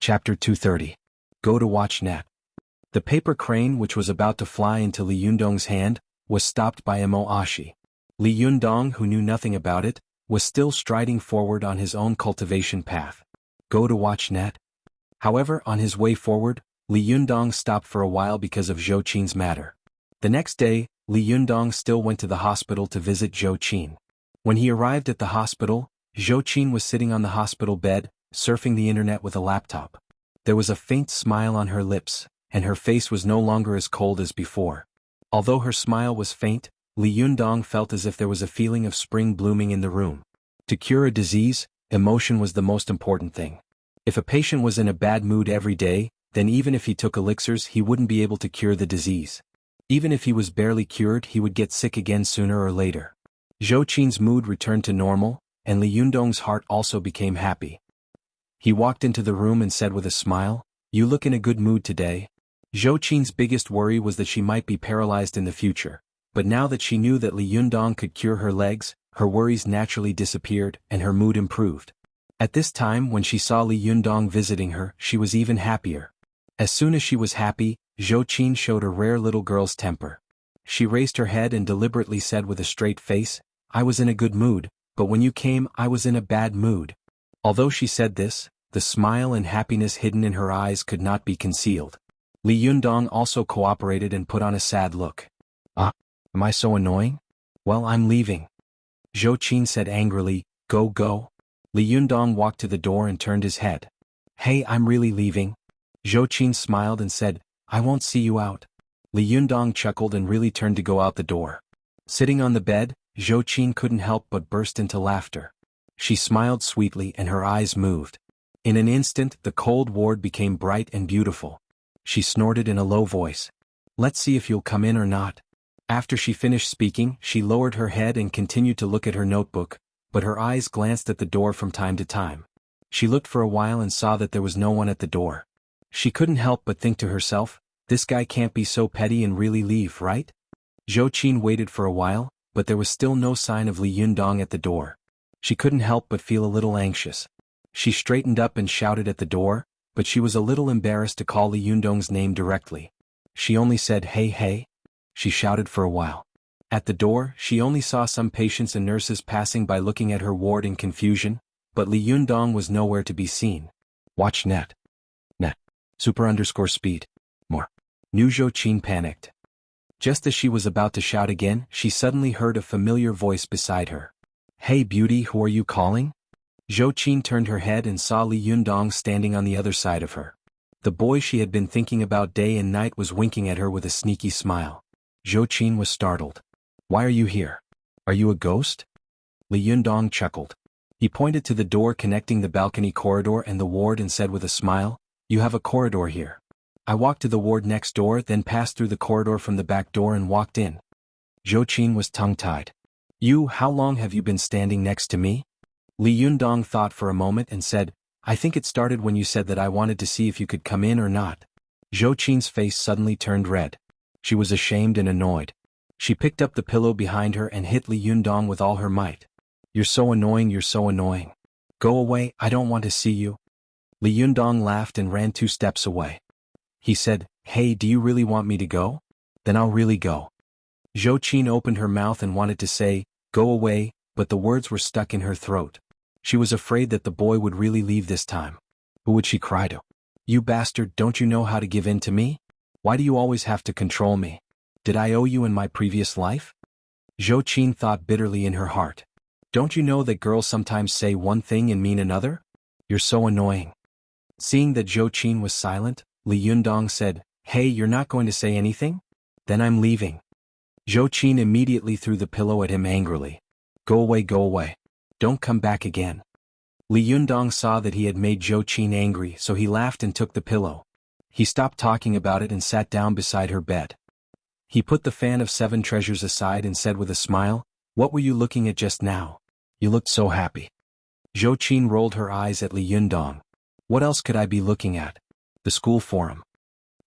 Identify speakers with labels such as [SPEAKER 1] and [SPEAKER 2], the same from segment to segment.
[SPEAKER 1] Chapter 230. Go to watch net. The paper crane which was about to fly into Li Yundong's hand, was stopped by Mo Ashi. Li Yundong, who knew nothing about it, was still striding forward on his own cultivation path. Go to watch net. However, on his way forward, Li Yundong stopped for a while because of Zhou Qin's matter. The next day, Li Yundong still went to the hospital to visit Zhou Qin. When he arrived at the hospital, Zhou Qin was sitting on the hospital bed, surfing the internet with a laptop. There was a faint smile on her lips, and her face was no longer as cold as before. Although her smile was faint, Li Yundong felt as if there was a feeling of spring blooming in the room. To cure a disease, emotion was the most important thing. If a patient was in a bad mood every day, then even if he took elixirs he wouldn't be able to cure the disease. Even if he was barely cured he would get sick again sooner or later. Zhou Qin's mood returned to normal, and Li Yundong's heart also became happy. He walked into the room and said with a smile, "You look in a good mood today." Zhou Qin's biggest worry was that she might be paralyzed in the future, but now that she knew that Li Yundong could cure her legs, her worries naturally disappeared and her mood improved. At this time when she saw Li Yundong visiting her, she was even happier. As soon as she was happy, Zhou Qin showed a rare little girl's temper. She raised her head and deliberately said with a straight face, "I was in a good mood, but when you came I was in a bad mood." Although she said this, the smile and happiness hidden in her eyes could not be concealed. Li Yundong also cooperated and put on a sad look. "Ah, am I so annoying? Well, I'm leaving." Zhou Qin said angrily, Go. Li Yundong walked to the door and turned his head. "Hey, I'm really leaving." Zhou Qin smiled and said, "I won't see you out." Li Yundong chuckled and really turned to go out the door. Sitting on the bed, Zhou Qin couldn't help but burst into laughter. She smiled sweetly and her eyes moved. In an instant the cold ward became bright and beautiful. She snorted in a low voice. "Let's see if you'll come in or not." After she finished speaking, she lowered her head and continued to look at her notebook, but her eyes glanced at the door from time to time. She looked for a while and saw that there was no one at the door. She couldn't help but think to herself, this guy can't be so petty and really leave, right? Zhou Qin waited for a while, but there was still no sign of Li Yundong at the door. She couldn't help but feel a little anxious. She straightened up and shouted at the door, but she was a little embarrassed to call Li Yundong's name directly. She only said, Hey. She shouted for a while. At the door, she only saw some patients and nurses passing by looking at her ward in confusion, but Li Yundong was nowhere to be seen. Watch net. Super_speed. More. New Zhou Qin panicked. Just as she was about to shout again, she suddenly heard a familiar voice beside her. "Hey beauty, who are you calling?" Zhou Qin turned her head and saw Li Yundong standing on the other side of her. The boy she had been thinking about day and night was winking at her with a sneaky smile. Zhou Qin was startled. "Why are you here? Are you a ghost?" Li Yundong chuckled. He pointed to the door connecting the balcony corridor and the ward and said with a smile, "You have a corridor here. I walked to the ward next door, then passed through the corridor from the back door and walked in." Zhou Qin was tongue-tied. How long have you been standing next to me?" Li Yundong thought for a moment and said, "I think it started when you said that I wanted to see if you could come in or not." Zhou Qin's face suddenly turned red. She was ashamed and annoyed. She picked up the pillow behind her and hit Li Yundong with all her might. You're so annoying. Go away, I don't want to see you." Li Yundong laughed and ran 2 steps away. He said, "Hey, do you really want me to go? Then I'll really go." Zhou Qin opened her mouth and wanted to say, "Go away," but the words were stuck in her throat. She was afraid that the boy would really leave this time. Who would she cry to? "You bastard, don't you know how to give in to me? Why do you always have to control me? Did I owe you in my previous life?" Zhou Qin thought bitterly in her heart. "Don't you know that girls sometimes say one thing and mean another? You're so annoying." Seeing that Zhou Qin was silent, Li Yundong said, "Hey, you're not going to say anything? Then I'm leaving." Zhou Qin immediately threw the pillow at him angrily. Go away. Don't come back again." Li Yundong saw that he had made Zhou Qin angry, so he laughed and took the pillow. He stopped talking about it and sat down beside her bed. He put the fan of 7 treasures aside and said with a smile, "What were you looking at just now? You looked so happy." Zhou Qin rolled her eyes at Li Yundong. "What else could I be looking at? The school forum."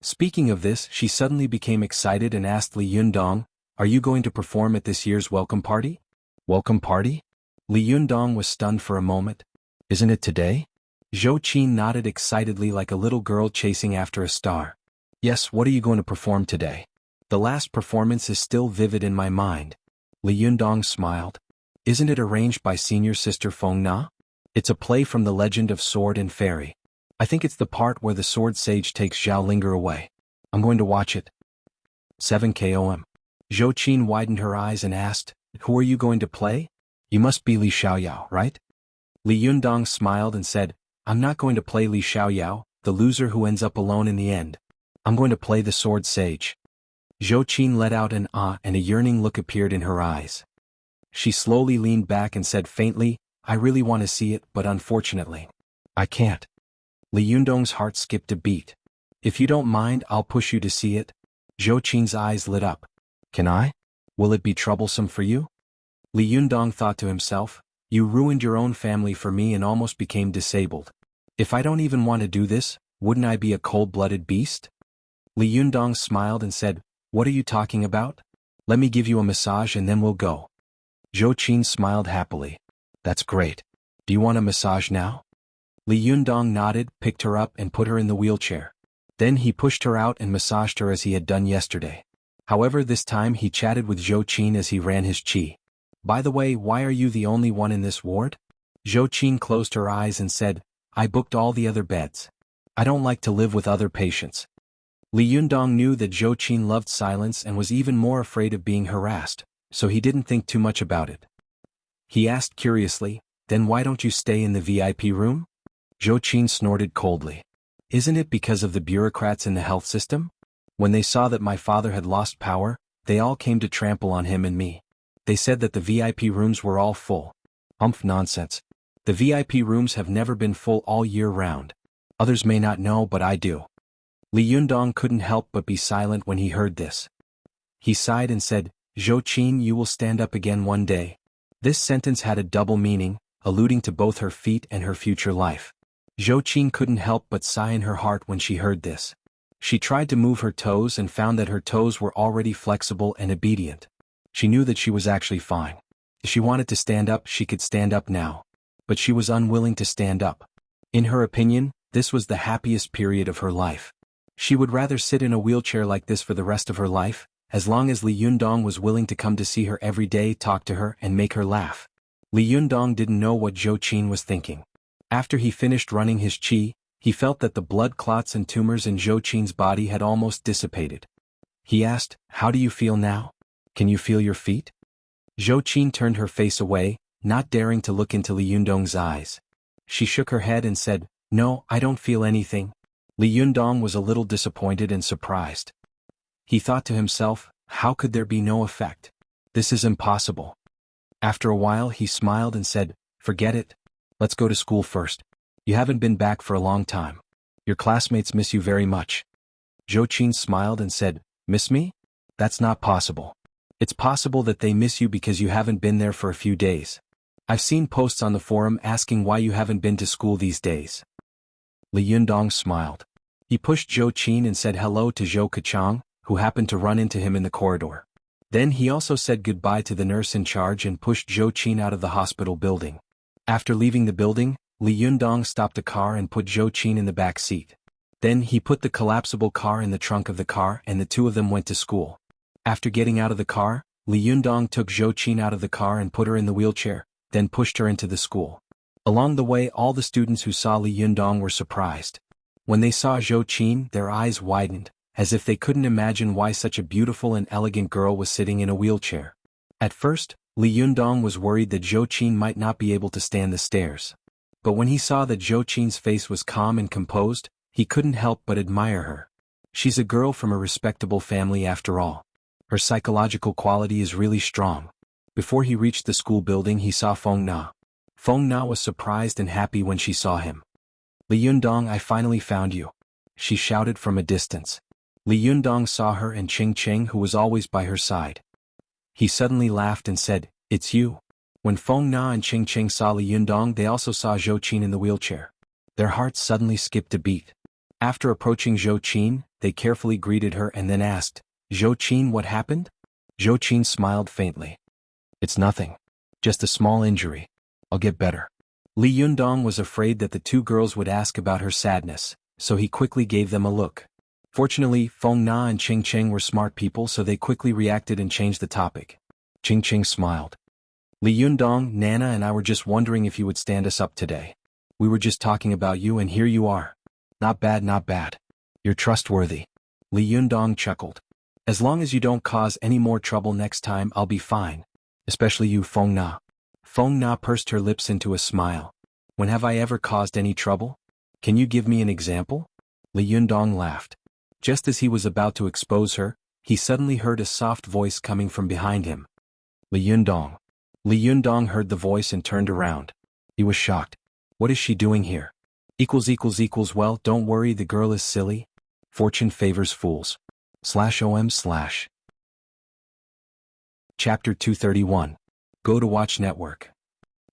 [SPEAKER 1] Speaking of this, she suddenly became excited and asked Li Yundong, "Are you going to perform at this year's welcome party?" "Welcome party?" Li Yundong was stunned for a moment. "Isn't it today?" Zhou Qin nodded excitedly like a little girl chasing after a star. Yes, what are you going to perform today? The last performance is still vivid in my mind. Li Yundong smiled. Isn't it arranged by senior sister Feng Na? It's a play from the legend of Sword and Fairy. I think it's the part where the sword sage takes Zhao Linger away. I'm going to watch it. 7 KOM. Zhou Qin widened her eyes and asked, Who are you going to play? You must be Li Xiaoyao, right? Li Yundong smiled and said, I'm not going to play Li Xiaoyao, the loser who ends up alone in the end. I'm going to play the sword sage. Zhou Qin let out an ah and a yearning look appeared in her eyes. She slowly leaned back and said faintly, I really want to see it, but unfortunately, I can't. Li Yundong's heart skipped a beat. If you don't mind, I'll push you to see it. Zhou Qin's eyes lit up. Can I? Will it be troublesome for you? Li Yundong thought to himself, you ruined your own family for me and almost became disabled. If I don't even want to do this, wouldn't I be a cold-blooded beast? Li Yundong smiled and said, What are you talking about? Let me give you a massage and then we'll go. Zhou Qin smiled happily. That's great. Do you want a massage now? Li Yundong nodded, picked her up and put her in the wheelchair. Then he pushed her out and massaged her as he had done yesterday. However, this time he chatted with Zhou Qin as he ran his qi. By the way, why are you the only one in this ward? Zhou Qin closed her eyes and said, I booked all the other beds. I don't like to live with other patients. Li Yundong knew that Zhou Qin loved silence and was even more afraid of being harassed, so he didn't think too much about it. He asked curiously, Then why don't you stay in the VIP room? Zhou Qin snorted coldly. Isn't it because of the bureaucrats in the health system? When they saw that my father had lost power, they all came to trample on him and me. They said that the VIP rooms were all full. Nonsense. The VIP rooms have never been full all year round. Others may not know, but I do. Li Yundong couldn't help but be silent when he heard this. He sighed and said, Zhou Qin, you will stand up again one day. This sentence had a double meaning, alluding to both her feet and her future life. Zhou Qin couldn't help but sigh in her heart when she heard this. She tried to move her toes and found that her toes were already flexible and obedient. She knew that she was actually fine. If she wanted to stand up, she could stand up now. But she was unwilling to stand up. In her opinion, this was the happiest period of her life. She would rather sit in a wheelchair like this for the rest of her life, as long as Li Yundong was willing to come to see her every day, talk to her and make her laugh. Li Yundong didn't know what Zhou Qin was thinking. After he finished running his qi, he felt that the blood clots and tumors in Zhou Qin's body had almost dissipated. He asked, How do you feel now? Can you feel your feet? Zhou Qin turned her face away, not daring to look into Li Yundong's eyes. She shook her head and said, No, I don't feel anything. Li Yundong was a little disappointed and surprised. He thought to himself, how could there be no effect? This is impossible. After a while he smiled and said, Forget it. Let's go to school first. You haven't been back for a long time. Your classmates miss you very much. Zhou Qin smiled and said, Miss me? That's not possible. It's possible that they miss you because you haven't been there for a few days. I've seen posts on the forum asking why you haven't been to school these days. Li Yundong smiled. He pushed Zhou Qin and said hello to Zhou Keqiang, who happened to run into him in the corridor. Then he also said goodbye to the nurse in charge and pushed Zhou Qin out of the hospital building. After leaving the building, Li Yundong stopped a car and put Zhou Qin in the back seat. Then he put the collapsible car in the trunk of the car and the two of them went to school. After getting out of the car, Li Yundong took Zhou Qin out of the car and put her in the wheelchair, then pushed her into the school. Along the way, all the students who saw Li Yundong were surprised. When they saw Zhou Qin, their eyes widened, as if they couldn't imagine why such a beautiful and elegant girl was sitting in a wheelchair. At first, Li Yundong was worried that Zhou Qin might not be able to stand the stairs. But when he saw that Zhou Qin's face was calm and composed, he couldn't help but admire her. She's a girl from a respectable family after all. Her psychological quality is really strong. Before he reached the school building, he saw Feng Na. Feng Na was surprised and happy when she saw him. Li Yundong, I finally found you, she shouted from a distance. Li Yundong saw her and Ching Ching, who was always by her side. He suddenly laughed and said, It's you. When Feng Na and Ching Ching saw Li Yundong, they also saw Zhou Qin in the wheelchair. Their hearts suddenly skipped a beat. After approaching Zhou Qin, they carefully greeted her and then asked, Zhou Qin, what happened? Zhou Qin smiled faintly. It's nothing. Just a small injury. I'll get better. Li Yundong was afraid that the two girls would ask about her sadness, so he quickly gave them a look. Fortunately, Feng Na and Qing Qing were smart people, so they quickly reacted and changed the topic. Qing Qing smiled. Li Yundong, Nana and I were just wondering if you would stand us up today. We were just talking about you and here you are. Not bad, not bad. You're trustworthy. Li Yundong chuckled. As long as you don't cause any more trouble next time, I'll be fine. Especially you, Feng Na. Feng Na pursed her lips into a smile. When have I ever caused any trouble? Can you give me an example? Li Yundong laughed. Just as he was about to expose her, he suddenly heard a soft voice coming from behind him. Li Yundong. Li Yundong heard the voice and turned around. He was shocked. What is she doing here? Well, don't worry, the girl is silly. Fortune favors fools. /OM/ Chapter 231. Go to Watch Network.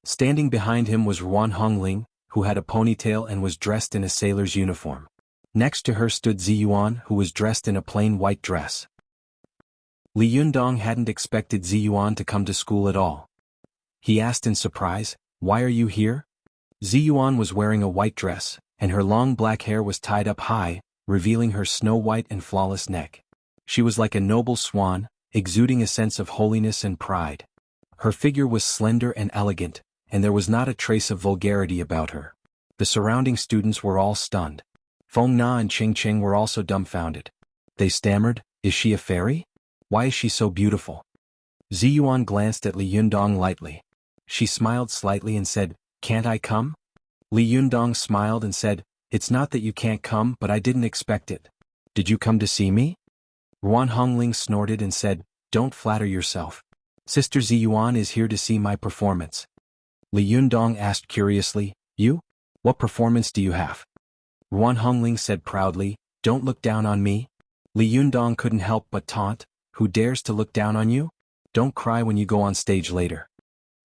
[SPEAKER 1] Standing behind him was Ruan Hongling, who had a ponytail and was dressed in a sailor's uniform. Next to her stood Ziyuan, who was dressed in a plain white dress. Li Yundong hadn't expected Ziyuan to come to school at all. He asked in surprise, "Why are you here?" Ziyuan was wearing a white dress, and her long black hair was tied up high, revealing her snow-white and flawless neck. She was like a noble swan, exuding a sense of holiness and pride. Her figure was slender and elegant, and there was not a trace of vulgarity about her. The surrounding students were all stunned. Feng Na and Qing Qing were also dumbfounded. They stammered, "Is she a fairy? Why is she so beautiful?" Ziyuan glanced at Li Yundong lightly. She smiled slightly and said, "Can't I come?" Li Yundong smiled and said, "It's not that you can't come, but I didn't expect it. Did you come to see me?" Ruan Hongling snorted and said, "Don't flatter yourself. Sister Ziyuan is here to see my performance." Li Yundong asked curiously, "You? What performance do you have?" Ruan Hongling said proudly, "Don't look down on me." Li Yundong couldn't help but taunt, "Who dares to look down on you? Don't cry when you go on stage later."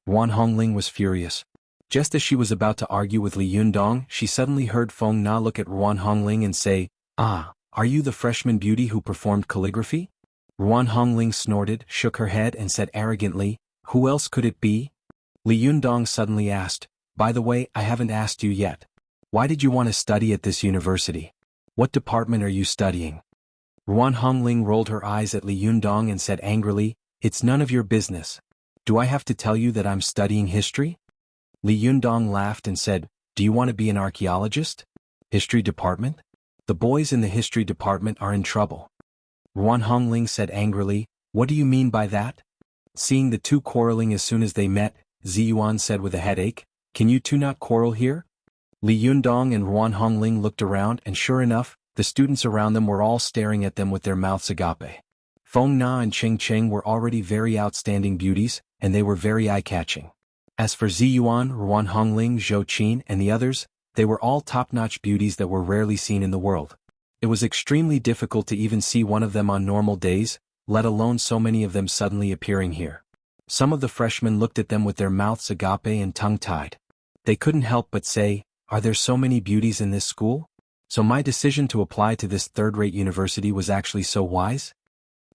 [SPEAKER 1] Ruan Hongling was furious. Just as she was about to argue with Li Yundong, she suddenly heard Feng Na look at Ruan Hongling and say, "Ah, are you the freshman beauty who performed calligraphy?" Ruan Hongling snorted, shook her head and said arrogantly, "Who else could it be?" Li Yundong suddenly asked, "By the way, I haven't asked you yet. Why did you want to study at this university? What department are you studying?" Ruan Hongling rolled her eyes at Li Yundong and said angrily, "It's none of your business. Do I have to tell you that I'm studying history?" Li Yundong laughed and said, "Do you want to be an archaeologist? History department? The boys in the history department are in trouble." Ruan Hongling said angrily, "What do you mean by that?" Seeing the two quarreling as soon as they met, Ziyuan said with a headache, "Can you two not quarrel here?" Li Yundong and Ruan Hongling looked around and sure enough, the students around them were all staring at them with their mouths agape. Feng Na and Qing Qing were already very outstanding beauties, and they were very eye-catching. As for Ziyuan, Ruan Hongling, Zhou Qin, and the others, they were all top-notch beauties that were rarely seen in the world. It was extremely difficult to even see one of them on normal days, let alone so many of them suddenly appearing here. Some of the freshmen looked at them with their mouths agape and tongue-tied. They couldn't help but say, "Are there so many beauties in this school? So my decision to apply to this third-rate university was actually so wise?"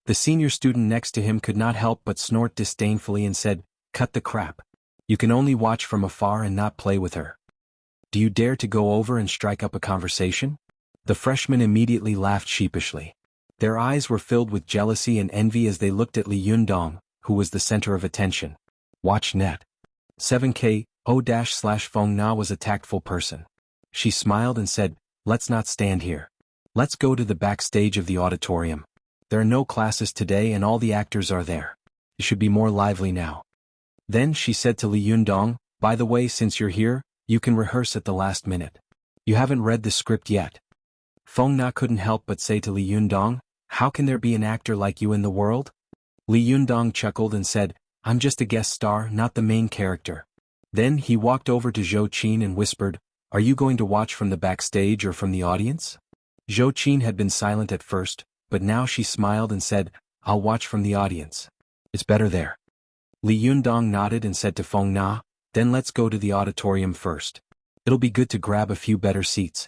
[SPEAKER 1] The senior student next to him could not help but snort disdainfully and said, "Cut the crap. You can only watch from afar and not play with her. Do you dare to go over and strike up a conversation?" The freshmen immediately laughed sheepishly. Their eyes were filled with jealousy and envy as they looked at Li Yundong, who was the center of attention. Watch Net. 7K, O-Feng Na was a tactful person. She smiled and said, "Let's not stand here. Let's go to the backstage of the auditorium. There are no classes today and all the actors are there. It should be more lively now." Then she said to Li Yundong, "By the way, since you're here, you can rehearse at the last minute. You haven't read the script yet." Feng Na couldn't help but say to Li Yundong, "How can there be an actor like you in the world?" Li Yundong chuckled and said, "I'm just a guest star, not the main character." Then he walked over to Zhou Qin and whispered, "Are you going to watch from the backstage or from the audience?" Zhou Qin had been silent at first, but now she smiled and said, "I'll watch from the audience. It's better there." Li Yundong nodded and said to Feng Na, "Then let's go to the auditorium first. It'll be good to grab a few better seats."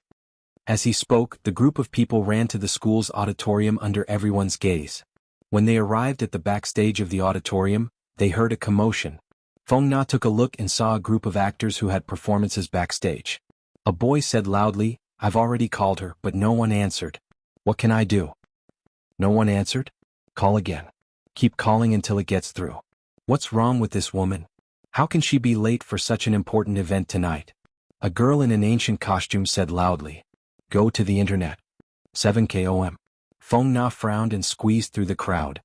[SPEAKER 1] As he spoke, the group of people ran to the school's auditorium under everyone's gaze. When they arrived at the backstage of the auditorium, they heard a commotion. Feng Na took a look and saw a group of actors who had performances backstage. A boy said loudly, "I've already called her, but no one answered. What can I do?" No one answered? Call again. Keep calling until it gets through. What's wrong with this woman? How can she be late for such an important event tonight? A girl in an ancient costume said loudly. Go to the internet. 7 km. Feng Na frowned and squeezed through the crowd.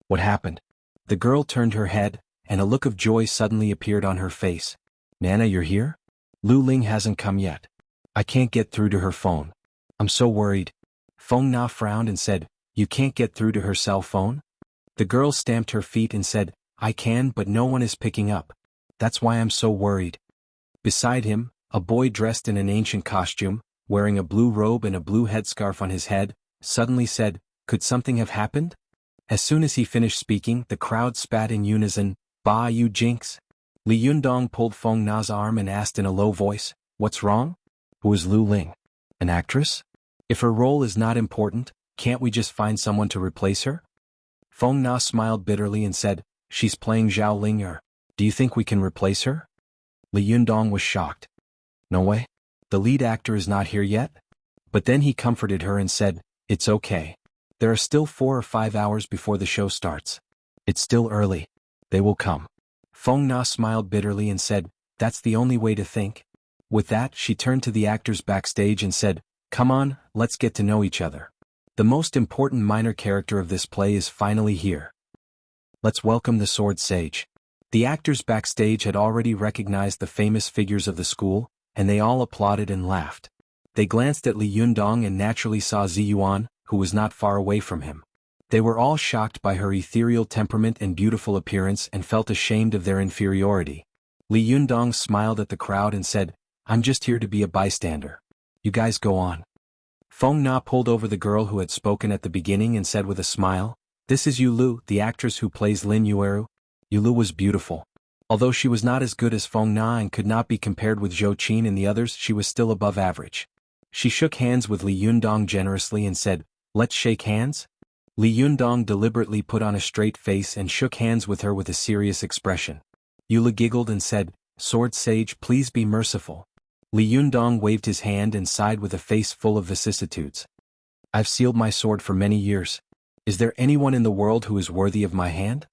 [SPEAKER 1] What happened? The girl turned her head, and a look of joy suddenly appeared on her face. Nana, you're here? Lu Ling hasn't come yet. I can't get through to her phone. I'm so worried. Feng Na frowned and said, You can't get through to her cell phone? The girl stamped her feet and said, I can, but no one is picking up. That's why I'm so worried. Beside him, a boy dressed in an ancient costume, wearing a blue robe and a blue headscarf on his head, suddenly said, Could something have happened? As soon as he finished speaking, the crowd spat in unison, Bah, you jinx. Li Yundong pulled Feng Na's arm and asked in a low voice, What's wrong? Who is Lu Ling? An actress? If her role is not important, can't we just find someone to replace her? Feng Na smiled bitterly and said, She's playing Zhao Ling. Do you think we can replace her? Li Yundong was shocked. No way. The lead actor is not here yet? But then he comforted her and said, It's okay. There are still 4 or 5 hours before the show starts. It's still early. They will come. Feng Na smiled bitterly and said, That's the only way to think. With that, she turned to the actors backstage and said, Come on, let's get to know each other. The most important minor character of this play is finally here. Let's welcome the Sword Sage. The actors backstage had already recognized the famous figures of the school, and they all applauded and laughed. They glanced at Li Yundong and naturally saw Ziyuan, who was not far away from him. They were all shocked by her ethereal temperament and beautiful appearance and felt ashamed of their inferiority. Li Yundong smiled at the crowd and said, I'm just here to be a bystander. You guys go on. Feng Na pulled over the girl who had spoken at the beginning and said with a smile, This is Yu Lu, the actress who plays Lin Yueru. Yu Lu was beautiful. Although she was not as good as Feng Na and could not be compared with Zhou Qin and the others, she was still above average. She shook hands with Li Yundong generously and said, Let's shake hands? Li Yundong deliberately put on a straight face and shook hands with her with a serious expression. Yu Lu giggled and said, Sword Sage, please be merciful. Li Yundong waved his hand and sighed with a face full of vicissitudes. I've sealed my sword for many years. Is there anyone in the world who is worthy of my hand?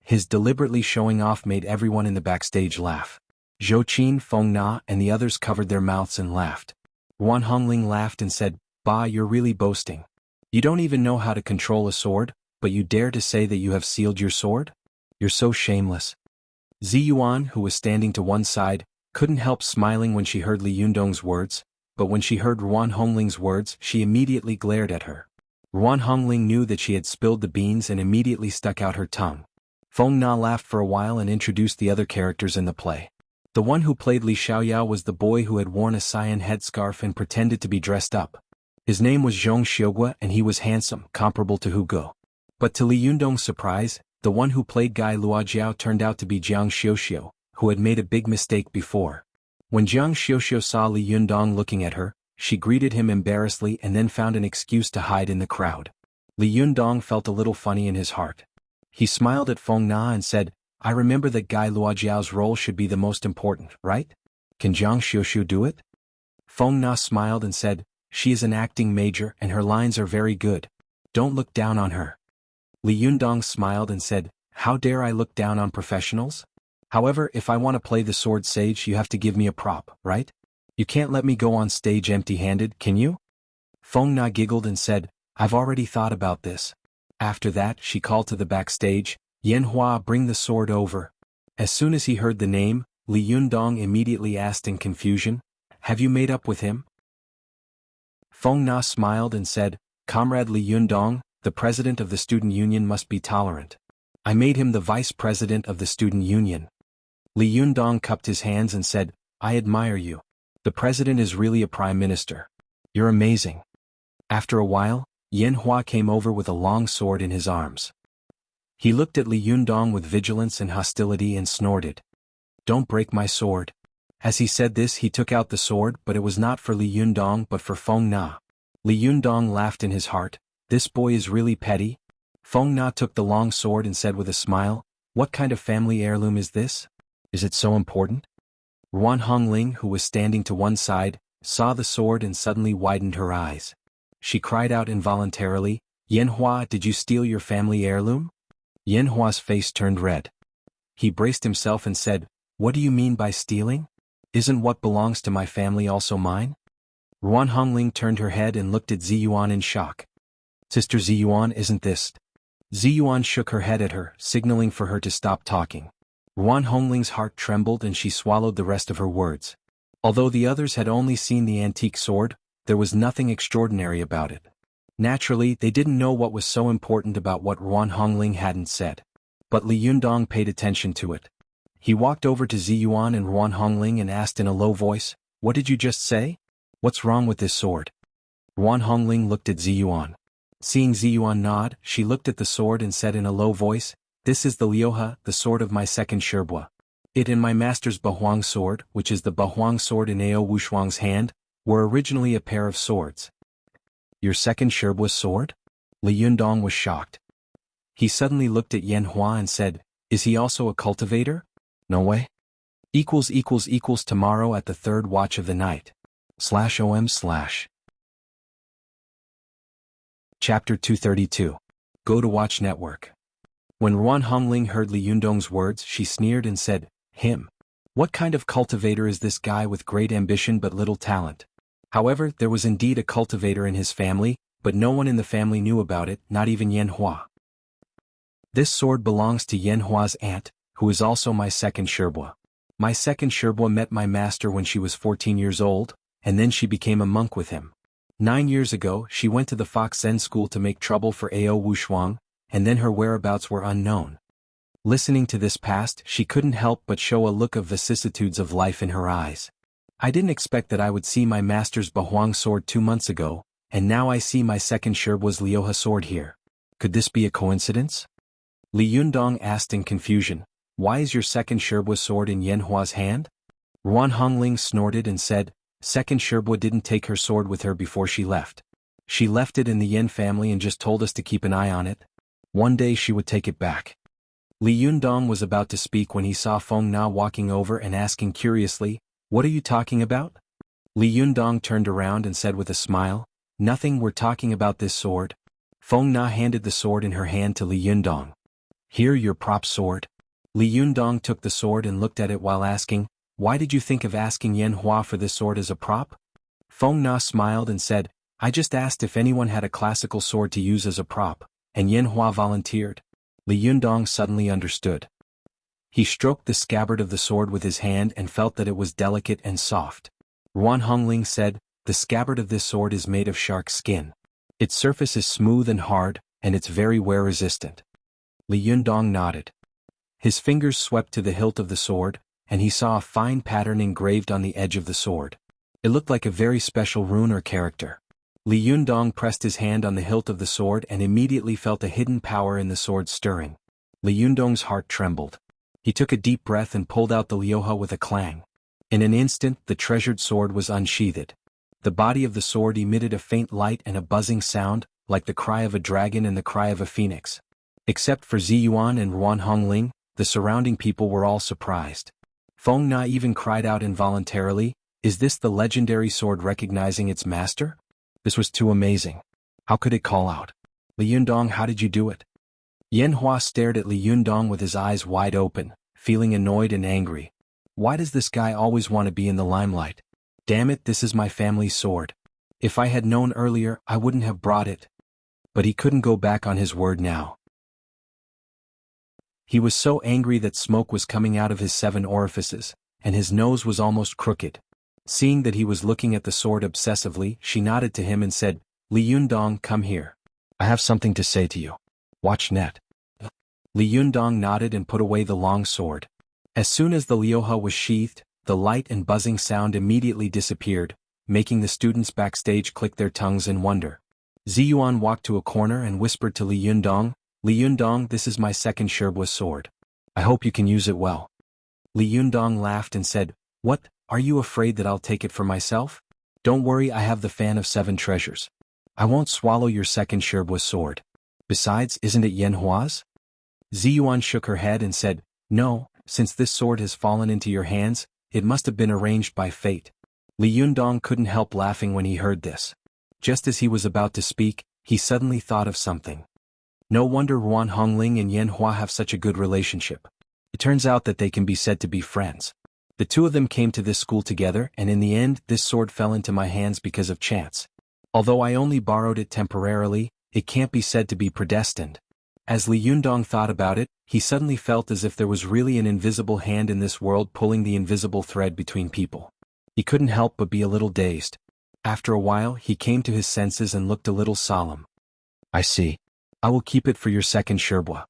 [SPEAKER 1] His deliberately showing off made everyone in the backstage laugh. Zhou Qin, Feng Na, and the others covered their mouths and laughed. Ruan Hongling laughed and said, Bah, you're really boasting. You don't even know how to control a sword, but you dare to say that you have sealed your sword? You're so shameless. Ziyuan, who was standing to one side, couldn't help smiling when she heard Li Yundong's words, but when she heard Ruan Hongling's words, she immediately glared at her. Ruan Hongling knew that she had spilled the beans and immediately stuck out her tongue. Feng Na laughed for a while and introduced the other characters in the play. The one who played Li Xiaoyao was the boy who had worn a cyan headscarf and pretended to be dressed up. His name was Zhong Xiugua and he was handsome, comparable to Hu Go. But to Li Yundong's surprise, the one who played Gai Luojiao turned out to be Jiang Xiuxiu, who had made a big mistake before. When Jiang Xiuxiu saw Li Yundong looking at her, she greeted him embarrassedly and then found an excuse to hide in the crowd. Li Yundong felt a little funny in his heart. He smiled at Feng Na and said, I remember that Gai Luojiao's role should be the most important, right? Can Jiang Xiuxiu do it? Feng Na smiled and said, She is an acting major and her lines are very good. Don't look down on her. Li Yundong smiled and said, How dare I look down on professionals? However, if I want to play the Sword Sage, you have to give me a prop, right? You can't let me go on stage empty-handed, can you? Feng Na giggled and said, I've already thought about this. After that, she called to the backstage, Yan Hua, bring the sword over. As soon as he heard the name, Li Yundong immediately asked in confusion, Have you made up with him? Feng Na smiled and said, Comrade Li Yundong, the president of the student union must be tolerant. I made him the vice president of the student union. Li Yundong cupped his hands and said, I admire you. The president is really a prime minister. You're amazing. After a while, Yan Hua came over with a long sword in his arms. He looked at Li Yundong with vigilance and hostility and snorted. Don't break my sword. As he said this, he took out the sword, but it was not for Li Yundong but for Feng Na. Li Yundong laughed in his heart. This boy is really petty. Feng Na took the long sword and said with a smile, What kind of family heirloom is this? Is it so important? Ruan Hongling, who was standing to one side, saw the sword and suddenly widened her eyes. She cried out involuntarily, Yanhua, did you steal your family heirloom? Yanhua's face turned red. He braced himself and said, What do you mean by stealing? Isn't what belongs to my family also mine? Ruan Hongling turned her head and looked at Ziyuan in shock. Sister Ziyuan, isn't this? Ziyuan shook her head at her, signaling for her to stop talking. Ruan Hongling's heart trembled and she swallowed the rest of her words. Although the others had only seen the antique sword, there was nothing extraordinary about it. Naturally, they didn't know what was so important about what Ruan Hongling hadn't said. But Li Yundong paid attention to it. He walked over to Ziyuan and Ruan Hongling and asked in a low voice, What did you just say? What's wrong with this sword? Ruan Hongling looked at Ziyuan. Seeing Ziyuan nod, she looked at the sword and said in a low voice, This is the Liuha, the sword of my second Sherbua. It and my master's Bahuang sword, which is the Bahuang sword in Ao Wushuang's hand, were originally a pair of swords. Your second Sherbua sword? Li Yundong was shocked. He suddenly looked at Yanhua and said, Is he also a cultivator? No way. Tomorrow at the third watch of the night. /om/. Chapter 232. Go to Watch Network. When Ruan Hongling heard Li Yundong's words, she sneered and said, Him. What kind of cultivator is this guy with great ambition but little talent? However, there was indeed a cultivator in his family, but no one in the family knew about it, not even Yanhua. This sword belongs to Yanhua's aunt, who is also my second Sherbua. My second Sherbua met my master when she was 14 years old, and then she became a monk with him. 9 years ago, she went to the Fox Zen school to make trouble for Ao Wushuang, and then her whereabouts were unknown. Listening to this past, she couldn't help but show a look of vicissitudes of life in her eyes. I didn't expect that I would see my master's Bahuang sword 2 months ago, and now I see my second Sherbua's Liuha sword here. Could this be a coincidence? Li Yundong asked in confusion, Why is your second Sherbua sword in Yanhua's hand? Ruan Hongling snorted and said, Second Sherbua didn't take her sword with her before she left. She left it in the Yen family and just told us to keep an eye on it. One day she would take it back. Li Yundong was about to speak when he saw Feng Na walking over and asking curiously, What are you talking about? Li Yundong turned around and said with a smile, Nothing, we're talking about this sword. Feng Na handed the sword in her hand to Li Yundong. Here, your prop sword. Li Yundong took the sword and looked at it while asking, Why did you think of asking Yanhua for this sword as a prop? Feng Na smiled and said, I just asked if anyone had a classical sword to use as a prop, and Yanhua volunteered. Li Yundong suddenly understood. He stroked the scabbard of the sword with his hand and felt that it was delicate and soft. Ruan Hongling said, The scabbard of this sword is made of shark skin. Its surface is smooth and hard, and it's very wear-resistant. Li Yundong nodded. His fingers swept to the hilt of the sword, and he saw a fine pattern engraved on the edge of the sword. It looked like a very special rune or character. Li Yundong pressed his hand on the hilt of the sword and immediately felt a hidden power in the sword stirring. Li Yundong's heart trembled. He took a deep breath and pulled out the Liuha with a clang. In an instant, the treasured sword was unsheathed. The body of the sword emitted a faint light and a buzzing sound, like the cry of a dragon and the cry of a phoenix. Except for Ziyuan and Ruan Hongling, the surrounding people were all surprised. Feng Na even cried out involuntarily, Is this the legendary sword recognizing its master? This was too amazing. How could it call out? Li Yundong, how did you do it? Yanhua stared at Li Yundong with his eyes wide open, feeling annoyed and angry. Why does this guy always want to be in the limelight? Damn it, this is my family's sword. If I had known earlier, I wouldn't have brought it. But he couldn't go back on his word now. He was so angry that smoke was coming out of his 7 orifices, and his nose was almost crooked. Seeing that he was looking at the sword obsessively, she nodded to him and said, Li Yundong, come here. I have something to say to you. Watch net. Li Yundong nodded and put away the long sword. As soon as the Liuha was sheathed, the light and buzzing sound immediately disappeared, making the students backstage click their tongues in wonder. Ziyuan walked to a corner and whispered to Li Yundong, Li Yundong, this is my second Sherbua sword. I hope you can use it well. Li Yundong laughed and said, What, are you afraid that I'll take it for myself? Don't worry, I have the fan of 7 treasures. I won't swallow your second Sherbua sword. Besides, isn't it Yanhua's? Ziyuan shook her head and said, No, Since this sword has fallen into your hands, it must have been arranged by fate. Li Yundong couldn't help laughing when he heard this. Just as he was about to speak, he suddenly thought of something. No wonder Ruan Hongling and Yan Hua have such a good relationship. It turns out that they can be said to be friends. The two of them came to this school together, and in the end this sword fell into my hands because of chance. Although I only borrowed it temporarily, it can't be said to be predestined. As Li Yundong thought about it, he suddenly felt as if there was really an invisible hand in this world pulling the invisible thread between people. He couldn't help but be a little dazed. After a while he came to his senses and looked a little solemn. I see. I will keep it for your second sherbua.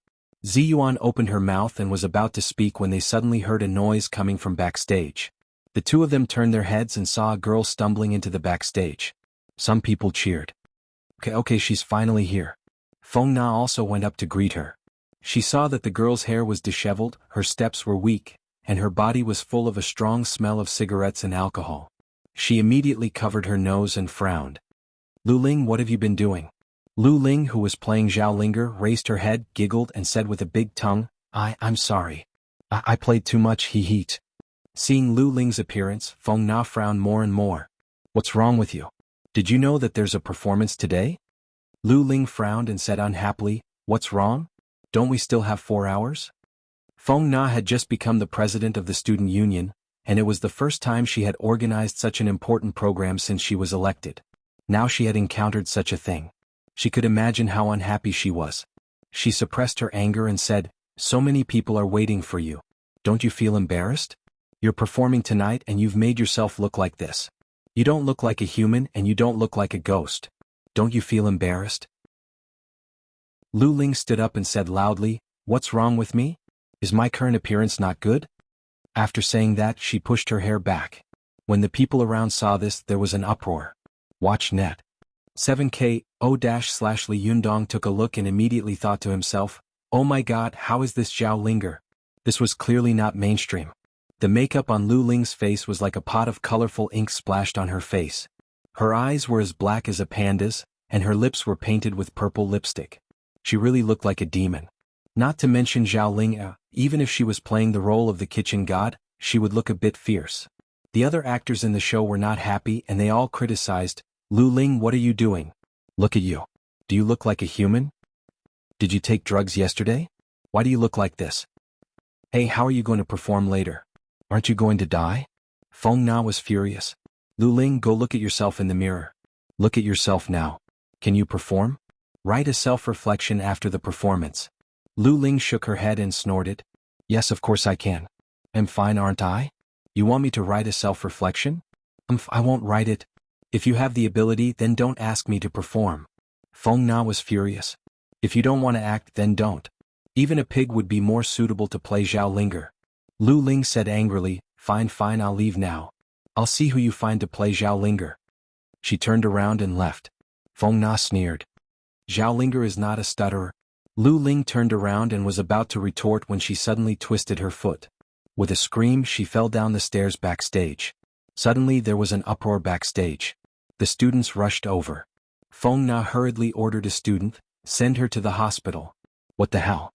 [SPEAKER 1] Ziyuan opened her mouth and was about to speak when they suddenly heard a noise coming from backstage. The two of them turned their heads and saw a girl stumbling into the backstage. Some people cheered. Okay, she's finally here. Feng Na also went up to greet her. She saw that the girl's hair was disheveled, her steps were weak, and her body was full of a strong smell of cigarettes and alcohol. She immediately covered her nose and frowned. Lu Ling, what have you been doing? Lu Ling, who was playing Zhao Linger, raised her head, giggled and said with a big tongue, I'm sorry. I played too much, he. Seeing Lu Ling's appearance, Feng Na frowned more and more. What's wrong with you? Did you know that there's a performance today? Lu Ling frowned and said unhappily, what's wrong? Don't we still have 4 hours? Feng Na had just become the president of the student union, and it was the first time she had organized such an important program since she was elected. Now she had encountered such a thing. She could imagine how unhappy she was. She suppressed her anger and said, so many people are waiting for you. Don't you feel embarrassed? You're performing tonight and you've made yourself look like this. You don't look like a human and you don't look like a ghost. Don't you feel embarrassed? Lu Ling stood up and said loudly, what's wrong with me? Is my current appearance not good? After saying that, she pushed her hair back. When the people around saw this, there was an uproar. Watch net. 7K, O-Li Yundong took a look and immediately thought to himself, oh my god, how is this Zhao Linger? This was clearly not mainstream. The makeup on Lu Ling's face was like a pot of colorful ink splashed on her face. Her eyes were as black as a panda's, and her lips were painted with purple lipstick. She really looked like a demon. Not to mention Zhao Ling, even if she was playing the role of the kitchen god, she would look a bit fierce. The other actors in the show were not happy and they all criticized, Lu Ling, what are you doing? Look at you. Do you look like a human? Did you take drugs yesterday? Why do you look like this? Hey, how are you going to perform later? Aren't you going to die? Feng Na was furious. Lu Ling, go look at yourself in the mirror. Look at yourself now. Can you perform? Write a self-reflection after the performance. Lu Ling shook her head and snorted. Yes, of course I can. I'm fine, aren't I? You want me to write a self-reflection? I won't write it. If you have the ability, then don't ask me to perform. Feng Na was furious. If you don't want to act, then don't. Even a pig would be more suitable to play Zhao Linger. Lu Ling said angrily, fine, I'll leave now. I'll see who you find to play Zhao Linger. She turned around and left. Feng Na sneered. Zhao Linger is not a stutterer. Lu Ling turned around and was about to retort when she suddenly twisted her foot. With a scream, she fell down the stairs backstage. Suddenly there was an uproar backstage. The students rushed over. Feng Na hurriedly ordered a student, send her to the hospital. What the hell?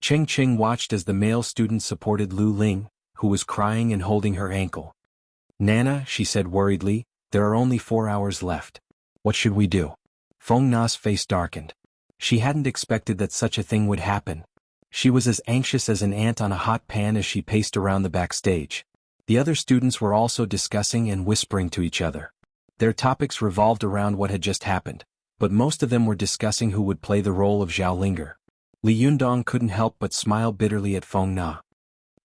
[SPEAKER 1] Cheng Cheng watched as the male student supported Lu Ling, who was crying and holding her ankle. Nana, she said worriedly, there are only 4 hours left. What should we do? Feng Na's face darkened. She hadn't expected that such a thing would happen. She was as anxious as an ant on a hot pan as she paced around the backstage. The other students were also discussing and whispering to each other. Their topics revolved around what had just happened, but most of them were discussing who would play the role of Zhao Linger. Li Yundong couldn't help but smile bitterly at Feng Na.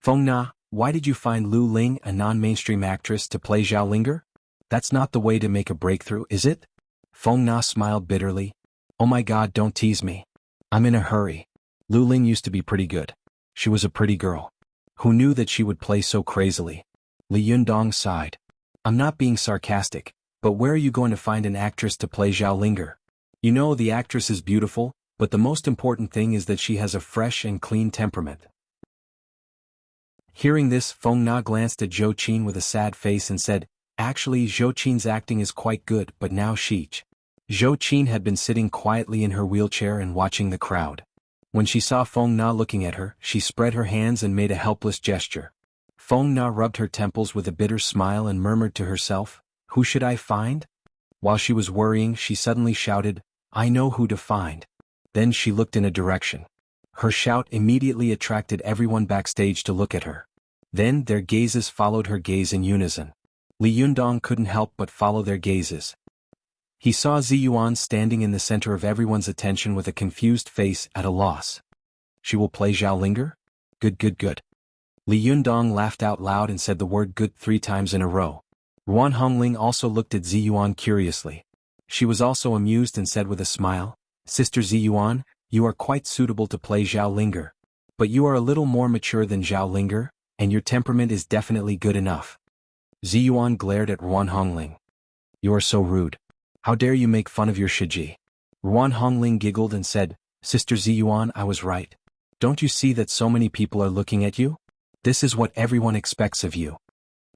[SPEAKER 1] Feng Na, why did you find Lu Ling, a non-mainstream actress, to play Zhao Linger? That's not the way to make a breakthrough, is it? Feng Na smiled bitterly. Oh my god, don't tease me. I'm in a hurry. Lu Ling used to be pretty good. She was a pretty girl. Who knew that she would play so crazily? Li Yundong sighed. I'm not being sarcastic, but where are you going to find an actress to play Zhao Linger? You know, the actress is beautiful, but the most important thing is that she has a fresh and clean temperament. Hearing this, Feng Na glanced at Zhou Qin with a sad face and said, actually, Zhou Qin's acting is quite good, but now Zhou Qin had been sitting quietly in her wheelchair and watching the crowd. When she saw Feng Na looking at her, she spread her hands and made a helpless gesture. Feng Na rubbed her temples with a bitter smile and murmured to herself, "Who should I find?" While she was worrying, she suddenly shouted, "I know who to find." Then she looked in a direction. Her shout immediately attracted everyone backstage to look at her. Then their gazes followed her gaze in unison. Li Yundong couldn't help but follow their gazes. He saw Ziyuan standing in the center of everyone's attention with a confused face at a loss. She will play Zhao Linger? Good good good. Li Yundong laughed out loud and said the word good 3 times in a row. Ruan Hongling also looked at Ziyuan curiously. She was also amused and said with a smile, "Sister Ziyuan, you are quite suitable to play Zhao Linger. But you are a little more mature than Zhao Linger, and your temperament is definitely good enough." Ziyuan glared at Ruan Hongling. "You are so rude. How dare you make fun of your Shiji?" Ruan Hongling giggled and said, "Sister Ziyuan, I was right. Don't you see that so many people are looking at you? This is what everyone expects of you."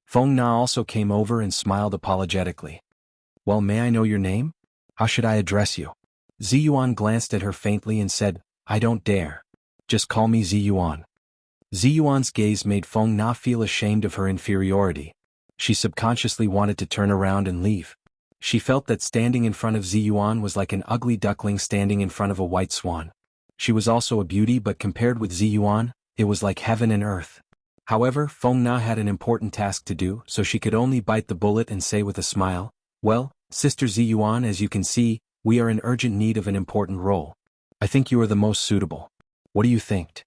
[SPEAKER 1] Feng Na also came over and smiled apologetically. "Well, may I know your name? How should I address you?" Ziyuan glanced at her faintly and said, "I don't dare. Just call me Ziyuan." Ziyuan's gaze made Feng Na feel ashamed of her inferiority. She subconsciously wanted to turn around and leave. She felt that standing in front of Ziyuan was like an ugly duckling standing in front of a white swan. She was also a beauty, but compared with Ziyuan, it was like heaven and earth. However, Feng Na had an important task to do, so she could only bite the bullet and say with a smile, "Well, Sister Ziyuan, as you can see, we are in urgent need of an important role. I think you are the most suitable. What do you think?"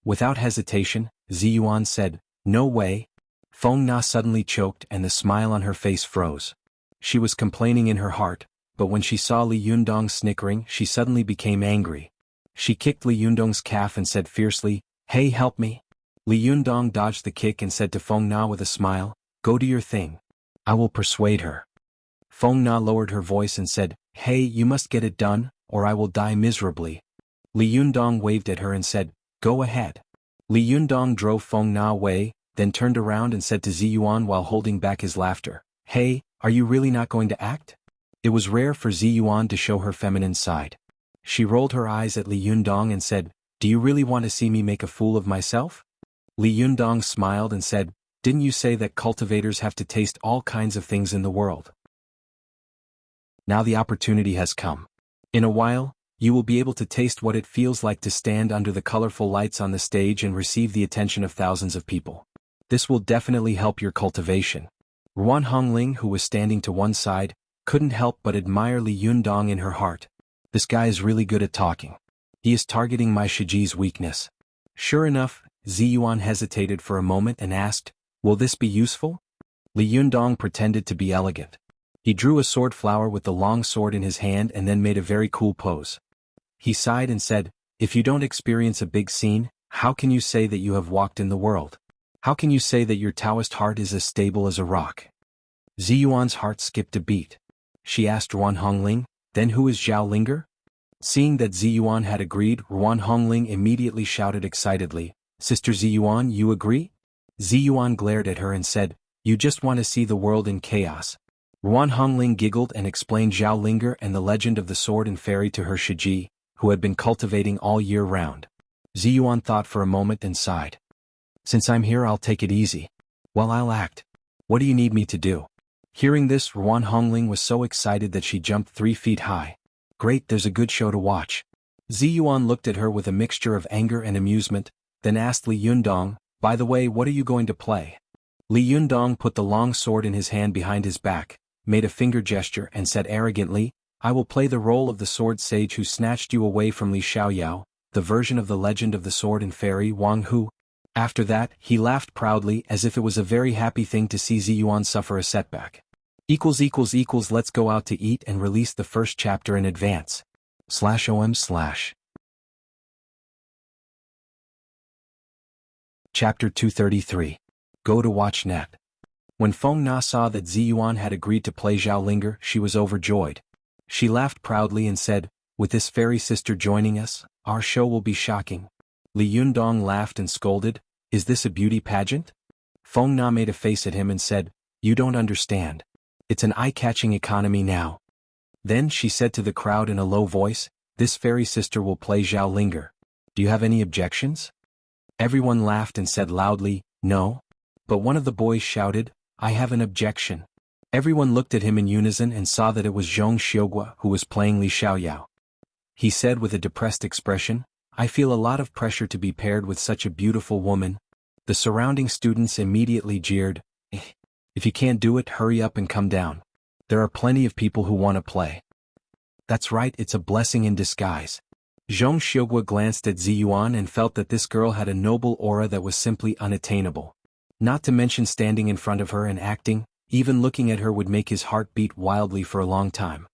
[SPEAKER 1] Without hesitation, Ziyuan said, "No way." Feng Na suddenly choked and the smile on her face froze. She was complaining in her heart, but when she saw Li Yundong snickering, she suddenly became angry. She kicked Li Yundong's calf and said fiercely, "Hey, help me." Li Yundong dodged the kick and said to Feng Na with a smile, "Go do your thing. I will persuade her." Feng Na lowered her voice and said, "Hey, you must get it done, or I will die miserably." Li Yundong waved at her and said, "Go ahead." Li Yundong drove Feng Na away, then turned around and said to Ziyuan while holding back his laughter, "Hey, are you really not going to act?" It was rare for Ziyuan to show her feminine side. She rolled her eyes at Li Yundong and said, "Do you really want to see me make a fool of myself?" Li Yundong smiled and said, "Didn't you say that cultivators have to taste all kinds of things in the world? Now the opportunity has come. In a while, you will be able to taste what it feels like to stand under the colorful lights on the stage and receive the attention of thousands of people. This will definitely help your cultivation." Ruan Hongling, who was standing to one side, couldn't help but admire Li Yundong in her heart. This guy is really good at talking. He is targeting my Shiji's weakness. Sure enough, Ziyuan hesitated for a moment and asked, "Will this be useful?" Li Yundong pretended to be elegant. He drew a sword flower with the long sword in his hand and then made a very cool pose. He sighed and said, "If you don't experience a big scene, how can you say that you have walked in the world? How can you say that your Taoist heart is as stable as a rock?" Ziyuan's heart skipped a beat. She asked Ruan Hongling, "Then who is Zhao Linger?" Seeing that Ziyuan had agreed, Ruan Hongling immediately shouted excitedly, "Sister Ziyuan, you agree?" Ziyuan glared at her and said, "You just want to see the world in chaos." Ruan Hongling giggled and explained Zhao Linger and the legend of the sword and fairy to her Shiji, who had been cultivating all year round. Ziyuan thought for a moment and sighed. "Since I'm here, I'll take it easy. Well, I'll act. What do you need me to do?" Hearing this, Ruan Hongling was so excited that she jumped 3 feet high. "Great, there's a good show to watch." Ziyuan looked at her with a mixture of anger and amusement, then asked Li Yundong, "By the way, what are you going to play?" Li Yundong put the long sword in his hand behind his back, made a finger gesture and said arrogantly, "I will play the role of the sword sage who snatched you away from Li Xiaoyao, the version of the legend of the sword and fairy Wang Hu." After that, he laughed proudly as if it was a very happy thing to see Ziyuan suffer a setback. Let's go out to eat and release the first chapter in advance. /om/ Chapter 233. Go to watch net. When Feng Na saw that Ziyuan had agreed to play Zhao Linger, she was overjoyed. She laughed proudly and said, "With this fairy sister joining us, our show will be shocking." Li Yundong laughed and scolded, "Is this a beauty pageant?" Feng Na made a face at him and said, "You don't understand. It's an eye-catching economy now." Then she said to the crowd in a low voice, "This fairy sister will play Zhao Linger. Do you have any objections? Everyone laughed and said loudly, no. But one of the boys shouted, I have an objection. Everyone looked at him in unison and saw that it was Zhong Xiugua who was playing Li Xiaoyao. He said with a depressed expression, I feel a lot of pressure to be paired with such a beautiful woman. The surrounding students immediately jeered, if you can't do it, hurry up and come down. There are plenty of people who want to play. That's right, it's a blessing in disguise. Zhong Xiugua glanced at Ziyuan and felt that this girl had a noble aura that was simply unattainable. Not to mention standing in front of her and acting, even looking at her would make his heart beat wildly for a long time.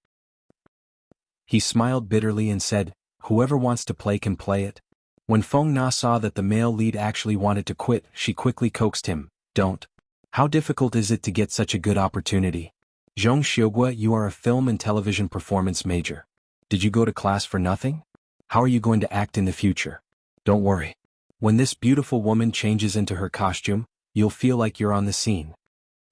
[SPEAKER 1] He smiled bitterly and said, whoever wants to play can play it. When Feng Na saw that the male lead actually wanted to quit, she quickly coaxed him, don't. How difficult is it to get such a good opportunity? Zhong Xiugua, you are a film and television performance major. Did you go to class for nothing? How are you going to act in the future? Don't worry. When this beautiful woman changes into her costume, you'll feel like you're on the scene.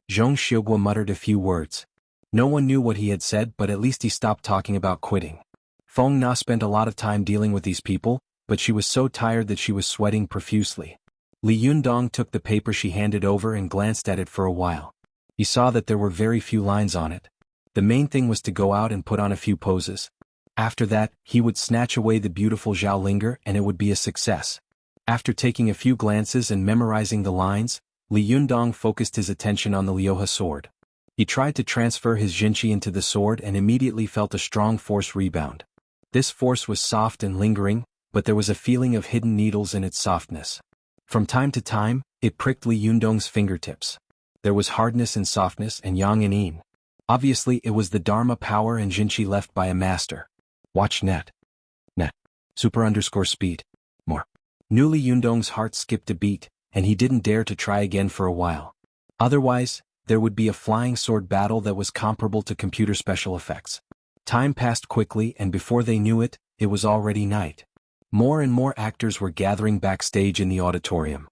[SPEAKER 1] Zhong Xiugua muttered a few words. No one knew what he had said, but at least he stopped talking about quitting. Feng Na spent a lot of time dealing with these people, but she was so tired that she was sweating profusely. Li Yundong took the paper she handed over and glanced at it for a while. He saw that there were very few lines on it. The main thing was to go out and put on a few poses. After that, he would snatch away the beautiful Zhao Linger and it would be a success. After taking a few glances and memorizing the lines, Li Yundong focused his attention on the Liuhe sword. He tried to transfer his Jinqi into the sword and immediately felt a strong force rebound. This force was soft and lingering, but there was a feeling of hidden needles in its softness. From time to time, it pricked Li Yundong's fingertips. There was hardness and softness and yang and yin. Obviously it was the Dharma power and Jinqi left by a master. Watch net. Super_speed. More. Li Yundong's heart skipped a beat, and he didn't dare to try again for a while. Otherwise, there would be a flying sword battle that was comparable to computer special effects. Time passed quickly and before they knew it, it was already night. More and more actors were gathering backstage in the auditorium.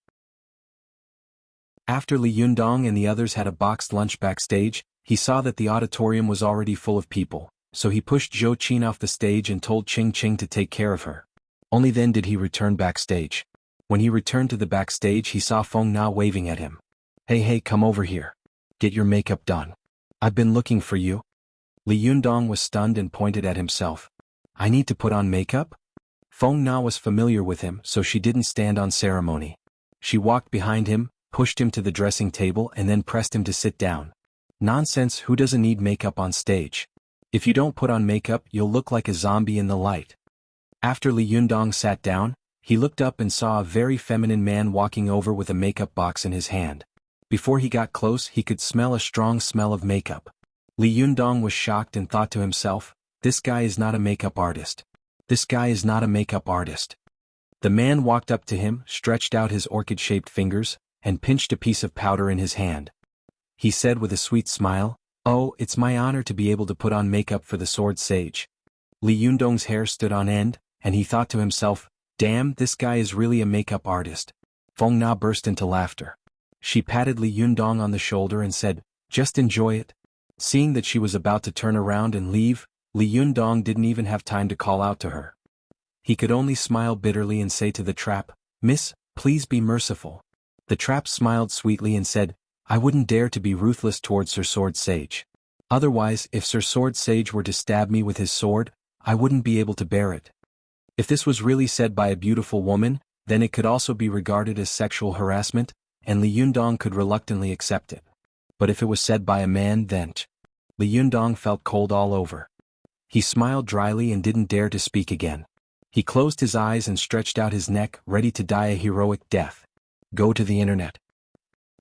[SPEAKER 1] After Li Yundong and the others had a boxed lunch backstage, he saw that the auditorium was already full of people, so he pushed Zhou Qin off the stage and told Qing Qing to take care of her. Only then did he return backstage. When he returned to the backstage, he saw Feng Na waving at him. Hey, come over here. Get your makeup done. I've been looking for you. Li Yundong was stunned and pointed at himself. I need to put on makeup? Feng Na was familiar with him, so she didn't stand on ceremony. She walked behind him, pushed him to the dressing table and then pressed him to sit down. Nonsense, who doesn't need makeup on stage? If you don't put on makeup, you'll look like a zombie in the light. After Li Yundong sat down, he looked up and saw a very feminine man walking over with a makeup box in his hand. Before he got close, he could smell a strong smell of makeup. Li Yundong was shocked and thought to himself, this guy is not a makeup artist. This guy is not a makeup artist. The man walked up to him, stretched out his orchid-shaped fingers, and pinched a piece of powder in his hand. He said with a sweet smile, oh, it's my honor to be able to put on makeup for the sword sage. Li Yundong's hair stood on end, and he thought to himself, damn, this guy is really a makeup artist. Feng Na burst into laughter. She patted Li Yundong on the shoulder and said, just enjoy it. Seeing that she was about to turn around and leave, Li Yundong didn't even have time to call out to her. He could only smile bitterly and say to the trap, Miss, please be merciful. The trap smiled sweetly and said, I wouldn't dare to be ruthless towards Sir Sword Sage. Otherwise, if Sir Sword Sage were to stab me with his sword, I wouldn't be able to bear it. If this was really said by a beautiful woman, then it could also be regarded as sexual harassment, and Li Yundong could reluctantly accept it. But if it was said by a man, then Li Yundong felt cold all over. He smiled dryly and didn't dare to speak again. He closed his eyes and stretched out his neck, ready to die a heroic death. Go to the internet.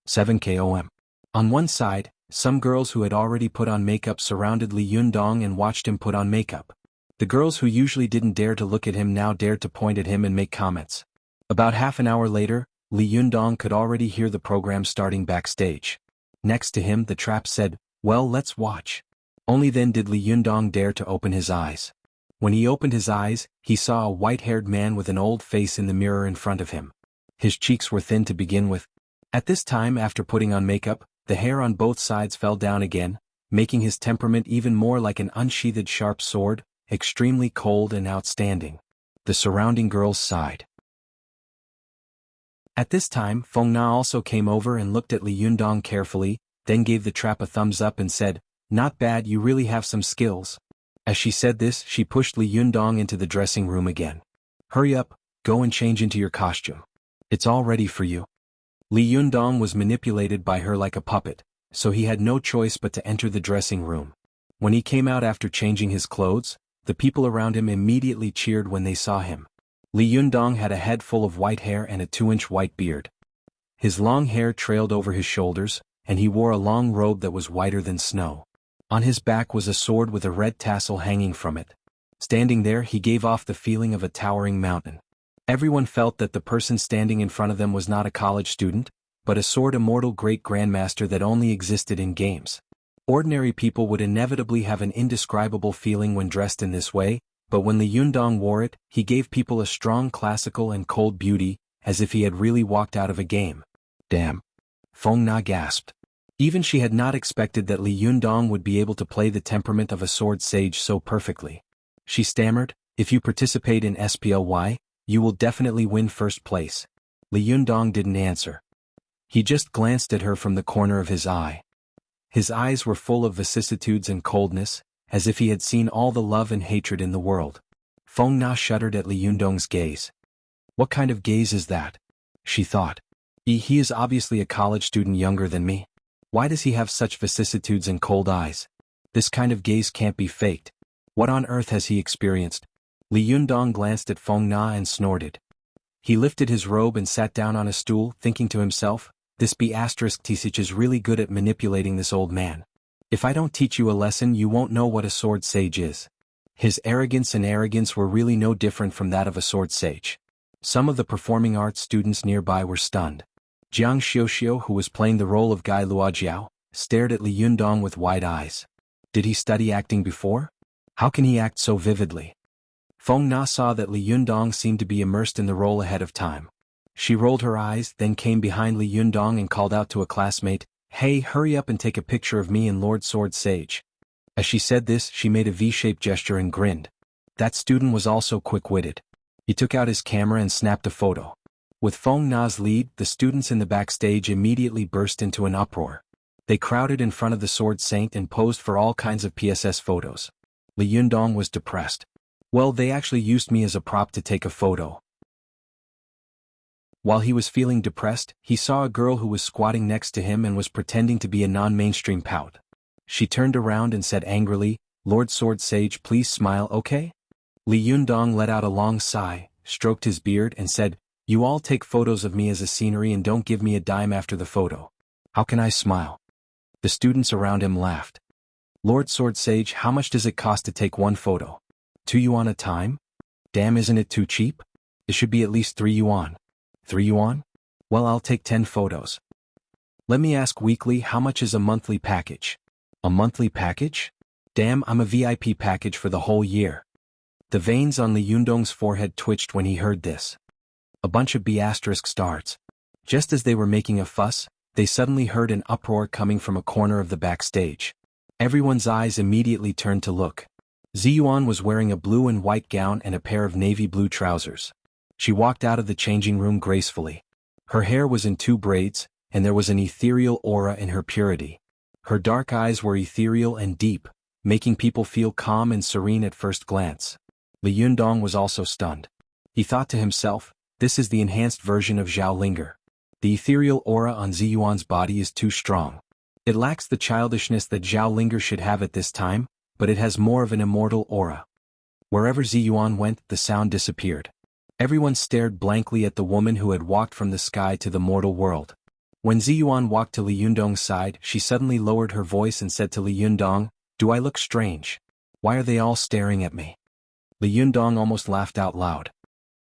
[SPEAKER 1] 7KOM. On one side, some girls who had already put on makeup surrounded Li Yundong and watched him put on makeup. The girls who usually didn't dare to look at him now dared to point at him and make comments. About half an hour later, Li Yundong could already hear the program starting backstage. Next to him, the trap said, well, let's watch. Only then did Li Yundong dare to open his eyes. When he opened his eyes, he saw a white-haired man with an old face in the mirror in front of him. His cheeks were thin to begin with. At this time, after putting on makeup, the hair on both sides fell down again, making his temperament even more like an unsheathed sharp sword, extremely cold and outstanding. The surrounding girls sighed. At this time, Feng Na also came over and looked at Li Yundong carefully, then gave the trap a thumbs up and said, "Not bad, you really have some skills." As she said this, she pushed Li Yundong into the dressing room again. "Hurry up, go and change into your costume. It's all ready for you." Li Yundong was manipulated by her like a puppet, so he had no choice but to enter the dressing room. When he came out after changing his clothes, the people around him immediately cheered when they saw him. Li Yundong had a head full of white hair and a 2-inch white beard. His long hair trailed over his shoulders, and he wore a long robe that was whiter than snow. On his back was a sword with a red tassel hanging from it. Standing there, he gave off the feeling of a towering mountain. Everyone felt that the person standing in front of them was not a college student, but a sword immortal great grandmaster that only existed in games. Ordinary people would inevitably have an indescribable feeling when dressed in this way, but when Li Yundong wore it, he gave people a strong classical and cold beauty, as if he had really walked out of a game. Damn. Feng Na gasped. Even she had not expected that Li Yundong would be able to play the temperament of a sword sage so perfectly. She stammered, "If you participate in SPLY, you will definitely win first place." Li Yundong didn't answer. He just glanced at her from the corner of his eye. His eyes were full of vicissitudes and coldness, as if he had seen all the love and hatred in the world. Feng Na shuddered at Li Yundong's gaze. What kind of gaze is that? She thought. He is obviously a college student younger than me. Why does he have such vicissitudes and cold eyes? This kind of gaze can't be faked. What on earth has he experienced? Li Yundong glanced at Feng Na and snorted. He lifted his robe and sat down on a stool, thinking to himself, "This B*Tsich is really good at manipulating this old man. If I don't teach you a lesson, you won't know what a sword sage is." His arrogance were really no different from that of a sword sage. Some of the performing arts students nearby were stunned. Jiang Xiuxiu, who was playing the role of Gai Luojiao, stared at Li Yundong with wide eyes. Did he study acting before? How can he act so vividly? Feng Na saw that Li Yundong seemed to be immersed in the role ahead of time. She rolled her eyes, then came behind Li Yundong and called out to a classmate, "Hey, hurry up and take a picture of me and Lord Sword Sage." As she said this, she made a V-shaped gesture and grinned. That student was also quick-witted. He took out his camera and snapped a photo. With Feng Na's lead, the students in the backstage immediately burst into an uproar. They crowded in front of the Sword Saint and posed for all kinds of PSS photos. Li Yundong was depressed. "Well, they actually used me as a prop to take a photo." While he was feeling depressed, he saw a girl who was squatting next to him and was pretending to be a non-mainstream pout. She turned around and said angrily, "Lord Sword Sage, please smile, okay?" Li Yundong let out a long sigh, stroked his beard and said, "You all take photos of me as a scenery and don't give me a dime after the photo. How can I smile?" The students around him laughed. "Lord Sword Sage, how much does it cost to take one photo? 2 yuan a time? Damn, isn't it too cheap? It should be at least 3 yuan. 3 yuan? Well, I'll take 10 photos. Let me ask weekly, how much is a monthly package?" "A monthly package? Damn, I'm a VIP package for the whole year." The veins on Li Yundong's forehead twitched when he heard this. A bunch of B** stars. Just as they were making a fuss, they suddenly heard an uproar coming from a corner of the backstage. Everyone's eyes immediately turned to look. Ziyuan was wearing a blue and white gown and a pair of navy blue trousers. She walked out of the changing room gracefully. Her hair was in 2 braids, and there was an ethereal aura in her purity. Her dark eyes were ethereal and deep, making people feel calm and serene at first glance. Li Yundong was also stunned. He thought to himself, "This is the enhanced version of Zhao Linger. The ethereal aura on Ziyuan's body is too strong. It lacks the childishness that Zhao Linger should have at this time, but it has more of an immortal aura." Wherever Ziyuan went, the sound disappeared. Everyone stared blankly at the woman who had walked from the sky to the mortal world. When Ziyuan walked to Li Yundong's side, she suddenly lowered her voice and said to Li Yundong, "Do I look strange? Why are they all staring at me?" Li Yundong almost laughed out loud.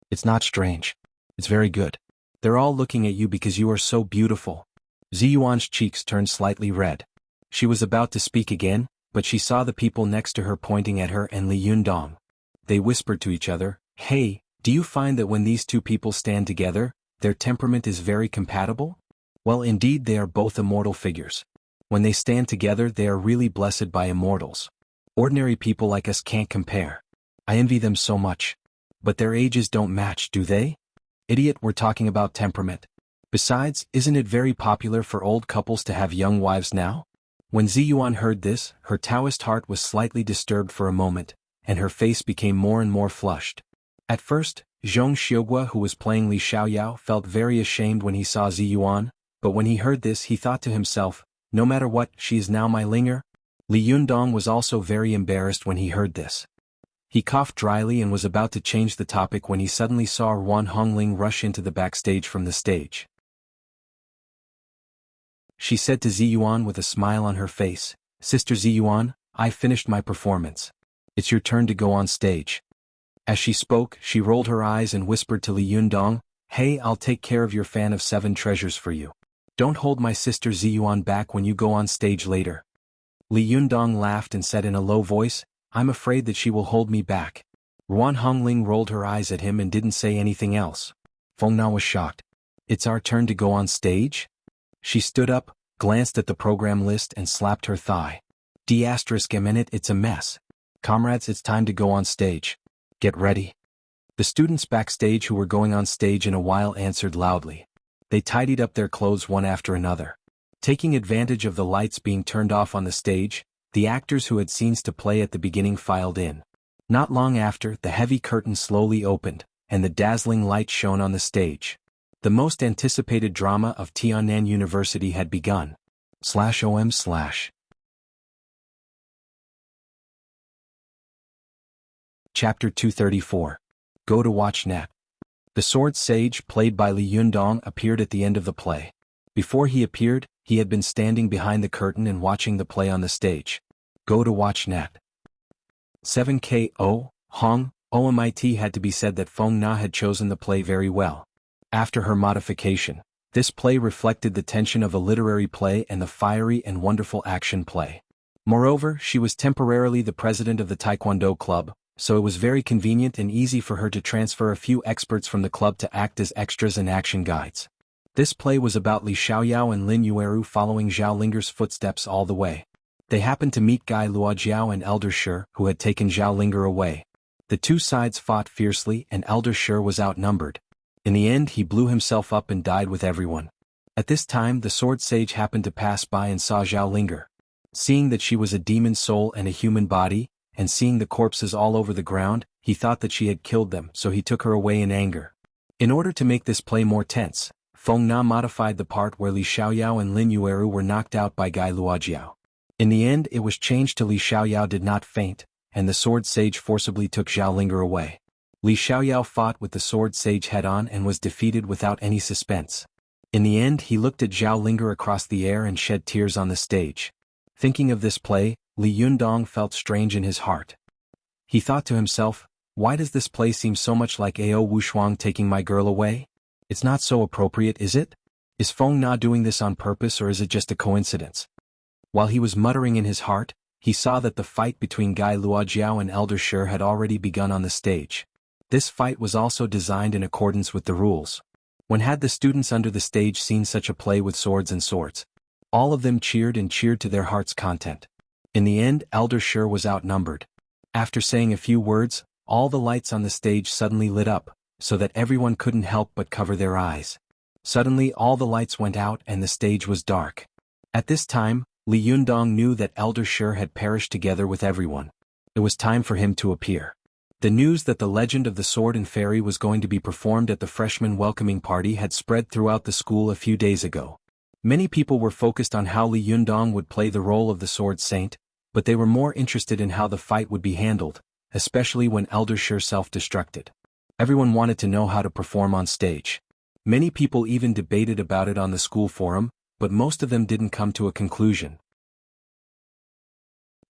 [SPEAKER 1] "It's not strange. It's very good. They're all looking at you because you are so beautiful." Ziyuan's cheeks turned slightly red. She was about to speak again, but she saw the people next to her pointing at her and Li Yundong. They whispered to each other, "Hey, do you find that when these 2 people stand together, their temperament is very compatible? Well, indeed they are both immortal figures. When they stand together, they are really blessed by immortals. Ordinary people like us can't compare. I envy them so much." But their ages don't match, do they? Idiot, we're talking about temperament. Besides, isn't it very popular for old couples to have young wives now? When Ziyuan heard this, her Taoist heart was slightly disturbed for a moment, and her face became more and more flushed. At first, Zhong Xiugua, who was playing Li Xiaoyao, felt very ashamed when he saw Ziyuan, but when he heard this he thought to himself, no matter what, she is now my Linger. Li Yundong was also very embarrassed when he heard this. He coughed dryly and was about to change the topic when he suddenly saw Ruan Hongling rush into the backstage from the stage. She said to Ziyuan with a smile on her face, "Sister Ziyuan, I finished my performance. It's your turn to go on stage." As she spoke, she rolled her eyes and whispered to Li Yundong, "Hey, I'll take care of your fan of 7 treasures for you. Don't hold my sister Ziyuan back when you go on stage later." Li Yundong laughed and said in a low voice, "I'm afraid that she will hold me back." Ruan Hongling rolled her eyes at him and didn't say anything else. Feng Na was shocked. "It's our turn to go on stage?" She stood up, glanced at the program list and slapped her thigh. D***, it's a mess. Comrades, it's time to go on stage. Get ready. The students backstage who were going on stage in a while answered loudly. They tidied up their clothes one after another. Taking advantage of the lights being turned off on the stage, the actors who had scenes to play at the beginning filed in. Not long after, the heavy curtain slowly opened, and the dazzling light shone on the stage. The most anticipated drama of Tiannan University had begun. /om/ Chapter 234. Go to watch net. The sword sage, played by Li Yundong, appeared at the end of the play. Before he appeared, he had been standing behind the curtain and watching the play on the stage. Go to watch net. 7ko, Hong, OMIT had to be said that Feng Na had chosen the play very well. After her modification, this play reflected the tension of a literary play and the fiery and wonderful action play. Moreover, she was temporarily the president of the Taekwondo club, so it was very convenient and easy for her to transfer a few experts from the club to act as extras and action guides. This play was about Li Xiaoyao and Lin Yueru following Zhao Linger's footsteps all the way. They happened to meet Gai Luojiao and Elder Shi, who had taken Zhao Linger away. The two sides fought fiercely and Elder Shi was outnumbered. In the end he blew himself up and died with everyone. At this time the sword sage happened to pass by and saw Zhao Linger. Seeing that she was a demon soul and a human body, and seeing the corpses all over the ground, he thought that she had killed them, so he took her away in anger. In order to make this play more tense, Feng Na modified the part where Li Xiaoyao and Lin Yueru were knocked out by Gai Luojiao. In the end it was changed to Li Xiaoyao did not faint, and the sword sage forcibly took Zhao Linger away. Li Xiaoyao fought with the sword sage head-on and was defeated without any suspense. In the end he looked at Zhao Linger across the air and shed tears on the stage. Thinking of this play, Li Yundong felt strange in his heart. He thought to himself, why does this play seem so much like Ao Wushuang taking my girl away? It's not so appropriate, is it? Is Feng Na doing this on purpose or is it just a coincidence? While he was muttering in his heart, he saw that the fight between Gai Luojiao and Elder Shi had already begun on the stage. This fight was also designed in accordance with the rules. When had the students under the stage seen such a play with swords and swords? All of them cheered and cheered to their heart's content. In the end, Elder Shi was outnumbered. After saying a few words, all the lights on the stage suddenly lit up, so that everyone couldn't help but cover their eyes. Suddenly all the lights went out and the stage was dark. At this time, Li Yundong knew that Elder Shi had perished together with everyone. It was time for him to appear. The news that the legend of the sword and fairy was going to be performed at the freshman welcoming party had spread throughout the school a few days ago. Many people were focused on how Li Yundong would play the role of the sword saint, but they were more interested in how the fight would be handled, especially when Elder Shi self-destructed. Everyone wanted to know how to perform on stage. Many people even debated about it on the school forum, but most of them didn't come to a conclusion.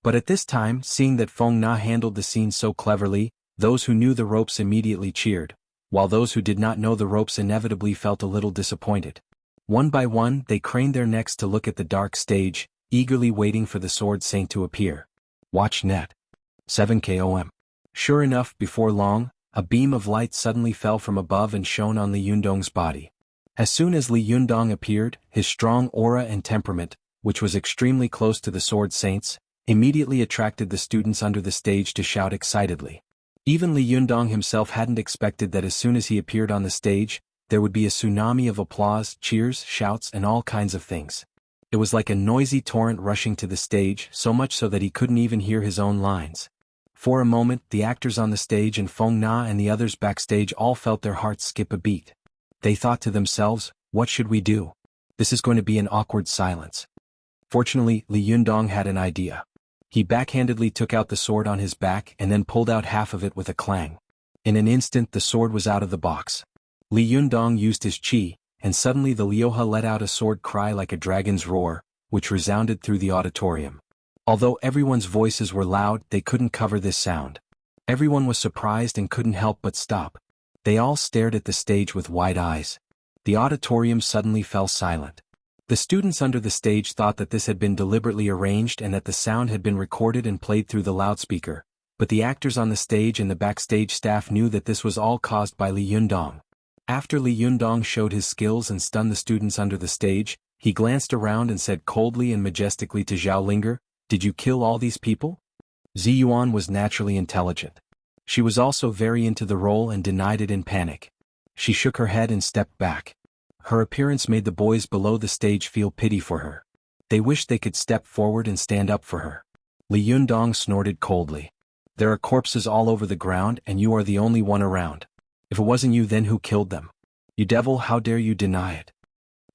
[SPEAKER 1] But at this time, seeing that Feng Na handled the scene so cleverly, those who knew the ropes immediately cheered, while those who did not know the ropes inevitably felt a little disappointed. One by one they craned their necks to look at the dark stage, eagerly waiting for the sword saint to appear. Watch net. 7kom. Sure enough, before long, a beam of light suddenly fell from above and shone on Li Yundong's body. As soon as Li Yundong appeared, his strong aura and temperament, which was extremely close to the sword saint's, immediately attracted the students under the stage to shout excitedly. Even Li Yundong himself hadn't expected that as soon as he appeared on the stage, there would be a tsunami of applause, cheers, shouts, and all kinds of things. It was like a noisy torrent rushing to the stage, so much so that he couldn't even hear his own lines. For a moment, the actors on the stage and Feng Na and the others backstage all felt their hearts skip a beat. They thought to themselves, what should we do? This is going to be an awkward silence. Fortunately, Li Yundong had an idea. He backhandedly took out the sword on his back and then pulled out half of it with a clang. In an instant the sword was out of the box. Li Yundong used his qi, and suddenly the Liuha let out a sword cry like a dragon's roar, which resounded through the auditorium. Although everyone's voices were loud, they couldn't cover this sound. Everyone was surprised and couldn't help but stop. They all stared at the stage with wide eyes. The auditorium suddenly fell silent. The students under the stage thought that this had been deliberately arranged and that the sound had been recorded and played through the loudspeaker, but the actors on the stage and the backstage staff knew that this was all caused by Li Yundong. After Li Yundong showed his skills and stunned the students under the stage, he glanced around and said coldly and majestically to Zhao Linger, "Did you kill all these people?" Ziyuan was naturally intelligent. She was also very into the role and denied it in panic. She shook her head and stepped back. Her appearance made the boys below the stage feel pity for her. They wished they could step forward and stand up for her. Li Yundong snorted coldly. "There are corpses all over the ground and you are the only one around. If it wasn't you, then who killed them? You devil, how dare you deny it?"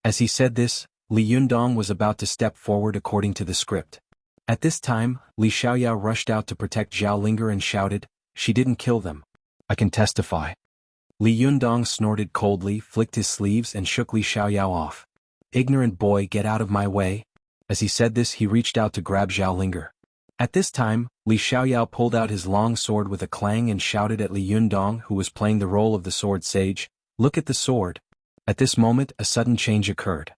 [SPEAKER 1] As he said this, Li Yundong was about to step forward according to the script. At this time, Li Xiaoyao rushed out to protect Zhao Linger and shouted, "She didn't kill them. I can testify." Li Yundong snorted coldly, flicked his sleeves and shook Li Xiaoyao off. "Ignorant boy, get out of my way." As he said this, he reached out to grab Zhao Linger. At this time, Li Xiaoyao pulled out his long sword with a clang and shouted at Li Yundong, who was playing the role of the sword sage, "Look at the sword." At this moment, a sudden change occurred.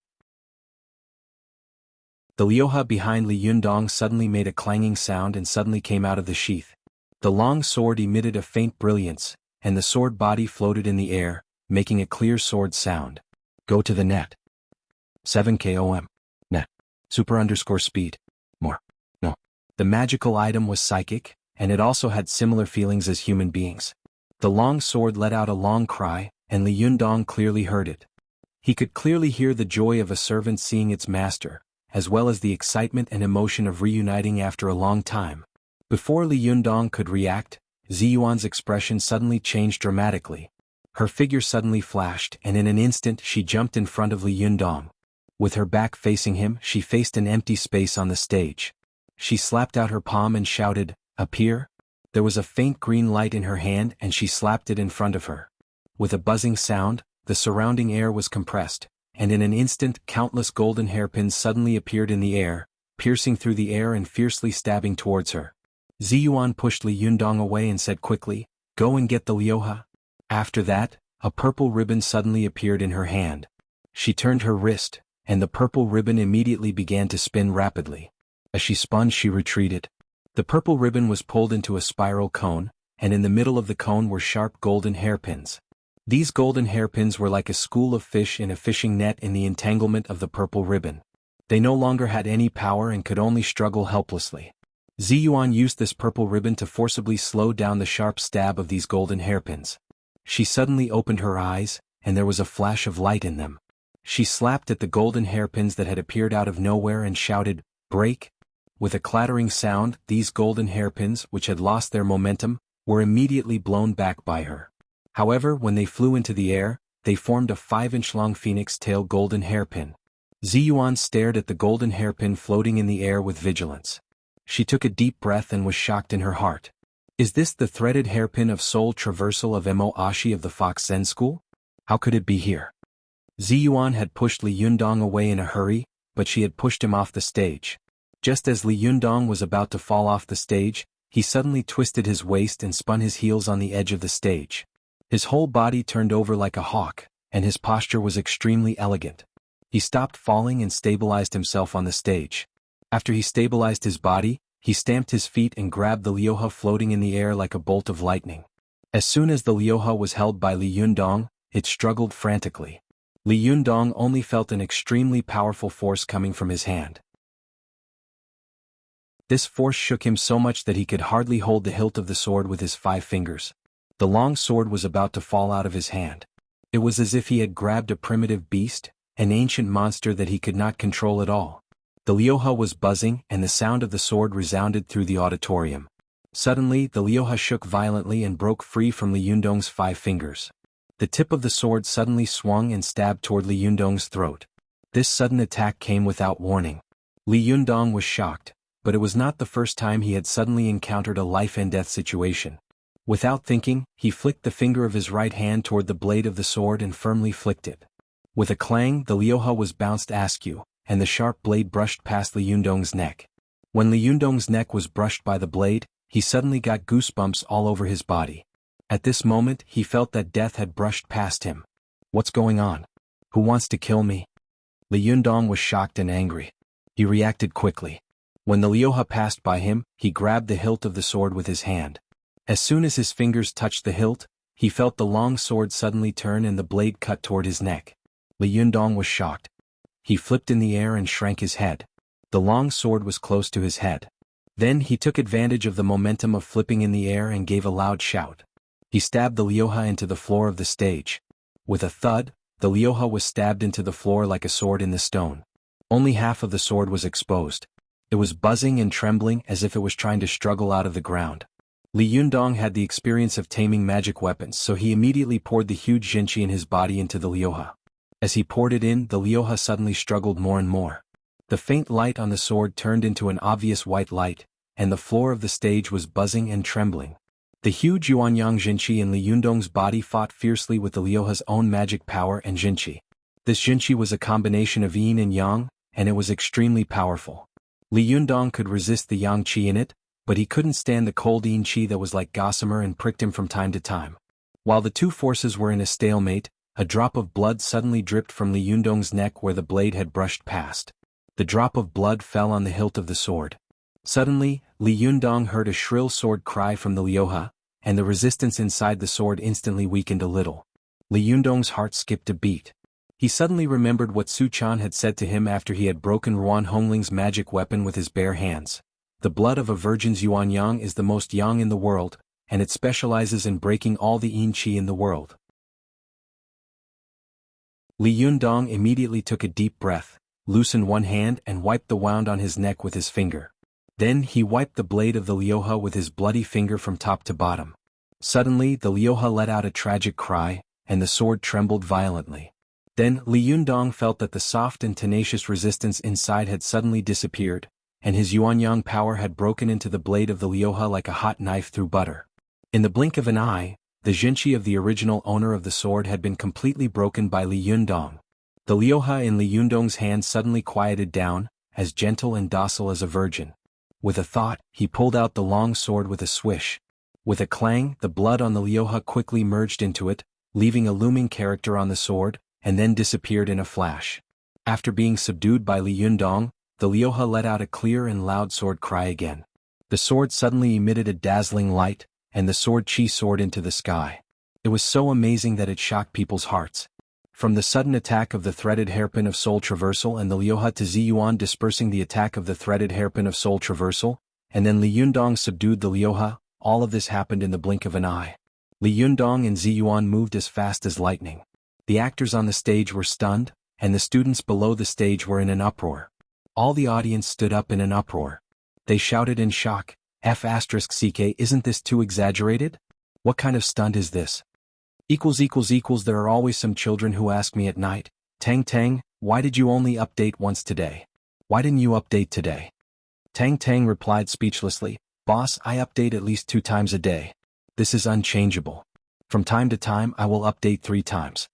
[SPEAKER 1] The Liuha behind Li Yundong suddenly made a clanging sound and suddenly came out of the sheath. The long sword emitted a faint brilliance, and the sword body floated in the air, making a clear sword sound. Go to the net. 7 km. Net. Super_speed. More. No. The magical item was psychic, and it also had similar feelings as human beings. The long sword let out a long cry, and Li Yundong clearly heard it. He could clearly hear the joy of a servant seeing its master, as well as the excitement and emotion of reuniting after a long time. Before Li Yundong could react, Ziyuan's expression suddenly changed dramatically. Her figure suddenly flashed, and in an instant she jumped in front of Li Yundong. With her back facing him, she faced an empty space on the stage. She slapped out her palm and shouted, "Appear!" There was a faint green light in her hand and she slapped it in front of her. With a buzzing sound, the surrounding air was compressed, and in an instant countless golden hairpins suddenly appeared in the air, piercing through the air and fiercely stabbing towards her. Ziyuan pushed Li Yundong away and said quickly, "Go and get the Liuha." After that, a purple ribbon suddenly appeared in her hand. She turned her wrist, and the purple ribbon immediately began to spin rapidly. As she spun, she retreated. The purple ribbon was pulled into a spiral cone, and in the middle of the cone were sharp golden hairpins. These golden hairpins were like a school of fish in a fishing net in the entanglement of the purple ribbon. They no longer had any power and could only struggle helplessly. Ziyuan used this purple ribbon to forcibly slow down the sharp stab of these golden hairpins. She suddenly opened her eyes, and there was a flash of light in them. She slapped at the golden hairpins that had appeared out of nowhere and shouted, "Break!" With a clattering sound, these golden hairpins, which had lost their momentum, were immediately blown back by her. However, when they flew into the air, they formed a 5-inch-long phoenix-tail golden hairpin. Ziyuan stared at the golden hairpin floating in the air with vigilance. She took a deep breath and was shocked in her heart. Is this the threaded hairpin of soul traversal of Mo Ashi of the Fox Zen School? How could it be here? Ziyuan had pushed Li Yundong away in a hurry, but she had pushed him off the stage. Just as Li Yundong was about to fall off the stage, he suddenly twisted his waist and spun his heels on the edge of the stage. His whole body turned over like a hawk, and his posture was extremely elegant. He stopped falling and stabilized himself on the stage. After he stabilized his body, he stamped his feet and grabbed the Liuha floating in the air like a bolt of lightning. As soon as the Liuha was held by Li Yundong, it struggled frantically. Li Yundong only felt an extremely powerful force coming from his hand. This force shook him so much that he could hardly hold the hilt of the sword with his 5 fingers. The long sword was about to fall out of his hand. It was as if he had grabbed a primitive beast, an ancient monster that he could not control at all. The Lioha was buzzing and the sound of the sword resounded through the auditorium. Suddenly, the Lioha shook violently and broke free from Li Yundong's 5 fingers. The tip of the sword suddenly swung and stabbed toward Li Yundong's throat. This sudden attack came without warning. Li Yundong was shocked, but it was not the first time he had suddenly encountered a life-and-death situation. Without thinking, he flicked the finger of his right hand toward the blade of the sword and firmly flicked it. With a clang, the Lioha was bounced askew, and the sharp blade brushed past Li Yundong's neck. When Li Yundong's neck was brushed by the blade, he suddenly got goosebumps all over his body. At this moment, he felt that death had brushed past him. What's going on? Who wants to kill me? Li Yundong was shocked and angry. He reacted quickly. When the Lioha passed by him, he grabbed the hilt of the sword with his hand. As soon as his fingers touched the hilt, he felt the long sword suddenly turn and the blade cut toward his neck. Li Yundong was shocked. He flipped in the air and shrank his head. The long sword was close to his head. Then he took advantage of the momentum of flipping in the air and gave a loud shout. He stabbed the Lioha into the floor of the stage. With a thud, the Lioha was stabbed into the floor like a sword in the stone. Only half of the sword was exposed. It was buzzing and trembling as if it was trying to struggle out of the ground. Li Yundong had the experience of taming magic weapons, so he immediately poured the huge jinchi in his body into the Lioha. As he poured it in, the Lioha suddenly struggled more and more. The faint light on the sword turned into an obvious white light, and the floor of the stage was buzzing and trembling. The huge Yuanyang jinchi in Li Yundong's body fought fiercely with the Lioha's own magic power and jinchi. This jinchi was a combination of yin and yang, and it was extremely powerful. Li Yundong could resist the yang qi in it, but he couldn't stand the cold yin qi that was like gossamer and pricked him from time to time. While the two forces were in a stalemate, a drop of blood suddenly dripped from Li Yundong's neck where the blade had brushed past. The drop of blood fell on the hilt of the sword. Suddenly, Li Yundong heard a shrill sword cry from the Lioha, and the resistance inside the sword instantly weakened a little. Li Yundong's heart skipped a beat. He suddenly remembered what Su Chan had said to him after he had broken Ruan Hongling's magic weapon with his bare hands. The blood of a virgin's Yuanyang is the most yang in the world, and it specializes in breaking all the yin qi in the world. Li Yundong immediately took a deep breath, loosened one hand and wiped the wound on his neck with his finger. Then he wiped the blade of the Lioha with his bloody finger from top to bottom. Suddenly the Lioha let out a tragic cry, and the sword trembled violently. Then Li Yundong felt that the soft and tenacious resistance inside had suddenly disappeared, and his Yuanyang power had broken into the blade of the Lioha like a hot knife through butter. In the blink of an eye, the jinchi of the original owner of the sword had been completely broken by Li Yundong. The Lioha in Li Yundong's hand suddenly quieted down, as gentle and docile as a virgin. With a thought, he pulled out the long sword with a swish. With a clang, the blood on the Lioha quickly merged into it, leaving a looming character on the sword, and then disappeared in a flash. After being subdued by Li Yundong, the Lioha let out a clear and loud sword cry again. The sword suddenly emitted a dazzling light, and the sword chi soared into the sky. It was so amazing that it shocked people's hearts. From the sudden attack of the threaded hairpin of soul traversal and the Lioha to Ziyuan dispersing the attack of the threaded hairpin of soul traversal, and then Li Yundong subdued the Lioha, all of this happened in the blink of an eye. Li Yundong and Ziyuan moved as fast as lightning. The actors on the stage were stunned, and the students below the stage were in an uproar. All the audience stood up in an uproar. They shouted in shock, F***CK, isn't this too exaggerated? What kind of stunt is this? There are always some children who ask me at night, Tang Tang, why did you only update once today? Why didn't you update today? Tang Tang replied speechlessly, Boss, I update at least 2 times a day. This is unchangeable. From time to time I will update 3 times.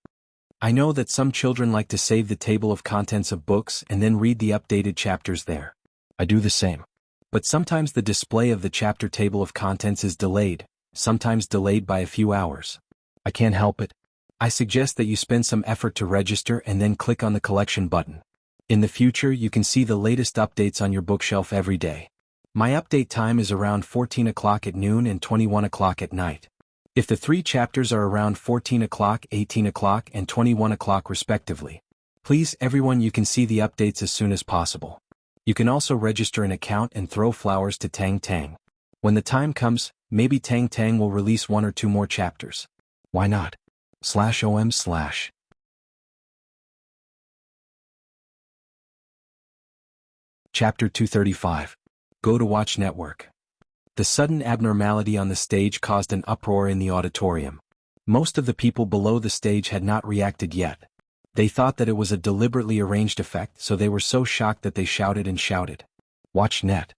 [SPEAKER 1] I know that some children like to save the table of contents of books and then read the updated chapters there. I do the same. But sometimes the display of the chapter table of contents is delayed, sometimes delayed by a few hours. I can't help it. I suggest that you spend some effort to register and then click on the collection button. In the future you can see the latest updates on your bookshelf every day. My update time is around 14 o'clock at noon and 21 o'clock at night. If the 3 chapters are around 14 o'clock, 18 o'clock and 21 o'clock respectively. Please everyone, you can see the updates as soon as possible. You can also register an account and throw flowers to Tang Tang. When the time comes, maybe Tang Tang will release 1 or 2 more chapters. Why not? /om/. Chapter 235. Go to Watch Network. The sudden abnormality on the stage caused an uproar in the auditorium. Most of the people below the stage had not reacted yet. They thought that it was a deliberately arranged effect, so they were so shocked that they shouted and shouted. Watch net.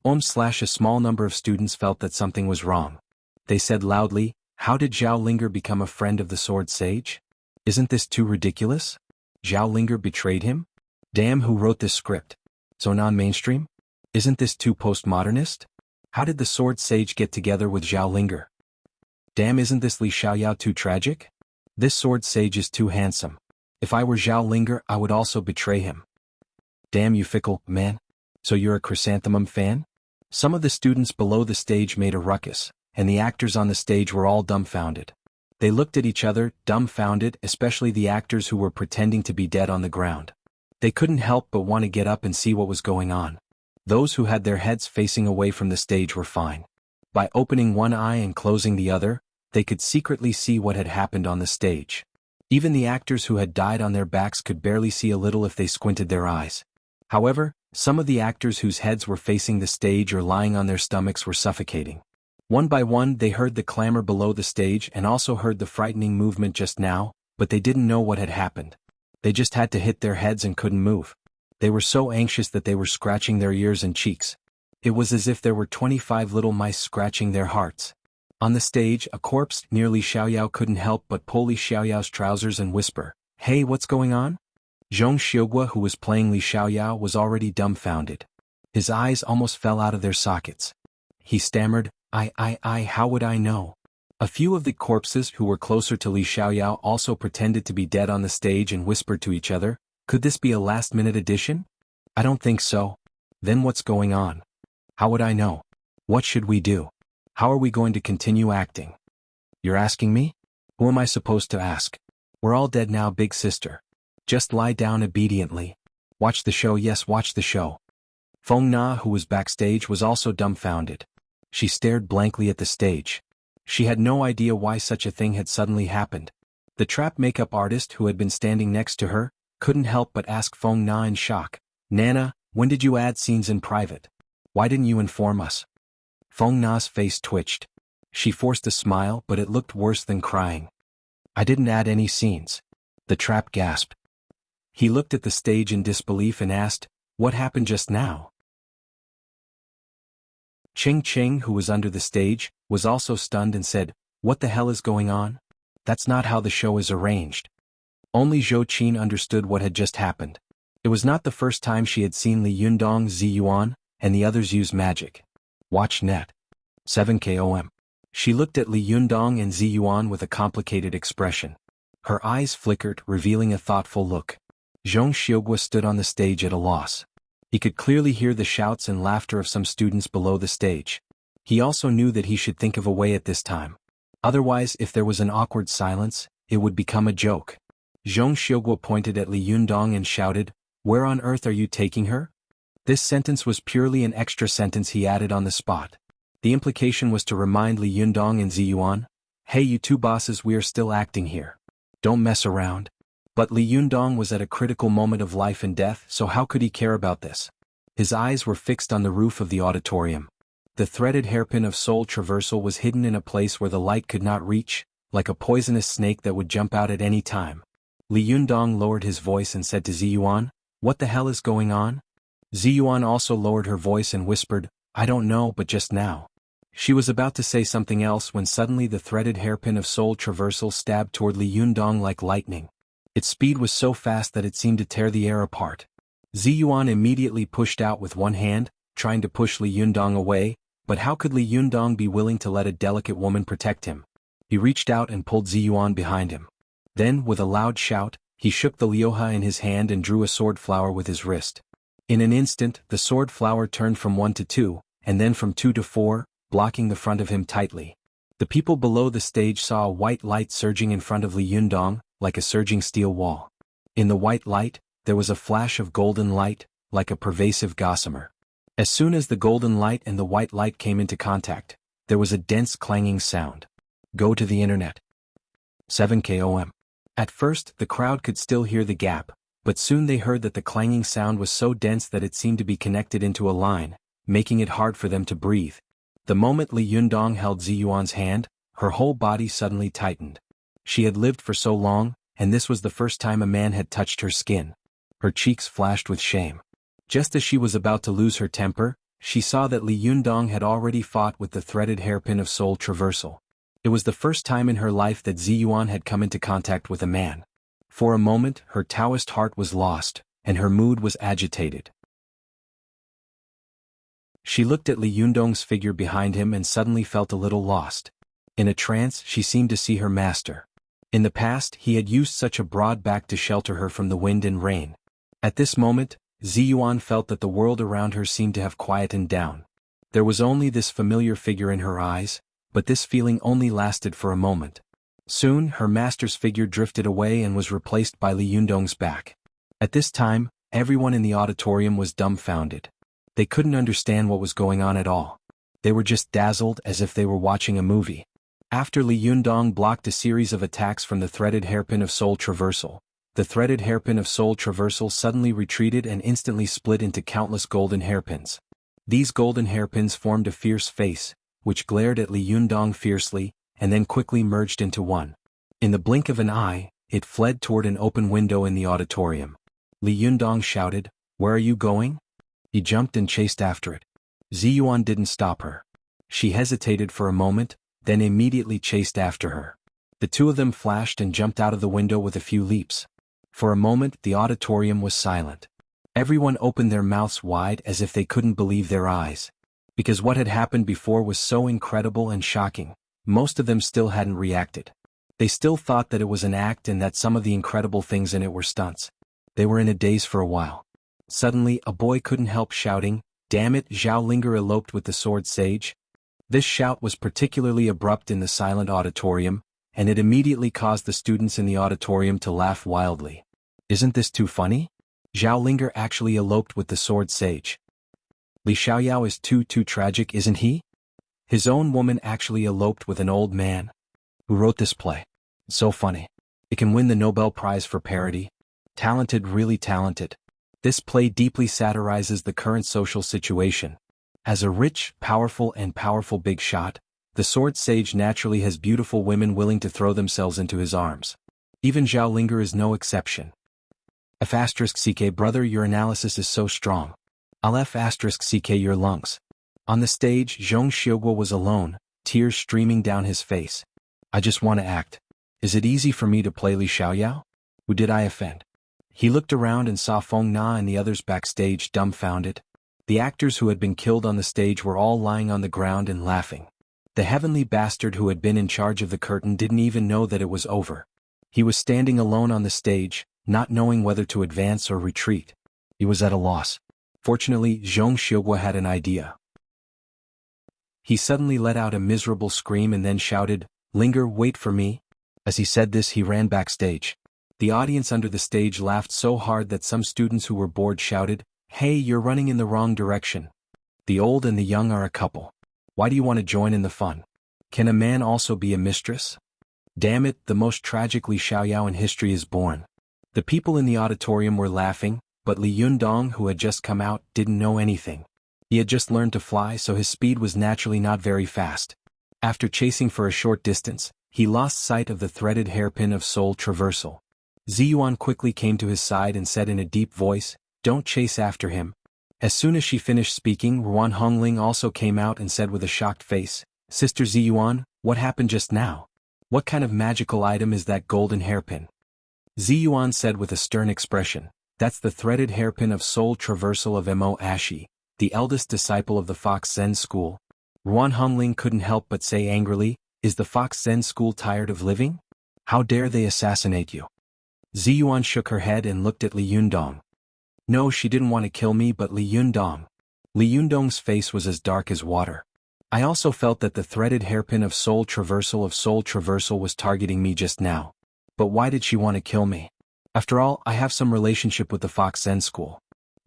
[SPEAKER 1] A small number of students felt that something was wrong. They said loudly, "How did Zhao Linger become a friend of the Sword Sage? Isn't this too ridiculous? Zhao Linger betrayed him? Damn, who wrote this script? So non-mainstream? Isn't this too postmodernist? How did the Sword Sage get together with Zhao Linger? Damn, isn't this Li Xiaoyao too tragic? This Sword Sage is too handsome. If I were Zhao Linger, I would also betray him. Damn, you fickle man. So you're a Chrysanthemum fan?" Some of the students below the stage made a ruckus, and the actors on the stage were all dumbfounded. They looked at each other, dumbfounded, especially the actors who were pretending to be dead on the ground. They couldn't help but want to get up and see what was going on. Those who had their heads facing away from the stage were fine. By opening one eye and closing the other, they could secretly see what had happened on the stage. Even the actors who had died on their backs could barely see a little if they squinted their eyes. However, some of the actors whose heads were facing the stage or lying on their stomachs were suffocating. One by one they heard the clamor below the stage and also heard the frightening movement just now, but they didn't know what had happened. They just had to hit their heads and couldn't move. They were so anxious that they were scratching their ears and cheeks. It was as if there were 25 little mice scratching their hearts. On the stage, a corpse near Li Xiaoyao couldn't help but pull Li Xiaoyao's trousers and whisper, "Hey, what's going on?" Zhong Xiugua, who was playing Li Xiaoyao, was already dumbfounded. His eyes almost fell out of their sockets. He stammered, I, how would I know?" A few of the corpses who were closer to Li Xiaoyao also pretended to be dead on the stage and whispered to each other, "Could this be a last-minute addition? I don't think so. Then what's going on? How would I know? What should we do? How are we going to continue acting?" "You're asking me? Who am I supposed to ask? We're all dead now, big sister. Just lie down obediently. Watch the show, yes, watch the show." Feng Na, who was backstage, was also dumbfounded. She stared blankly at the stage. She had no idea why such a thing had suddenly happened. The trap makeup artist who had been standing next to her couldn't help but ask Feng Na in shock, "Nana, when did you add scenes in private? Why didn't you inform us?" Feng Na's face twitched. She forced a smile, but it looked worse than crying. "I didn't add any scenes." The trap gasped. He looked at the stage in disbelief and asked, "What happened just now?" Ching Ching, who was under the stage, was also stunned and said, "What the hell is going on? That's not how the show is arranged." Only Zhou Qin understood what had just happened. It was not the first time she had seen Li Yundong, Ziyuan, and the others use magic. Watch net. 7 She looked at Li Yundong and Ziyuan with a complicated expression. Her eyes flickered, revealing a thoughtful look. Zhong Xiugua stood on the stage at a loss. He could clearly hear the shouts and laughter of some students below the stage. He also knew that he should think of a way at this time. Otherwise, if there was an awkward silence, it would become a joke. Zhong Xiugua pointed at Li Yundong and shouted, "Where on earth are you taking her?" This sentence was purely an extra sentence he added on the spot. The implication was to remind Li Yundong and Ziyuan, "Hey, you two bosses, we are still acting here. Don't mess around." But Li Yundong was at a critical moment of life and death, so how could he care about this? His eyes were fixed on the roof of the auditorium. The threaded hairpin of soul traversal was hidden in a place where the light could not reach, like a poisonous snake that would jump out at any time. Li Yundong lowered his voice and said to Ziyuan, "What the hell is going on?" Ziyuan also lowered her voice and whispered, "I don't know, but just now." She was about to say something else when suddenly the threaded hairpin of soul traversal stabbed toward Li Yundong like lightning. Its speed was so fast that it seemed to tear the air apart. Ziyuan immediately pushed out with one hand, trying to push Li Yundong away, but how could Li Yundong be willing to let a delicate woman protect him? He reached out and pulled Ziyuan behind him. Then, with a loud shout, he shook the liuha in his hand and drew a sword flower with his wrist. In an instant, the sword flower turned from 1 to 2, and then from 2 to 4, blocking the front of him tightly. The people below the stage saw a white light surging in front of Li Yundong, like a surging steel wall. In the white light, there was a flash of golden light, like a pervasive gossamer. As soon as the golden light and the white light came into contact, there was a dense clanging sound. Go to the internet. 7 km. At first, the crowd could still hear the gap, but soon they heard that the clanging sound was so dense that it seemed to be connected into a line, making it hard for them to breathe. The moment Li Yundong held Ziyuan's hand, her whole body suddenly tightened. She had lived for so long, and this was the first time a man had touched her skin. Her cheeks flashed with shame. Just as she was about to lose her temper, she saw that Li Yundong had already fought with the threaded hairpin of soul traversal. It was the first time in her life that Ziyuan had come into contact with a man. For a moment, her Taoist heart was lost, and her mood was agitated. She looked at Li Yundong's figure behind him and suddenly felt a little lost. In a trance, she seemed to see her master. In the past, he had used such a broad back to shelter her from the wind and rain. At this moment, Ziyuan felt that the world around her seemed to have quietened down. There was only this familiar figure in her eyes, but this feeling only lasted for a moment. Soon, her master's figure drifted away and was replaced by Li Yundong's back. At this time, everyone in the auditorium was dumbfounded. They couldn't understand what was going on at all. They were just dazzled as if they were watching a movie. After Li Yundong blocked a series of attacks from the threaded hairpin of soul traversal, the threaded hairpin of soul traversal suddenly retreated and instantly split into countless golden hairpins. These golden hairpins formed a fierce face, which glared at Li Yundong fiercely, and then quickly merged into one. In the blink of an eye, it fled toward an open window in the auditorium. Li Yundong shouted, "Where are you going?" He jumped and chased after it. Ziyuan didn't stop her. She hesitated for a moment, then immediately chased after her. The two of them flashed and jumped out of the window with a few leaps. For a moment, the auditorium was silent. Everyone opened their mouths wide as if they couldn't believe their eyes. Because what had happened before was so incredible and shocking, most of them still hadn't reacted. They still thought that it was an act and that some of the incredible things in it were stunts. They were in a daze for a while. Suddenly, a boy couldn't help shouting, "Damn it, Zhao Linger eloped with the sword sage." This shout was particularly abrupt in the silent auditorium, and it immediately caused the students in the auditorium to laugh wildly. Isn't this too funny? Zhao Linger actually eloped with the sword sage. Li Xiaoyao is too tragic, isn't he? His own woman actually eloped with an old man. Who wrote this play? It's so funny. It can win the Nobel Prize for parody. Talented, really talented. This play deeply satirizes the current social situation. As a rich, powerful big shot, the sword sage naturally has beautiful women willing to throw themselves into his arms. Even Zhao Linger is no exception. F*ck brother, your analysis is so strong. I'll F*ck your lungs. On the stage, Zhong Xiuguo was alone, tears streaming down his face. I just want to act. Is it easy for me to play Li Xiaoyao? Who did I offend? He looked around and saw Feng Na and the others backstage dumbfounded. The actors who had been killed on the stage were all lying on the ground and laughing. The heavenly bastard who had been in charge of the curtain didn't even know that it was over. He was standing alone on the stage, not knowing whether to advance or retreat. He was at a loss. Fortunately, Zhong Xiuguo had an idea. He suddenly let out a miserable scream and then shouted, "Linger, wait for me." As he said this, he ran backstage. The audience under the stage laughed so hard that some students who were bored shouted, "Hey, you're running in the wrong direction. The old and the young are a couple. Why do you want to join in the fun? Can a man also be a mistress? Damn it, the most tragic Li Xiaoyao in history is born." The people in the auditorium were laughing, but Li Yundong, who had just come out, didn't know anything. He had just learned to fly, so his speed was naturally not very fast. After chasing for a short distance, he lost sight of the threaded hairpin of soul traversal. Ziyuan quickly came to his side and said in a deep voice, "Don't chase after him." As soon as she finished speaking, Ruan Hongling also came out and said with a shocked face, "Sister Ziyuan, what happened just now? What kind of magical item is that golden hairpin?" Ziyuan said with a stern expression, "That's the threaded hairpin of soul traversal of Mo Ashi, the eldest disciple of the Fox Zen school." Ruan Hongling couldn't help but say angrily, "Is the Fox Zen school tired of living? How dare they assassinate you?" Ziyuan shook her head and looked at Li Yundong. No, she didn't want to kill me, but Li Yundong. Li Yundong's face was as dark as water. I also felt that the threaded hairpin of soul traversal was targeting me just now. But why did she want to kill me? After all, I have some relationship with the Fox Zen school.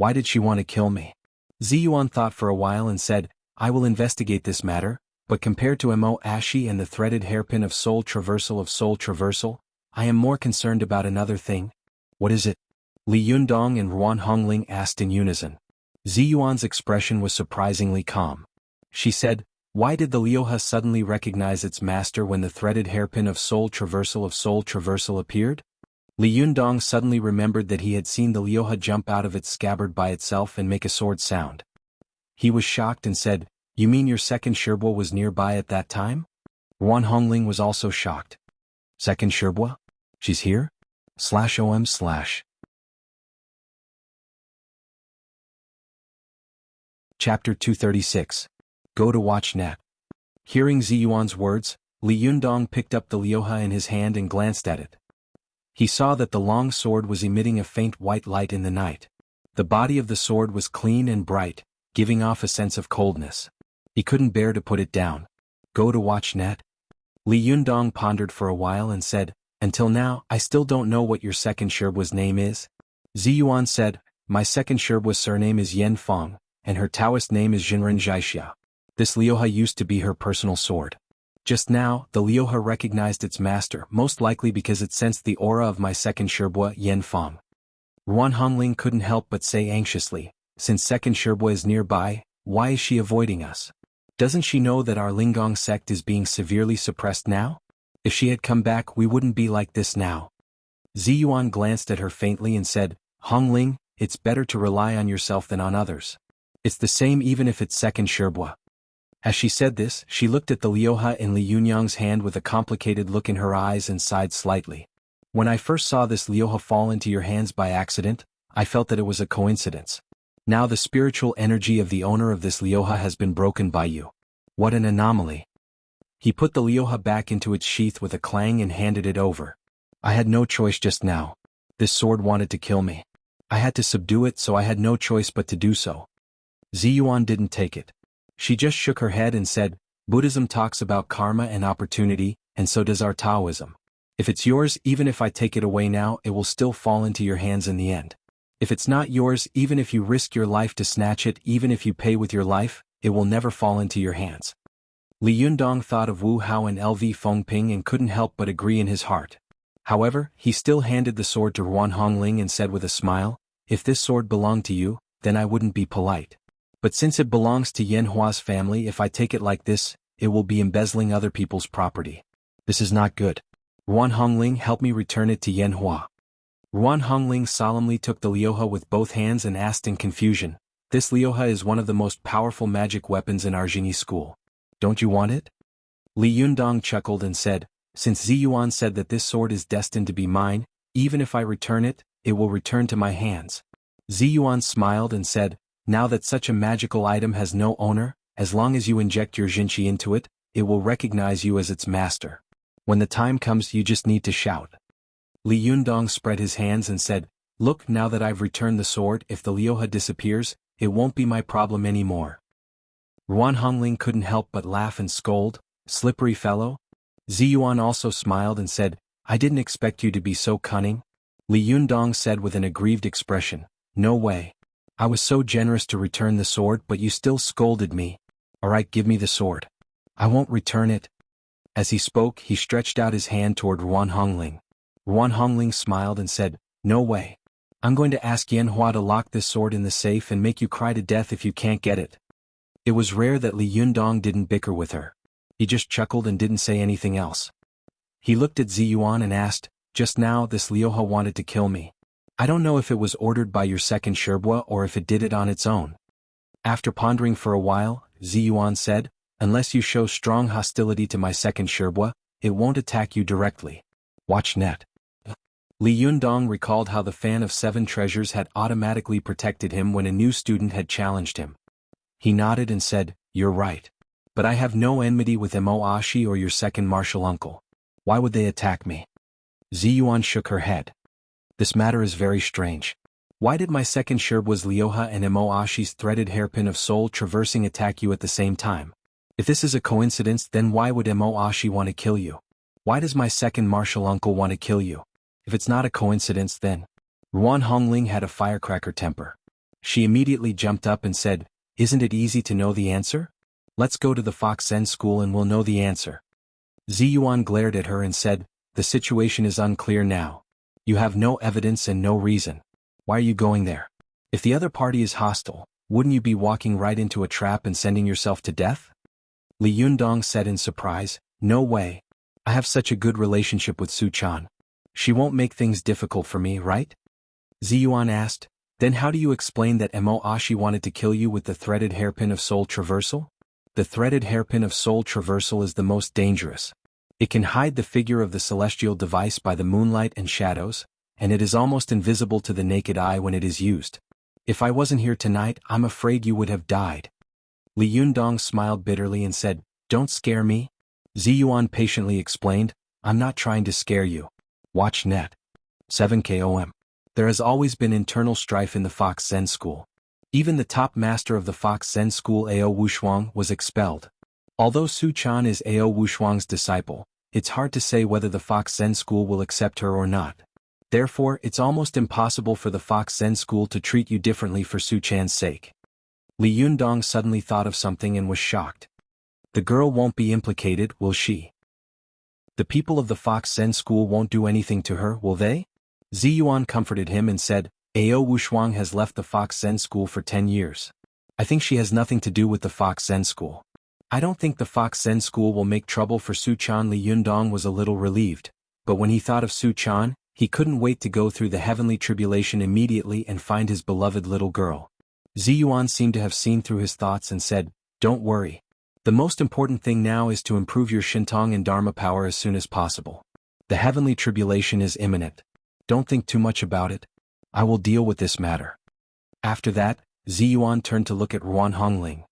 [SPEAKER 1] Why did she want to kill me? Ziyuan thought for a while and said, I will investigate this matter, but compared to Mo Ashi and the threaded hairpin of soul traversal, I am more concerned about another thing. What is it? Li Yundong and Ruan Hongling asked in unison. Ziyuan's expression was surprisingly calm. She said, why did the Liuha suddenly recognize its master when the threaded hairpin of soul traversal appeared? Li Yundong suddenly remembered that he had seen the Liuha jump out of its scabbard by itself and make a sword sound. He was shocked and said, you mean your second Shirbua was nearby at that time? Ruan Hongling was also shocked. Second Shirbua? She's here? /om/. Chapter 236. Go to watch net. Hearing Ziyuan's words, Li Yundong picked up the Liuha in his hand and glanced at it. He saw that the long sword was emitting a faint white light in the night. The body of the sword was clean and bright, giving off a sense of coldness. He couldn't bear to put it down. Go to watch net? Li Yundong pondered for a while and said, until now, I still don't know what your second Shirbua's name is. Ziyuan said, my second Shirbua's surname is Yen Fong, and her Taoist name is Jinren Jiexia. This Liuha used to be her personal sword. Just now, the Liuha recognized its master, most likely because it sensed the aura of my second Shirbua, Yen Fong. Ruan Hongling couldn't help but say anxiously, since second Shirbua is nearby, why is she avoiding us? Doesn't she know that our Lingong sect is being severely suppressed now? If she had come back we wouldn't be like this now. Ziyuan glanced at her faintly and said, Hongling, it's better to rely on yourself than on others. It's the same even if it's second Shirbua. As she said this, she looked at the Liuha in Li Yunyang's hand with a complicated look in her eyes and sighed slightly. When I first saw this Liuha fall into your hands by accident, I felt that it was a coincidence. Now the spiritual energy of the owner of this Liuha has been broken by you. What an anomaly. He put the Liuha back into its sheath with a clang and handed it over. I had no choice just now. This sword wanted to kill me. I had to subdue it, so I had no choice but to do so. Ziyuan didn't take it. She just shook her head and said, Buddhism talks about karma and opportunity, and so does our Taoism. If it's yours, even if I take it away now, it will still fall into your hands in the end. If it's not yours, even if you risk your life to snatch it, even if you pay with your life, it will never fall into your hands. Li Yundong thought of Wu Hao and LV Fengping and couldn't help but agree in his heart. However, he still handed the sword to Ruan Hongling and said with a smile, if this sword belonged to you, then I wouldn't be polite. But since it belongs to Yen Hua's family, if I take it like this, it will be embezzling other people's property. This is not good. Ruan Hongling, help me return it to Yen Hua. Ruan Hongling solemnly took the Liuha with both hands and asked in confusion, this Liuha is one of the most powerful magic weapons in our Jini school. Don't you want it? Li Yundong chuckled and said, since Ziyuan said that this sword is destined to be mine, even if I return it, it will return to my hands. Ziyuan smiled and said, now that such a magical item has no owner, as long as you inject your Jinqi into it, it will recognize you as its master. When the time comes you just need to shout. Li Yundong spread his hands and said, look, now that I've returned the sword, if the Liuha disappears, it won't be my problem anymore. Ruan Hongling couldn't help but laugh and scold, slippery fellow. Ziyuan also smiled and said, I didn't expect you to be so cunning. Li Yundong said with an aggrieved expression, no way. I was so generous to return the sword, but you still scolded me. Alright, give me the sword. I won't return it. As he spoke, he stretched out his hand toward Ruan Hongling. Ruan Hongling smiled and said, no way. I'm going to ask Yen Hua to lock this sword in the safe and make you cry to death if you can't get it. It was rare that Li Yundong didn't bicker with her. He just chuckled and didn't say anything else. He looked at Ziyuan and asked, just now this Liuha wanted to kill me. I don't know if it was ordered by your second Shirbua or if it did it on its own. After pondering for a while, Ziyuan said, unless you show strong hostility to my second Shirbua, it won't attack you directly. Watch net. Li Yundong recalled how the fan of 7 treasures had automatically protected him when a new student had challenged him. He nodded and said, you're right. But I have no enmity with Mo Ashi or your second martial uncle. Why would they attack me? Ziyuan shook her head. This matter is very strange. Why did my second Shirbua's Liuha and Mo Ashi's threaded hairpin of soul traversing attack you at the same time? If this is a coincidence, then why would Mo Ashi want to kill you? Why does my second martial uncle want to kill you? If it's not a coincidence, then... Ruan Hongling had a firecracker temper. She immediately jumped up and said, "Isn't it easy to know the answer? Let's go to the Fox Zen school and we'll know the answer." Ziyuan glared at her and said, "The situation is unclear now. You have no evidence and no reason. Why are you going there? If the other party is hostile, wouldn't you be walking right into a trap and sending yourself to death?" Li Yundong said in surprise, "No way. I have such a good relationship with Su Chan. She won't make things difficult for me, right?" Ziyuan asked, "Then how do you explain that Mo Ashi wanted to kill you with the threaded hairpin of soul traversal? The threaded hairpin of soul traversal is the most dangerous. It can hide the figure of the celestial device by the moonlight and shadows, and it is almost invisible to the naked eye when it is used. If I wasn't here tonight, I'm afraid you would have died." Li Yundong smiled bitterly and said, "Don't scare me." Ziyuan patiently explained, "I'm not trying to scare you. Watch net. 7KOM. There has always been internal strife in the Fox Zen school. Even the top master of the Fox Zen school, Ao Wushuang, was expelled. Although Su Chan is Ao Wushuang's disciple, it's hard to say whether the Fox Zen school will accept her or not. Therefore, it's almost impossible for the Fox Zen school to treat you differently for Su Chan's sake." Li Yundong suddenly thought of something and was shocked. "The girl won't be implicated, will she? The people of the Fox Zen school won't do anything to her, will they?" Ziyuan comforted him and said, "Ao Wushuang has left the Fox Zen school for 10 years. I think she has nothing to do with the Fox Zen school. I don't think the Fox Zen school will make trouble for Su Chan." Li Yundong was a little relieved, but when he thought of Su Chan, he couldn't wait to go through the heavenly tribulation immediately and find his beloved little girl. Ziyuan seemed to have seen through his thoughts and said, "Don't worry. The most important thing now is to improve your Shintong and Dharma power as soon as possible. The heavenly tribulation is imminent. Don't think too much about it. I will deal with this matter." After that, Ziyuan turned to look at Ruan Hongling.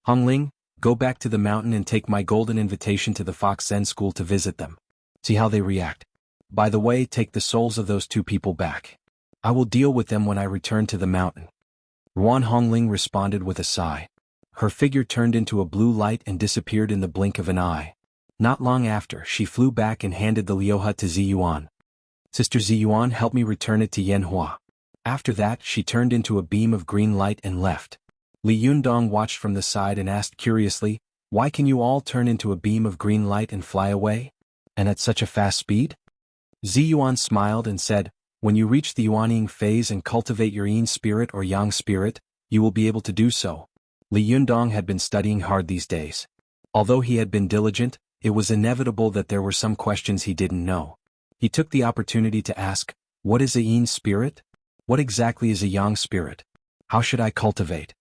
[SPEAKER 1] "Hongling, go back to the mountain and take my golden invitation to the Fox Zen school to visit them. See how they react. By the way, take the souls of those 2 people back. I will deal with them when I return to the mountain." Ruan Hongling responded with a sigh. Her figure turned into a blue light and disappeared in the blink of an eye. Not long after, she flew back and handed the Liuha to Ziyuan. "Sister Ziyuan, help me return it to Yanhua." After that, she turned into a beam of green light and left. Li Yundong watched from the side and asked curiously, "Why can you all turn into a beam of green light and fly away? And at such a fast speed?" Ziyuan smiled and said, "When you reach the Yuanying phase and cultivate your Yin spirit or Yang spirit, you will be able to do so." Li Yundong had been studying hard these days. Although he had been diligent, it was inevitable that there were some questions he didn't know. He took the opportunity to ask, "What is a Yin spirit? What exactly is a Yang spirit? How should I cultivate?"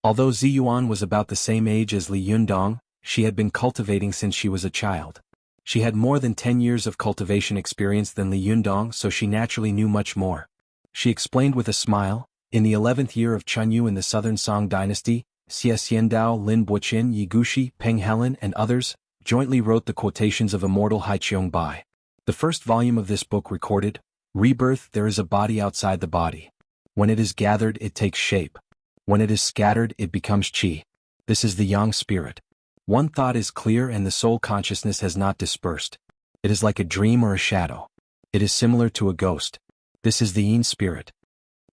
[SPEAKER 1] Although Ziyuan was about the same age as Li Yundong, she had been cultivating since she was a child. She had more than 10 years of cultivation experience than Li Yundong, so she naturally knew much more. She explained with a smile, "In the 11th year of Chunyu in the Southern Song dynasty, Xie Xiandao, Lin Buqin, Yigushi, Peng Helen and others jointly wrote the quotations of immortal Haiqiong Bai. The first volume of this book recorded, 'Rebirth, there is a body outside the body. When it is gathered, it takes shape. When it is scattered, it becomes qi. This is the Yang spirit. One thought is clear and the soul consciousness has not dispersed. It is like a dream or a shadow. It is similar to a ghost. This is the Yin spirit."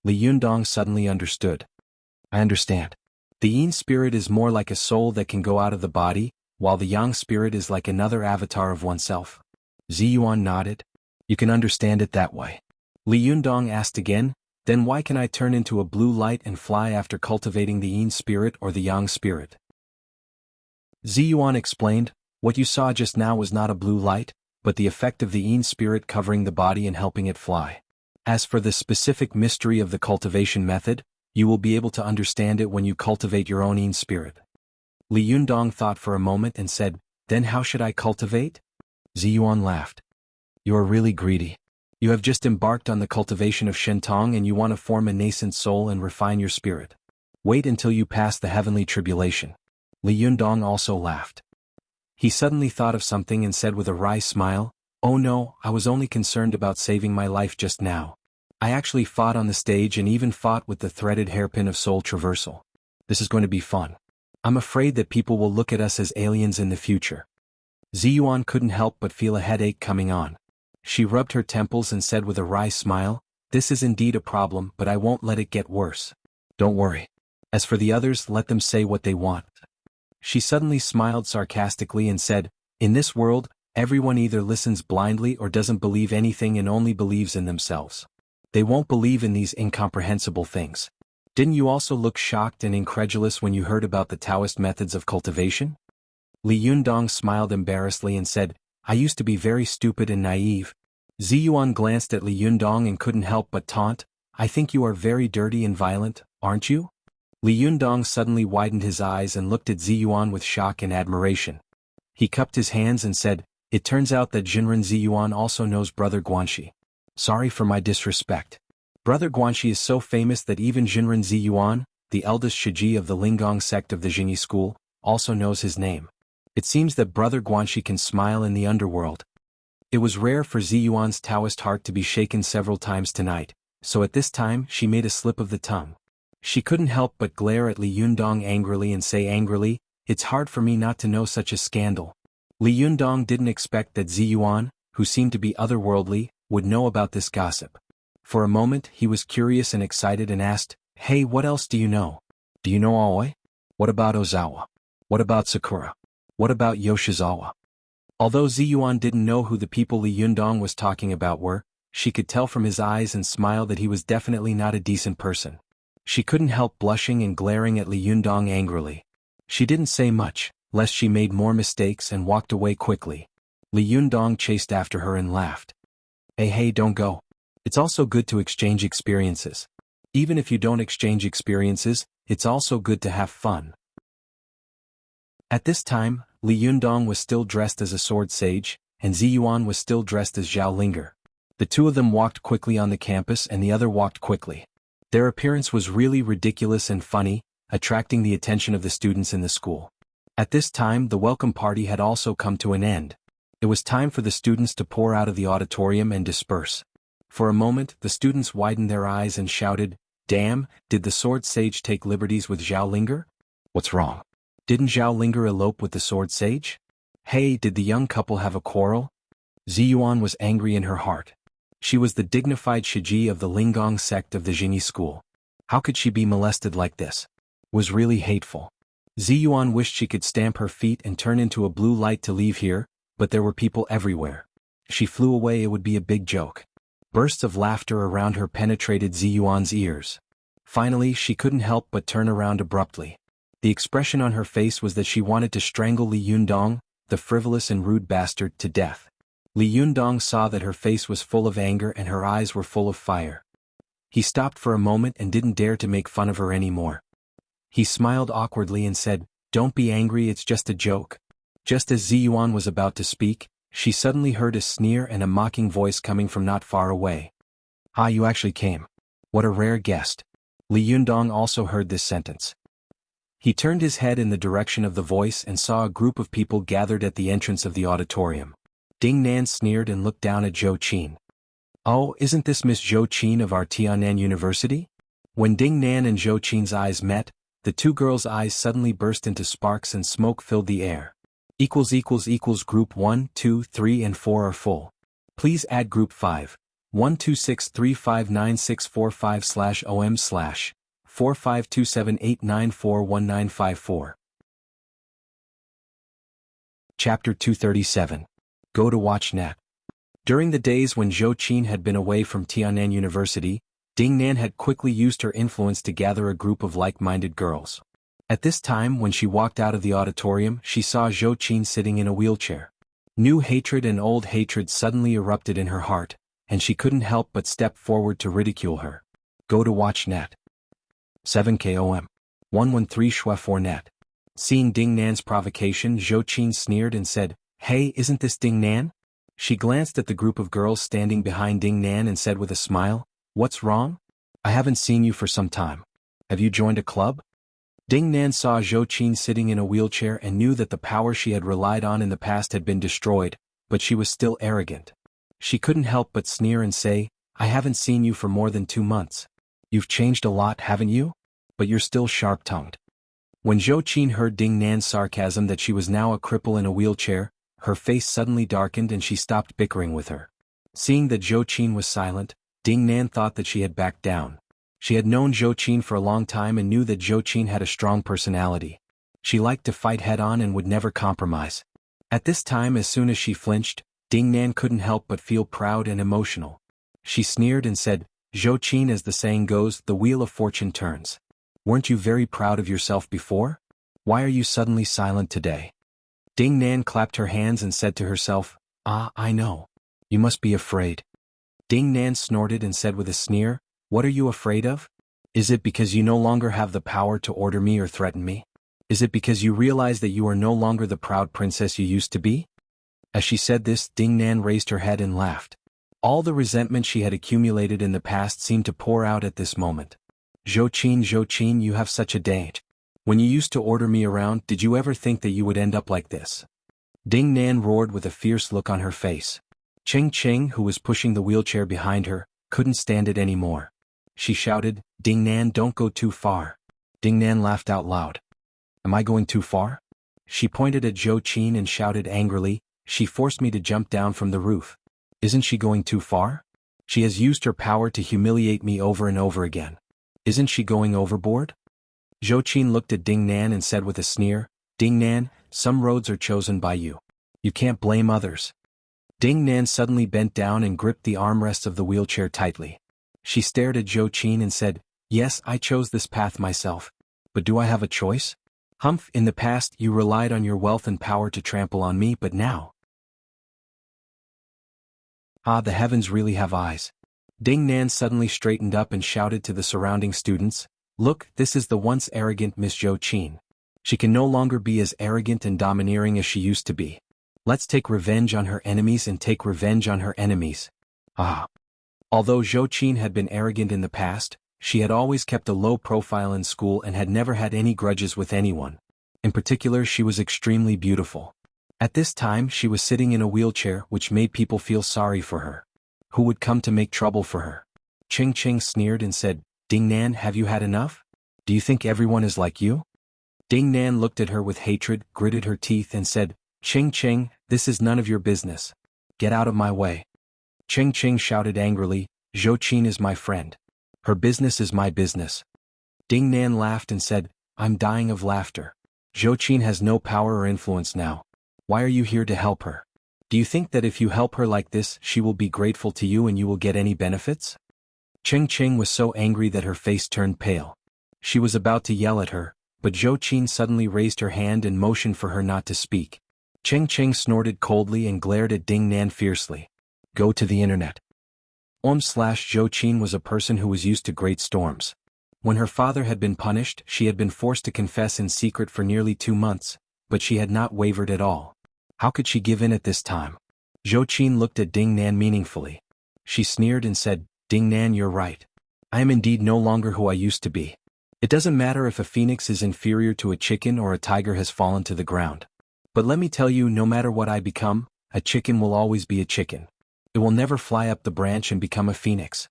[SPEAKER 1] Li Yundong suddenly understood. "I understand. The Yin spirit is more like a soul that can go out of the body, while the Yang spirit is like another avatar of oneself." Ziyuan nodded. "You can understand it that way." Li Yundong asked again, "Then why can I turn into a blue light and fly after cultivating the Yin spirit or the Yang spirit?" Ziyuan explained, "What you saw just now was not a blue light, but the effect of the Yin spirit covering the body and helping it fly. As for the specific mystery of the cultivation method, you will be able to understand it when you cultivate your own Yin spirit." Li Yundong thought for a moment and said, "Then how should I cultivate?" Ziyuan laughed. "You are really greedy. You have just embarked on the cultivation of Shentong and you want to form a nascent soul and refine your spirit. Wait until you pass the heavenly tribulation." Li Yundong also laughed. He suddenly thought of something and said with a wry smile, "Oh no, I was only concerned about saving my life just now. I actually fought on the stage and even fought with the threaded hairpin of soul traversal. This is going to be fun. I'm afraid that people will look at us as aliens in the future." Ziyuan couldn't help but feel a headache coming on. She rubbed her temples and said with a wry smile, "This is indeed a problem, but I won't let it get worse. Don't worry. As for the others, let them say what they want. She suddenly smiled sarcastically and said, in this world, everyone either listens blindly or doesn't believe anything and only believes in themselves. They won't believe in these incomprehensible things. Didn't you also look shocked and incredulous when you heard about the Taoist methods of cultivation? Li Yundong smiled embarrassedly and said, I used to be very stupid and naive. Ziyuan glanced at Li Yundong and couldn't help but taunt, I think you are very dirty and violent, aren't you? Li Yundong suddenly widened his eyes and looked at Ziyuan with shock and admiration. He cupped his hands and said, it turns out that Jinren Ziyuan also knows Brother Guanxi. Sorry for my disrespect. Brother Guanxi is so famous that even Jinren Ziyuan, the eldest Shiji of the Linggong sect of the Jingyi school, also knows his name. It seems that Brother Guanxi can smile in the underworld. It was rare for Ziyuan's Taoist heart to be shaken several times tonight, so at this time she made a slip of the tongue. She couldn't help but glare at Li Yundong angrily and say angrily, it's hard for me not to know such a scandal. Li Yundong didn't expect that Ziyuan, who seemed to be otherworldly, would know about this gossip. For a moment he was curious and excited and asked, hey, what else do you know? Do you know Aoi? What about Ozawa? What about Sakura? What about Yoshizawa? Although Ziyuan didn't know who the people Li Yundong was talking about were, she could tell from his eyes and smile that he was definitely not a decent person. She couldn't help blushing and glaring at Li Yundong angrily. She didn't say much, lest she made more mistakes, and walked away quickly. Li Yundong chased after her and laughed. Hey, don't go. It's also good to exchange experiences. Even if you don't exchange experiences, it's also good to have fun. At this time, Li Yundong was still dressed as a sword sage, and Ziyuan was still dressed as Zhao Linger. The two of them walked quickly on the campus and the other walked quickly. Their appearance was really ridiculous and funny, attracting the attention of the students in the school. At this time the welcome party had also come to an end. It was time for the students to pour out of the auditorium and disperse. For a moment the students widened their eyes and shouted, damn, did the sword sage take liberties with Zhao Linger? What's wrong? Didn't Zhao Linger elope with the sword sage? Hey, did the young couple have a quarrel? Ziyuan was angry in her heart. She was the dignified Shiji of the Linggong sect of the Jingyi school. How could she be molested like this? It was really hateful. Ziyuan wished she could stamp her feet and turn into a blue light to leave here, but there were people everywhere. She flew away, it would be a big joke. Bursts of laughter around her penetrated Ziyuan's ears. Finally she couldn't help but turn around abruptly. The expression on her face was that she wanted to strangle Li Yundong, the frivolous and rude bastard, to death. Li Yundong saw that her face was full of anger and her eyes were full of fire. He stopped for a moment and didn't dare to make fun of her anymore. He smiled awkwardly and said, don't be angry, it's just a joke. Just as Ziyuan was about to speak, she suddenly heard a sneer and a mocking voice coming from not far away. Ah, you actually came. What a rare guest. Li Yundong also heard this sentence. He turned his head in the direction of the voice and saw a group of people gathered at the entrance of the auditorium. Ding Nan sneered and looked down at Zhou Qin. Oh, isn't this Miss Zhou Qin of our Tiannan University? When Ding Nan and Zhou Qin's eyes met, the two girls' eyes suddenly burst into sparks and smoke filled the air. Group 1, 2, 3 and 4 are full. Please add group 5. 126359645/OM/ 45278941941954. Chapter 237. Go to Watch Net. During the days when Zhou Qin had been away from Tiannan University, Ding Nan had quickly used her influence to gather a group of like-minded girls. At this time when she walked out of the auditorium she saw Zhou Qin sitting in a wheelchair. New hatred and old hatred suddenly erupted in her heart, and she couldn't help but step forward to ridicule her. Go to Watch Net. 7KOM. 113 Schwa4 Net. Seeing Ding Nan's provocation, Zhou Qin sneered and said, Hey, isn't this Ding Nan? She glanced at the group of girls standing behind Ding Nan and said with a smile, What's wrong? I haven't seen you for some time. Have you joined a club? Ding Nan saw Zhou Qin sitting in a wheelchair and knew that the power she had relied on in the past had been destroyed, but she was still arrogant. She couldn't help but sneer and say, I haven't seen you for more than 2 months. You've changed a lot, haven't you? But you're still sharp-tongued. When Zhou Qin heard Ding Nan's sarcasm that she was now a cripple in a wheelchair, her face suddenly darkened and she stopped bickering with her. Seeing that Zhou Qin was silent, Ding Nan thought that she had backed down. She had known Zhou Qin for a long time and knew that Zhou Qin had a strong personality. She liked to fight head-on and would never compromise. At this time, as soon as she flinched, Ding Nan couldn't help but feel proud and emotional. She sneered and said, "Zhou Qin, as the saying goes, the wheel of fortune turns. Weren't you very proud of yourself before? Why are you suddenly silent today?" Ding Nan clapped her hands and said to herself, "Ah, I know. You must be afraid." Ding Nan snorted and said with a sneer, "What are you afraid of? Is it because you no longer have the power to order me or threaten me? Is it because you realize that you are no longer the proud princess you used to be?" As she said this, Ding Nan raised her head and laughed. All the resentment she had accumulated in the past seemed to pour out at this moment. Zhou Qin, you have such a date. When you used to order me around, did you ever think that you would end up like this?" Ding Nan roared with a fierce look on her face. Ching, who was pushing the wheelchair behind her, couldn't stand it anymore. She shouted, "Ding Nan, don't go too far." Ding Nan laughed out loud. "Am I going too far?" She pointed at Zhou Qin and shouted angrily, "She forced me to jump down from the roof. Isn't she going too far? She has used her power to humiliate me over and over again. Isn't she going overboard?" Zhou Qin looked at Ding Nan and said with a sneer, "Ding Nan, some roads are chosen by you. You can't blame others." Ding Nan suddenly bent down and gripped the armrests of the wheelchair tightly. She stared at Zhou Qin and said, "Yes, I chose this path myself. But do I have a choice? Humph, in the past you relied on your wealth and power to trample on me, but now—" Ah, the heavens really have eyes. Ding Nan suddenly straightened up and shouted to the surrounding students, "Look, this is the once arrogant Miss Zhou Qin. She can no longer be as arrogant and domineering as she used to be. Let's take revenge on her enemies and take revenge on her enemies." Ah. Although Zhou Qin had been arrogant in the past, she had always kept a low profile in school and had never had any grudges with anyone. In particular, she was extremely beautiful. At this time, she was sitting in a wheelchair, which made people feel sorry for her. Who would come to make trouble for her? Ching sneered and said, "Ding Nan, have you had enough? Do you think everyone is like you?" Ding Nan looked at her with hatred, gritted her teeth and said, Ching, this is none of your business. Get out of my way." Ching shouted angrily, "Zhou Qin is my friend. Her business is my business." Ding Nan laughed and said, "I'm dying of laughter. Zhou Qin has no power or influence now. Why are you here to help her? Do you think that if you help her like this, she will be grateful to you and you will get any benefits?" Ching was so angry that her face turned pale. She was about to yell at her, but Zhou Qin suddenly raised her hand and motioned for her not to speak. Ching snorted coldly and glared at Ding Nan fiercely. "Go to the internet." Zhou Qin was a person who was used to great storms. When her father had been punished, she had been forced to confess in secret for nearly 2 months, but she had not wavered at all. How could she give in at this time? Zhou Qin looked at Ding Nan meaningfully. She sneered and said, "Ding Nan, you're right. I am indeed no longer who I used to be. It doesn't matter if a phoenix is inferior to a chicken or a tiger has fallen to the ground. But let me tell you, no matter what I become, a chicken will always be a chicken. It will never fly up the branch and become a phoenix."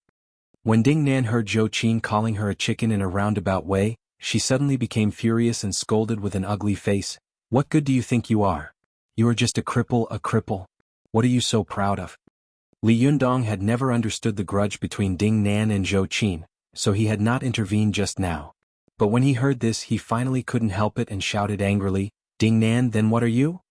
[SPEAKER 1] When Ding Nan heard Zhou Qin calling her a chicken in a roundabout way, she suddenly became furious and scolded with an ugly face, "What good do you think you are? You are just a cripple. What are you so proud of?" Li Yundong had never understood the grudge between Ding Nan and Zhou Qin, so he had not intervened just now. But when he heard this, he finally couldn't help it and shouted angrily, "Ding Nan, then what are you?"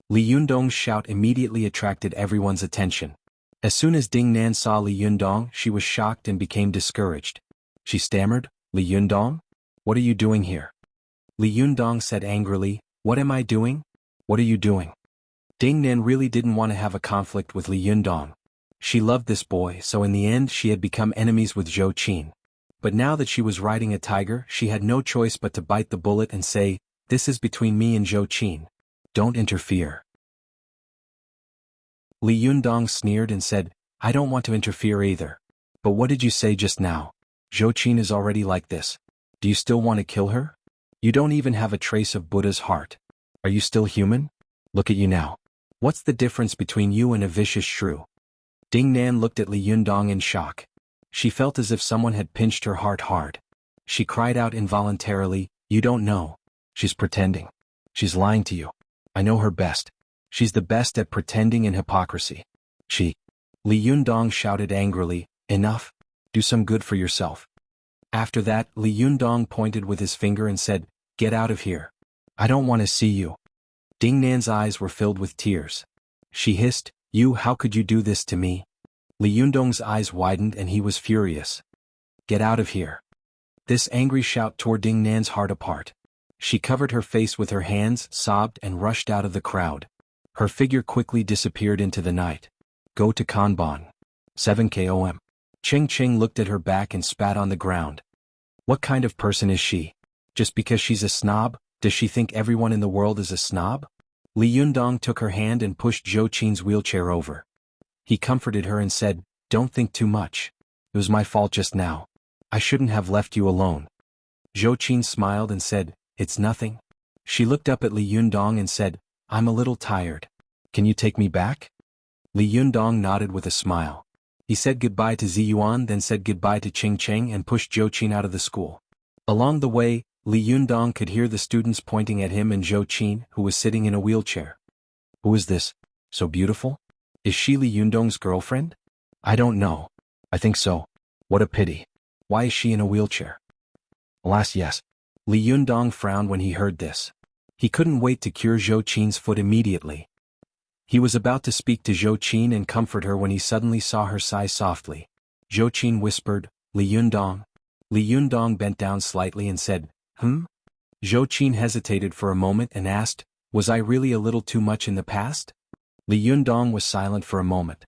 [SPEAKER 1] Li Yundong's shout immediately attracted everyone's attention. As soon as Ding Nan saw Li Yundong, she was shocked and became discouraged. She stammered, "Li Yundong? What are you doing here?" Li Yundong said angrily, "What am I doing? What are you doing?" Ding Nan really didn't want to have a conflict with Li Yundong. She loved this boy, so in the end she had become enemies with Zhou Qin. But now that she was riding a tiger, she had no choice but to bite the bullet and say, "This is between me and Zhou Qin. Don't interfere." Li Yundong sneered and said, "I don't want to interfere either. But what did you say just now? Zhou Qin is already like this. Do you still want to kill her? You don't even have a trace of Buddha's heart. Are you still human? Look at you now. What's the difference between you and a vicious shrew?" Ding Nan looked at Li Yundong in shock. She felt as if someone had pinched her heart hard. She cried out involuntarily, "You don't know. She's pretending. She's lying to you. I know her best. She's the best at pretending and hypocrisy. She..." Li Yundong shouted angrily, "Enough. Do some good for yourself." After that, Li Yundong pointed with his finger and said, "Get out of here. I don't want to see you." Ding Nan's eyes were filled with tears. She hissed, "You, how could you do this to me?" Li Yundong's eyes widened and he was furious. "Get out of here." This angry shout tore Ding Nan's heart apart. She covered her face with her hands, sobbed and rushed out of the crowd. Her figure quickly disappeared into the night. Go to Kanban. 7 km. Ching Ching looked at her back and spat on the ground. What kind of person is she? Just because she's a snob, does she think everyone in the world is a snob? Li Yundong took her hand and pushed Zhou Qin's wheelchair over. He comforted her and said, "Don't think too much. It was my fault just now. I shouldn't have left you alone." Zhou Qin smiled and said, "It's nothing." She looked up at Li Yundong and said, "I'm a little tired. Can you take me back?" Li Yundong nodded with a smile. He said goodbye to Ziyuan, then said goodbye to Ching Ching and pushed Zhou Qin out of the school. Along the way, Li Yundong could hear the students pointing at him and Zhou Qin, who was sitting in a wheelchair. "Who is this? So beautiful? Is she Li Yundong's girlfriend?" "I don't know. I think so. What a pity. Why is she in a wheelchair?" "Alas, yes." Li Yundong frowned when he heard this. He couldn't wait to cure Zhou Qin's foot immediately. He was about to speak to Zhou Qin and comfort her when he suddenly saw her sigh softly. Zhou Qin whispered, "Li Yundong." Li Yundong bent down slightly and said, "Hmm?" Zhou Qin hesitated for a moment and asked, "Was I really a little too much in the past?" Li Yundong was silent for a moment.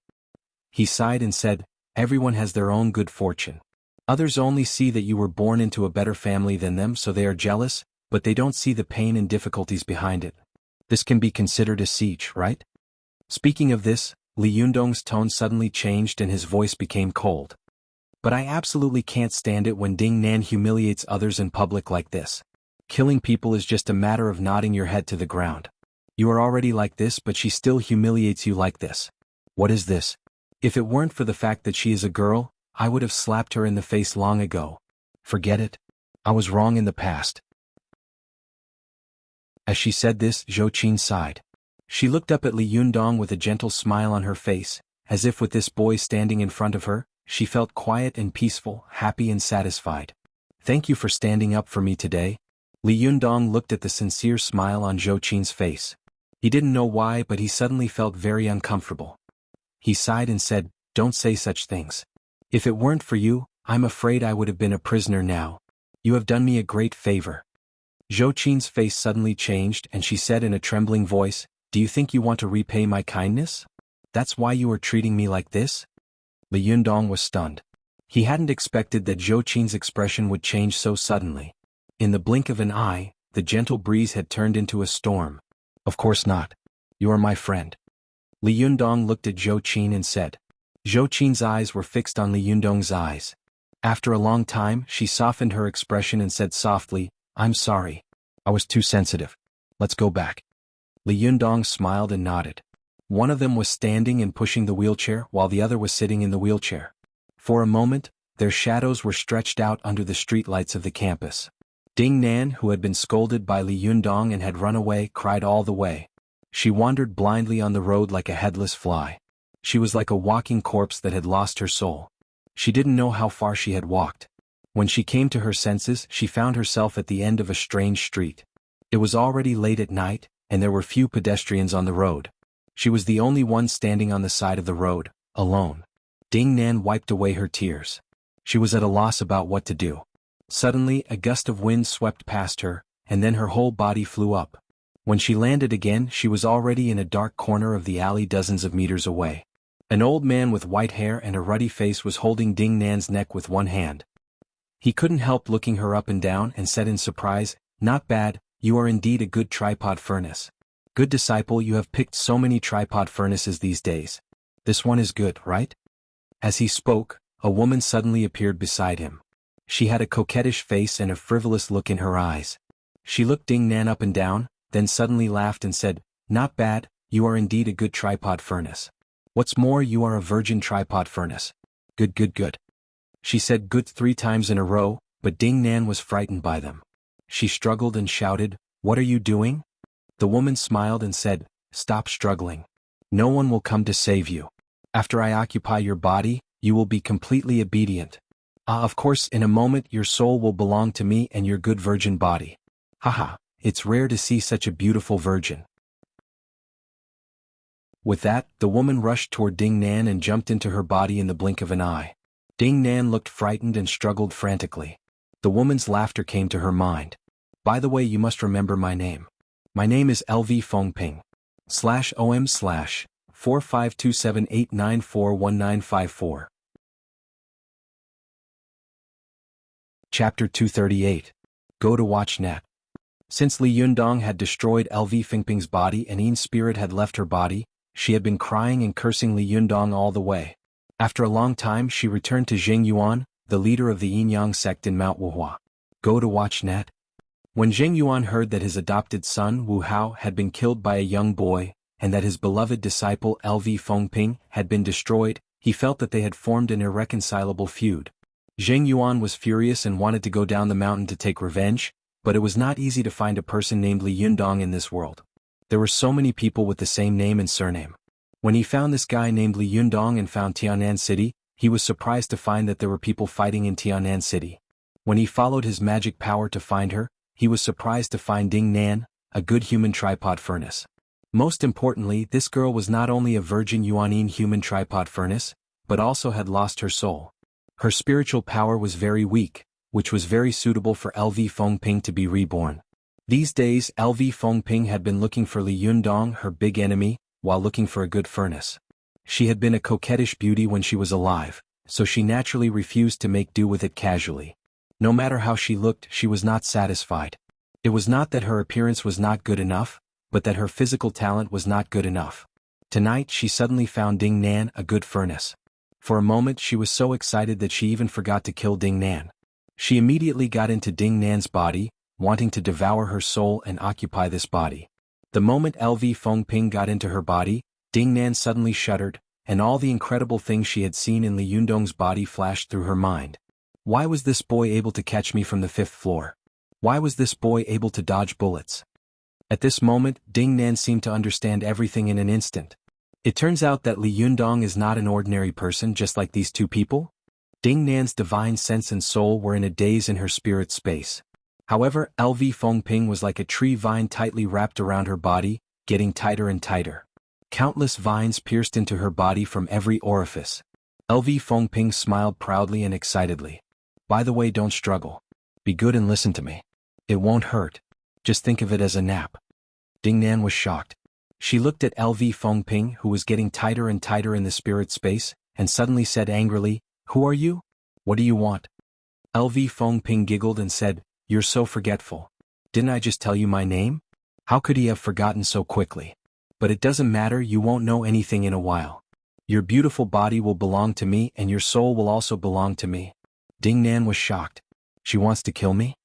[SPEAKER 1] He sighed and said, "Everyone has their own good fortune. Others only see that you were born into a better family than them, so they are jealous, but they don't see the pain and difficulties behind it. This can be considered a siege, right?" Speaking of this, Li Yundong's tone suddenly changed and his voice became cold. "But I absolutely can't stand it when Ding Nan humiliates others in public like this. Killing people is just a matter of nodding your head to the ground. You are already like this, but she still humiliates you like this. What is this? If it weren't for the fact that she is a girl, I would have slapped her in the face long ago. Forget it. I was wrong in the past." As she said this, Zhou Qin sighed. She looked up at Li Yundong with a gentle smile on her face, as if with this boy standing in front of her, she felt quiet and peaceful, happy and satisfied. "Thank you for standing up for me today." Li Yundong looked at the sincere smile on Zhou Qin's face. He didn't know why, but he suddenly felt very uncomfortable. He sighed and said, "Don't say such things. If it weren't for you, I'm afraid I would have been a prisoner now. You have done me a great favor." Zhou Qin's face suddenly changed and she said in a trembling voice, "Do you think you want to repay my kindness? That's why you are treating me like this?" Li Yundong was stunned. He hadn't expected that Zhou Qin's expression would change so suddenly. In the blink of an eye, the gentle breeze had turned into a storm. "Of course not. You are my friend." Li Yundong looked at Zhou Qin and said. Zhou Qin's eyes were fixed on Li Yundong's eyes. After a long time, she softened her expression and said softly, "I'm sorry. I was too sensitive. Let's go back." Li Yundong smiled and nodded. One of them was standing and pushing the wheelchair while the other was sitting in the wheelchair. For a moment, their shadows were stretched out under the streetlights of the campus. Ding Nan, who had been scolded by Li Yundong and had run away, cried all the way. She wandered blindly on the road like a headless fly. She was like a walking corpse that had lost her soul. She didn't know how far she had walked. When she came to her senses, she found herself at the end of a strange street. It was already late at night, and there were few pedestrians on the road. She was the only one standing on the side of the road, alone. Ding Nan wiped away her tears. She was at a loss about what to do. Suddenly, a gust of wind swept past her, and then her whole body flew up. When she landed again, she was already in a dark corner of the alley dozens of meters away. An old man with white hair and a ruddy face was holding Ding Nan's neck with one hand. He couldn't help looking her up and down and said in surprise, "Not bad, you are indeed a good tripod furnace. Good disciple, you have picked so many tripod furnaces these days. This one is good, right?" As he spoke, a woman suddenly appeared beside him. She had a coquettish face and a frivolous look in her eyes. She looked Ding Nan up and down, then suddenly laughed and said, "Not bad, you are indeed a good tripod furnace. What's more, you are a virgin tripod furnace. Good, good, good." She said good 3 times in a row, but Ding Nan was frightened by them. She struggled and shouted, "What are you doing?" The woman smiled and said, "Stop struggling. No one will come to save you. After I occupy your body, you will be completely obedient." Ah, of course, in a moment your soul will belong to me and your good virgin body. Haha, it's rare to see such a beautiful virgin. With that, the woman rushed toward Ding Nan and jumped into her body in the blink of an eye. Ding Nan looked frightened and struggled frantically. The woman's laughter came to her mind. By the way, you must remember my name. My name is LV Fengping. /OM/ 4527894194. Chapter 238. Go to watch net. Since Li Yundong had destroyed LV Fengping's body and Yin's spirit had left her body, she had been crying and cursing Li Yundong all the way. After a long time she returned to Zheng Yuan, the leader of the Yin-Yang sect in Mount Wuhua. Go to watch net. When Zheng Yuan heard that his adopted son Wu Hao had been killed by a young boy, and that his beloved disciple LV Fengping had been destroyed, he felt that they had formed an irreconcilable feud. Zheng Yuan was furious and wanted to go down the mountain to take revenge, but it was not easy to find a person named Li Yundong in this world. There were so many people with the same name and surname. When he found this guy named Li Yundong and found Tianan City, he was surprised to find that there were people fighting in Tianan City. When he followed his magic power to find her, he was surprised to find Ding Nan, a good human tripod furnace. Most importantly, this girl was not only a virgin Yuanine human tripod furnace, but also had lost her soul. Her spiritual power was very weak, which was very suitable for LV Fengping to be reborn. These days LV Fengping had been looking for Li Yundong, her big enemy, while looking for a good furnace. She had been a coquettish beauty when she was alive, so she naturally refused to make do with it casually. No matter how she looked, she was not satisfied. It was not that her appearance was not good enough, but that her physical talent was not good enough. Tonight she suddenly found Ding Nan a good furnace. For a moment she was so excited that she even forgot to kill Ding Nan. She immediately got into Ding Nan's body, wanting to devour her soul and occupy this body. The moment LV Fengping got into her body, Ding Nan suddenly shuddered, and all the incredible things she had seen in Li Yundong's body flashed through her mind. Why was this boy able to catch me from the 5th floor? Why was this boy able to dodge bullets? At this moment, Ding Nan seemed to understand everything in an instant. It turns out that Li Yundong is not an ordinary person just like these two people. Ding Nan's divine sense and soul were in a daze in her spirit space. However, LV Fengping was like a tree vine tightly wrapped around her body, getting tighter and tighter. Countless vines pierced into her body from every orifice. LV Fengping smiled proudly and excitedly. By the way, don't struggle. Be good and listen to me. It won't hurt. Just think of it as a nap. Ding Nan was shocked. She looked at LV Fengping, who was getting tighter and tighter in the spirit space, and suddenly said angrily, "Who are you? What do you want?" LV Fengping giggled and said, "You're so forgetful. Didn't I just tell you my name? How could he have forgotten so quickly? But it doesn't matter, you won't know anything in a while. Your beautiful body will belong to me and your soul will also belong to me." Ding Nan was shocked. She wants to kill me?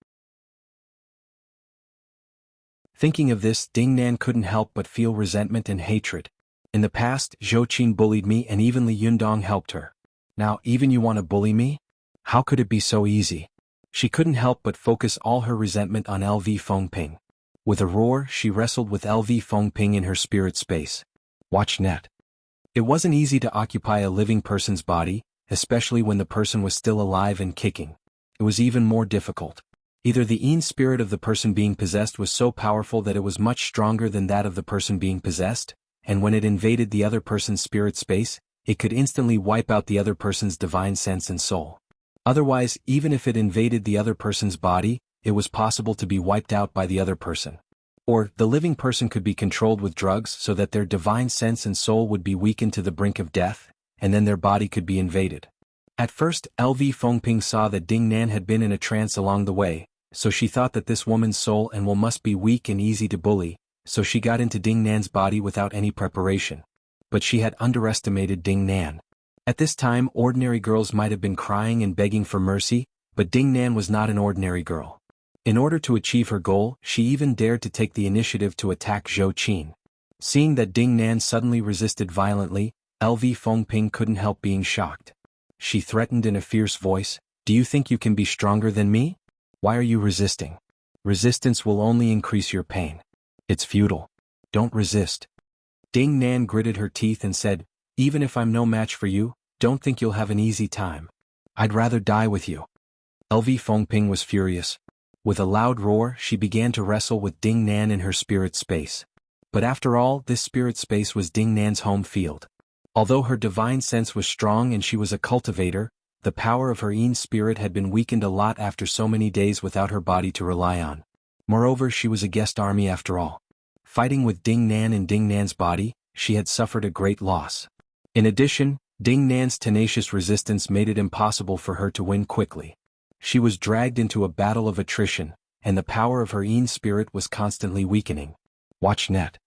[SPEAKER 1] Thinking of this, Ding Nan couldn't help but feel resentment and hatred. In the past, Zhou Qin bullied me and even Li Yundong helped her. Now, even you want to bully me? How could it be so easy? She couldn't help but focus all her resentment on LV Fengping. With a roar, she wrestled with LV Fengping in her spirit space. Watch net. It wasn't easy to occupy a living person's body, especially when the person was still alive and kicking. It was even more difficult. Either the Yin spirit of the person being possessed was so powerful that it was much stronger than that of the person being possessed, and when it invaded the other person's spirit space, it could instantly wipe out the other person's divine sense and soul. Otherwise, even if it invaded the other person's body, it was possible to be wiped out by the other person. Or, the living person could be controlled with drugs so that their divine sense and soul would be weakened to the brink of death, and then their body could be invaded. At first, LV Fengping saw that Ding Nan had been in a trance along the way, so she thought that this woman's soul and will must be weak and easy to bully, so she got into Ding Nan's body without any preparation. But she had underestimated Ding Nan. At this time, ordinary girls might have been crying and begging for mercy, but Ding Nan was not an ordinary girl. In order to achieve her goal, she even dared to take the initiative to attack Zhou Qin. Seeing that Ding Nan suddenly resisted violently, LV Fengping couldn't help being shocked. She threatened in a fierce voice, "Do you think you can be stronger than me? Why are you resisting? Resistance will only increase your pain. It's futile. Don't resist." Ding Nan gritted her teeth and said, "Even if I'm no match for you, don't think you'll have an easy time. I'd rather die with you. LV Fengping was furious. With a loud roar, she began to wrestle with Ding Nan in her spirit space. But after all, this spirit space was Ding Nan's home field. Although her divine sense was strong and she was a cultivator, the power of her Yin spirit had been weakened a lot after so many days without her body to rely on. Moreover, she was a guest army after all. Fighting with Ding Nan in Ding Nan's body, she had suffered a great loss. In addition, Ding Nan's tenacious resistance made it impossible for her to win quickly. She was dragged into a battle of attrition, and the power of her Yin spirit was constantly weakening. Watch net.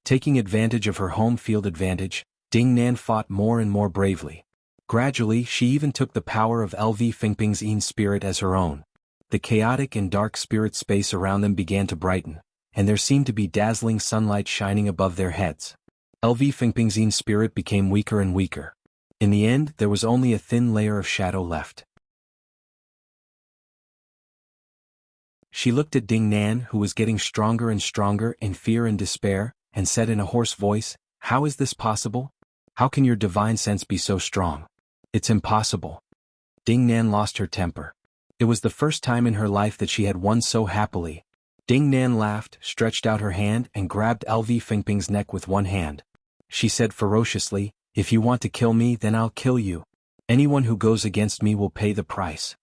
[SPEAKER 1] Taking advantage of her home field advantage, Ding Nan fought more and more bravely. Gradually, she even took the power of LV Fengping's Yin spirit as her own. The chaotic and dark spirit space around them began to brighten, and there seemed to be dazzling sunlight shining above their heads. LV Fengping's Yin spirit became weaker and weaker. In the end, there was only a thin layer of shadow left. She looked at Ding Nan, who was getting stronger and stronger in fear and despair, and said in a hoarse voice, "How is this possible? How can your divine sense be so strong? It's impossible." Ding Nan lost her temper. It was the first time in her life that she had won so happily. Ding Nan laughed, stretched out her hand and grabbed LV Fengping's neck with one hand. She said ferociously, "If you want to kill me, then I'll kill you. Anyone who goes against me will pay the price."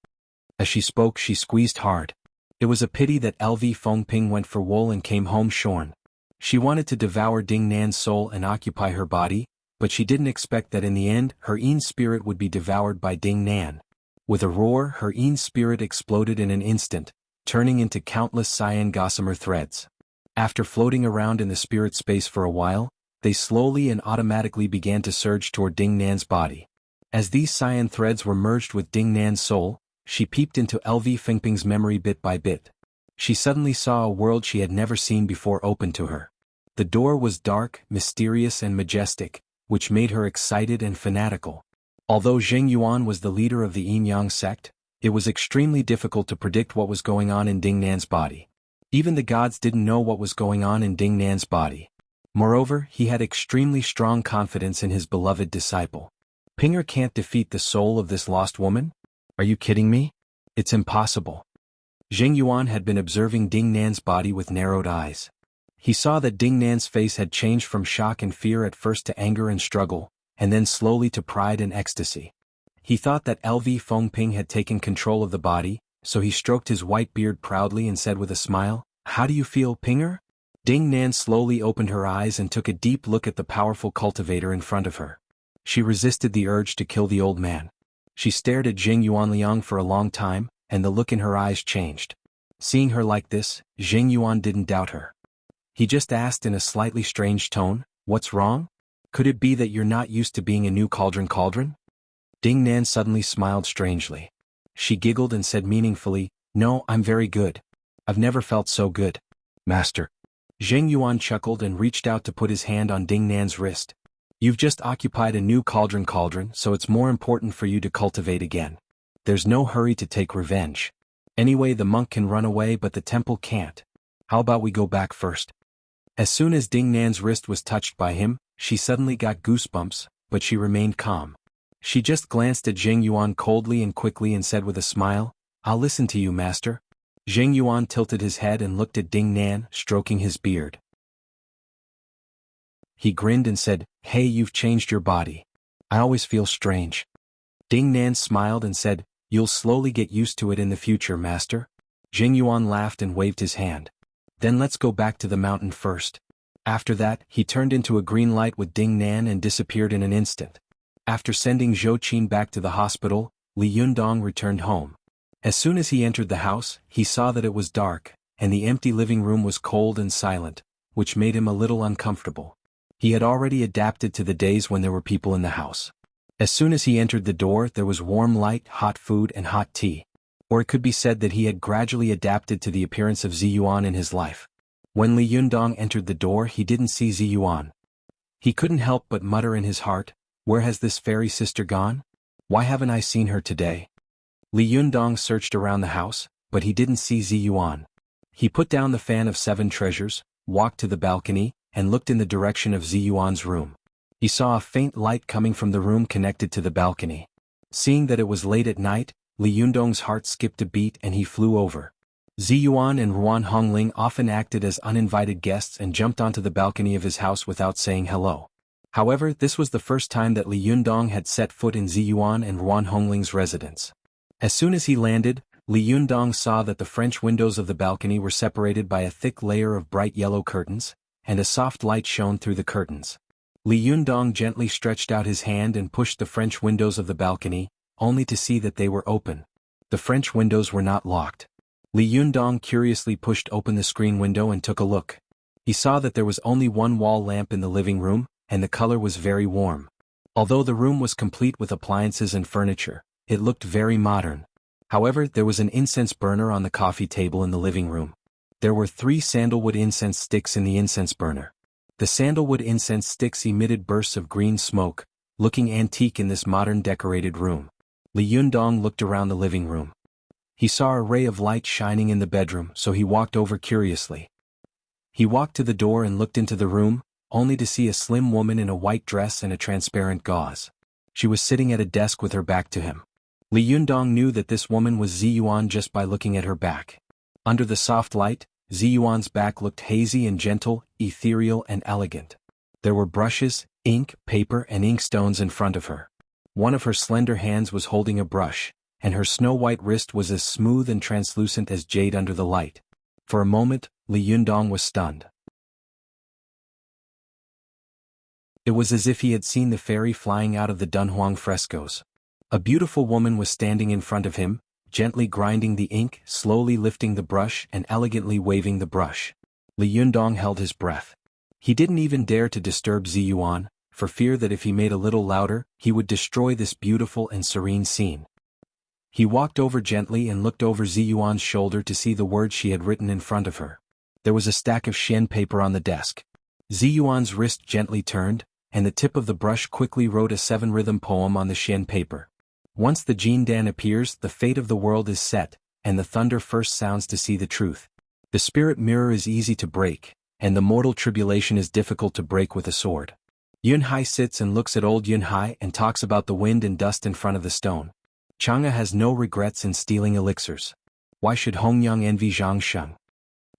[SPEAKER 1] As she spoke, she squeezed hard. It was a pity that LV Fengping went for wool and came home shorn. She wanted to devour Ding Nan's soul and occupy her body, but she didn't expect that in the end, her Yin spirit would be devoured by Ding Nan. With a roar, her Yin spirit exploded in an instant, turning into countless cyan gossamer threads. After floating around in the spirit space for a while, they slowly and automatically began to surge toward Ding Nan's body. As these cyan threads were merged with Ding Nan's soul, she peeped into LV Fengping's memory bit by bit. She suddenly saw a world she had never seen before open to her. The door was dark, mysterious and majestic, which made her excited and fanatical. Although Zheng Yuan was the leader of the Yin-Yang sect, it was extremely difficult to predict what was going on in Ding Nan's body. Even the gods didn't know what was going on in Ding Nan's body. Moreover, he had extremely strong confidence in his beloved disciple. Pinger can't defeat the soul of this lost woman? Are you kidding me? It's impossible. Zheng Yuan had been observing Ding Nan's body with narrowed eyes. He saw that Ding Nan's face had changed from shock and fear at first to anger and struggle, and then slowly to pride and ecstasy. He thought that LV Fengping had taken control of the body, so he stroked his white beard proudly and said with a smile, "How do you feel, Pinger?" Ding Nan slowly opened her eyes and took a deep look at the powerful cultivator in front of her. She resisted the urge to kill the old man. She stared at Zheng Yuanliang for a long time, and the look in her eyes changed. Seeing her like this, Zheng Yuan didn't doubt her. He just asked in a slightly strange tone, "What's wrong? Could it be that you're not used to being a new cauldron?" Ding Nan suddenly smiled strangely. She giggled and said meaningfully, "No, I'm very good. I've never felt so good, Master." Zheng Yuan chuckled and reached out to put his hand on Ding Nan's wrist. "You've just occupied a new cauldron, so it's more important for you to cultivate again. There's no hurry to take revenge. Anyway, the monk can run away but the temple can't. How about we go back first?" As soon as Ding Nan's wrist was touched by him, she suddenly got goosebumps, but she remained calm. She just glanced at Zheng Yuan coldly and quickly and said with a smile, "I'll listen to you, master." Zheng Yuan tilted his head and looked at Ding Nan, stroking his beard. He grinned and said, "Hey, you've changed your body. I always feel strange." Ding Nan smiled and said, "You'll slowly get used to it in the future, master." Zheng Yuan laughed and waved his hand. "Then let's go back to the mountain first." After that, he turned into a green light with Ding Nan and disappeared in an instant. After sending Zhou Qin back to the hospital, Li Yundong returned home. As soon as he entered the house, he saw that it was dark, and the empty living room was cold and silent, which made him a little uncomfortable. He had already adapted to the days when there were people in the house. As soon as he entered the door, there was warm light, hot food and hot tea. Or it could be said that he had gradually adapted to the appearance of Ziyuan in his life. When Li Yundong entered the door, he didn't see Ziyuan. He couldn't help but mutter in his heart, "Where has this fairy sister gone? Why haven't I seen her today?" Li Yundong searched around the house, but he didn't see Ziyuan. He put down the fan of 7 treasures, walked to the balcony, and looked in the direction of Ziyuan's room. He saw a faint light coming from the room connected to the balcony. Seeing that it was late at night, Li Yundong's heart skipped a beat and he flew over. Ziyuan and Ruan Hongling often acted as uninvited guests and jumped onto the balcony of his house without saying hello. However, this was the first time that Li Yundong had set foot in Ziyuan and Ruan Hongling's residence. As soon as he landed, Li Yundong saw that the French windows of the balcony were separated by a thick layer of bright yellow curtains, and a soft light shone through the curtains. Li Yundong gently stretched out his hand and pushed the French windows of the balcony, only to see that they were open. The French windows were not locked. Li Yundong curiously pushed open the screen window and took a look. He saw that there was only one wall lamp in the living room, and the color was very warm. Although the room was complete with appliances and furniture, it looked very modern. However, there was an incense burner on the coffee table in the living room. There were 3 sandalwood incense sticks in the incense burner. The sandalwood incense sticks emitted bursts of green smoke, looking antique in this modern decorated room. Li Yundong looked around the living room. He saw a ray of light shining in the bedroom, so he walked over curiously. He walked to the door and looked into the room, only to see a slim woman in a white dress and a transparent gauze. She was sitting at a desk with her back to him. Li Yundong knew that this woman was Ziyuan just by looking at her back. Under the soft light, Ziyuan's back looked hazy and gentle, ethereal and elegant. There were brushes, ink, paper and inkstones in front of her. One of her slender hands was holding a brush, and her snow-white wrist was as smooth and translucent as jade under the light. For a moment, Li Yundong was stunned. It was as if he had seen the fairy flying out of the Dunhuang frescoes. A beautiful woman was standing in front of him, gently grinding the ink, slowly lifting the brush and elegantly waving the brush. Li Yundong held his breath. He didn't even dare to disturb Ziyuan, for fear that if he made a little louder, he would destroy this beautiful and serene scene. He walked over gently and looked over Ziyuan's shoulder to see the words she had written in front of her. There was a stack of Xian paper on the desk. Ziyuan's wrist gently turned, and the tip of the brush quickly wrote a 7-rhythm poem on the Xian paper. Once the Jindan appears, the fate of the world is set, and the thunder first sounds to see the truth. The spirit mirror is easy to break, and the mortal tribulation is difficult to break with a sword. Yunhai sits and looks at old Yunhai and talks about the wind and dust in front of the stone. Chang'e has no regrets in stealing elixirs. Why should Hongyang envy Zhang Sheng?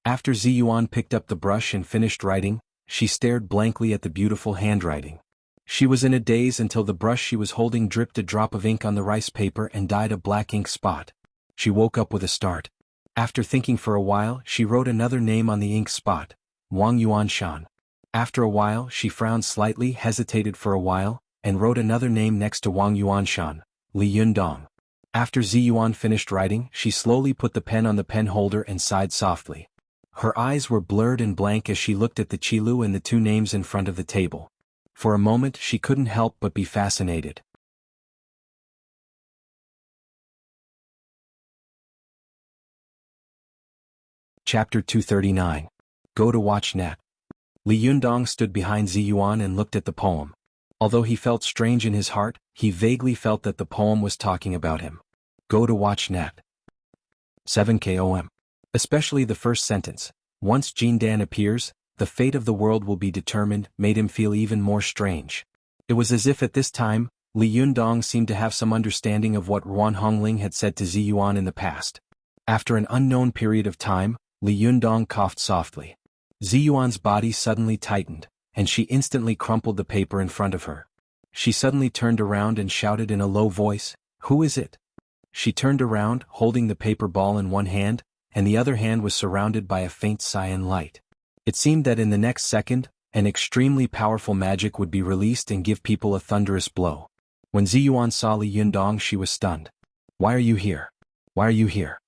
[SPEAKER 1] After Ziyuan picked up the brush and finished writing, she stared blankly at the beautiful handwriting. She was in a daze until the brush she was holding dripped a drop of ink on the rice paper and dyed a black ink spot. She woke up with a start. After thinking for a while, she wrote another name on the ink spot, Wang Yuanshan. After a while, she frowned slightly, hesitated for a while, and wrote another name next to Wang Yuanshan, Li Yundong. After Ziyuan finished writing, she slowly put the pen on the pen holder and sighed softly. Her eyes were blurred and blank as she looked at the Qilu and the 2 names in front of the table. For a moment she couldn't help but be fascinated. Chapter 239. Go to watch net. Li Yundong stood behind Ziyuan and looked at the poem. Although he felt strange in his heart, he vaguely felt that the poem was talking about him. Go to watch net. 7 KOM. Especially the first sentence, once Jindan appears, the fate of the world will be determined, made him feel even more strange. It was as if at this time, Li Yundong seemed to have some understanding of what Ruan Hongling had said to Ziyuan in the past. After an unknown period of time, Li Yundong coughed softly. Ziyuan's body suddenly tightened, and she instantly crumpled the paper in front of her. She suddenly turned around and shouted in a low voice, "Who is it?" She turned around, holding the paper ball in one hand, and the other hand was surrounded by a faint cyan light. It seemed that in the next second, an extremely powerful magic would be released and give people a thunderous blow. When Ziyuan saw Li Yundong, she was stunned. "Why are you here? Why are you here?"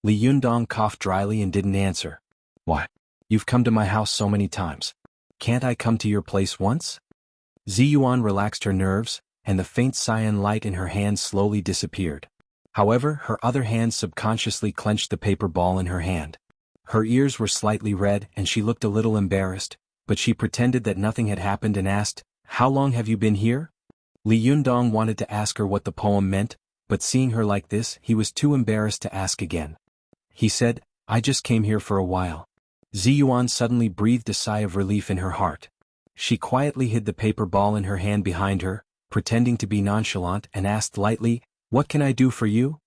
[SPEAKER 1] Li Yundong coughed dryly and didn't answer. "Why? You've come to my house so many times. Can't I come to your place once?" Ziyuan relaxed her nerves, and the faint cyan light in her hand slowly disappeared. However, her other hand subconsciously clenched the paper ball in her hand. Her ears were slightly red and she looked a little embarrassed, but she pretended that nothing had happened and asked, "How long have you been here?" Li Yundong wanted to ask her what the poem meant, but seeing her like this, he was too embarrassed to ask again. He said, "I just came here for a while." Ziyuan suddenly breathed a sigh of relief in her heart. She quietly hid the paper ball in her hand behind her, pretending to be nonchalant, and asked lightly, "What can I do for you?"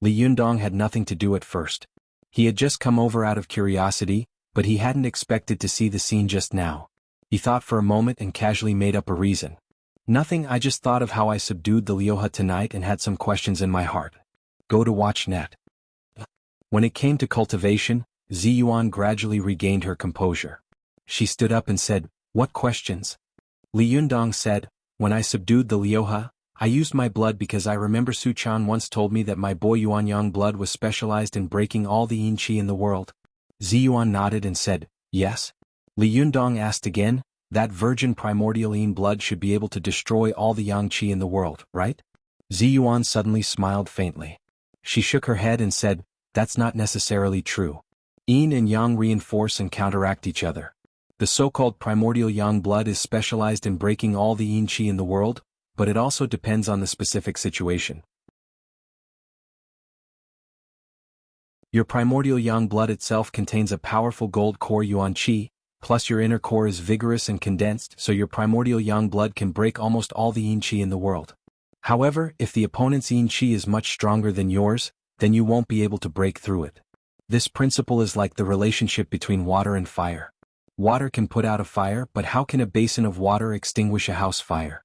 [SPEAKER 1] Li Yundong had nothing to do at first. He had just come over out of curiosity, but he hadn't expected to see the scene just now. He thought for a moment and casually made up a reason. "Nothing, I just thought of how I subdued the Lioha tonight and had some questions in my heart. Go to watch net." When it came to cultivation, Ziyuan gradually regained her composure. She stood up and said, "What questions?" Li Yundong said, "When I subdued the Lioha, I used my blood because I remember Su Chan once told me that my boy Yuanyang blood was specialized in breaking all the yin qi in the world." Ziyuan nodded and said, "Yes." Li Yundong asked again, "That virgin primordial yin blood should be able to destroy all the yang qi in the world, right?" Ziyuan suddenly smiled faintly. She shook her head and said, "That's not necessarily true. Yin and yang reinforce and counteract each other. The so-called primordial yang blood is specialized in breaking all the yin qi in the world, but it also depends on the specific situation. Your primordial yang blood itself contains a powerful gold core yuan qi, plus your inner core is vigorous and condensed, so your primordial yang blood can break almost all the yin qi in the world. However, if the opponent's yin qi is much stronger than yours, then you won't be able to break through it. This principle is like the relationship between water and fire. Water can put out a fire, but how can a basin of water extinguish a house fire?"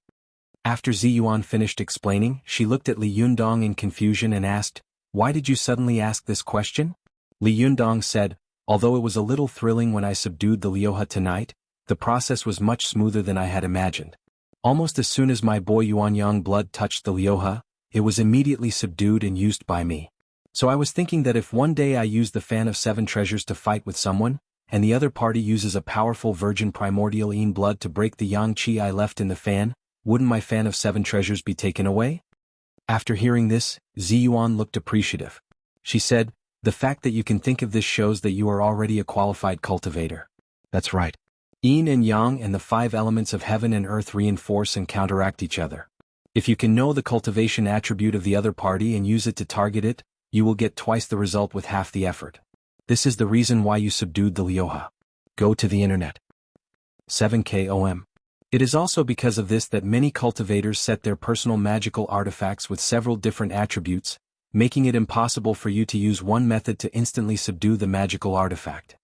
[SPEAKER 1] After Ziyuan finished explaining, she looked at Li Yundong in confusion and asked, "Why did you suddenly ask this question?" Li Yundong said, "Although it was a little thrilling when I subdued the Lioha tonight, the process was much smoother than I had imagined. Almost as soon as my boy Yuanyang blood touched the Lioha, it was immediately subdued and used by me. So I was thinking that if one day I use the Fan of Seven Treasures to fight with someone, and the other party uses a powerful virgin primordial yin blood to break the yang qi I left in the fan, wouldn't my Fan of Seven Treasures be taken away?" After hearing this, Ziyuan looked appreciative. She said, "The fact that you can think of this shows that you are already a qualified cultivator." "That's right. Yin and yang and the 5 elements of heaven and earth reinforce and counteract each other. If you can know the cultivation attribute of the other party and use it to target it, you will get twice the result with half the effort. This is the reason why you subdued the Lioha. Go to the internet. 7KOM. It is also because of this that many cultivators set their personal magical artifacts with several different attributes, making it impossible for you to use one method to instantly subdue the magical artifact."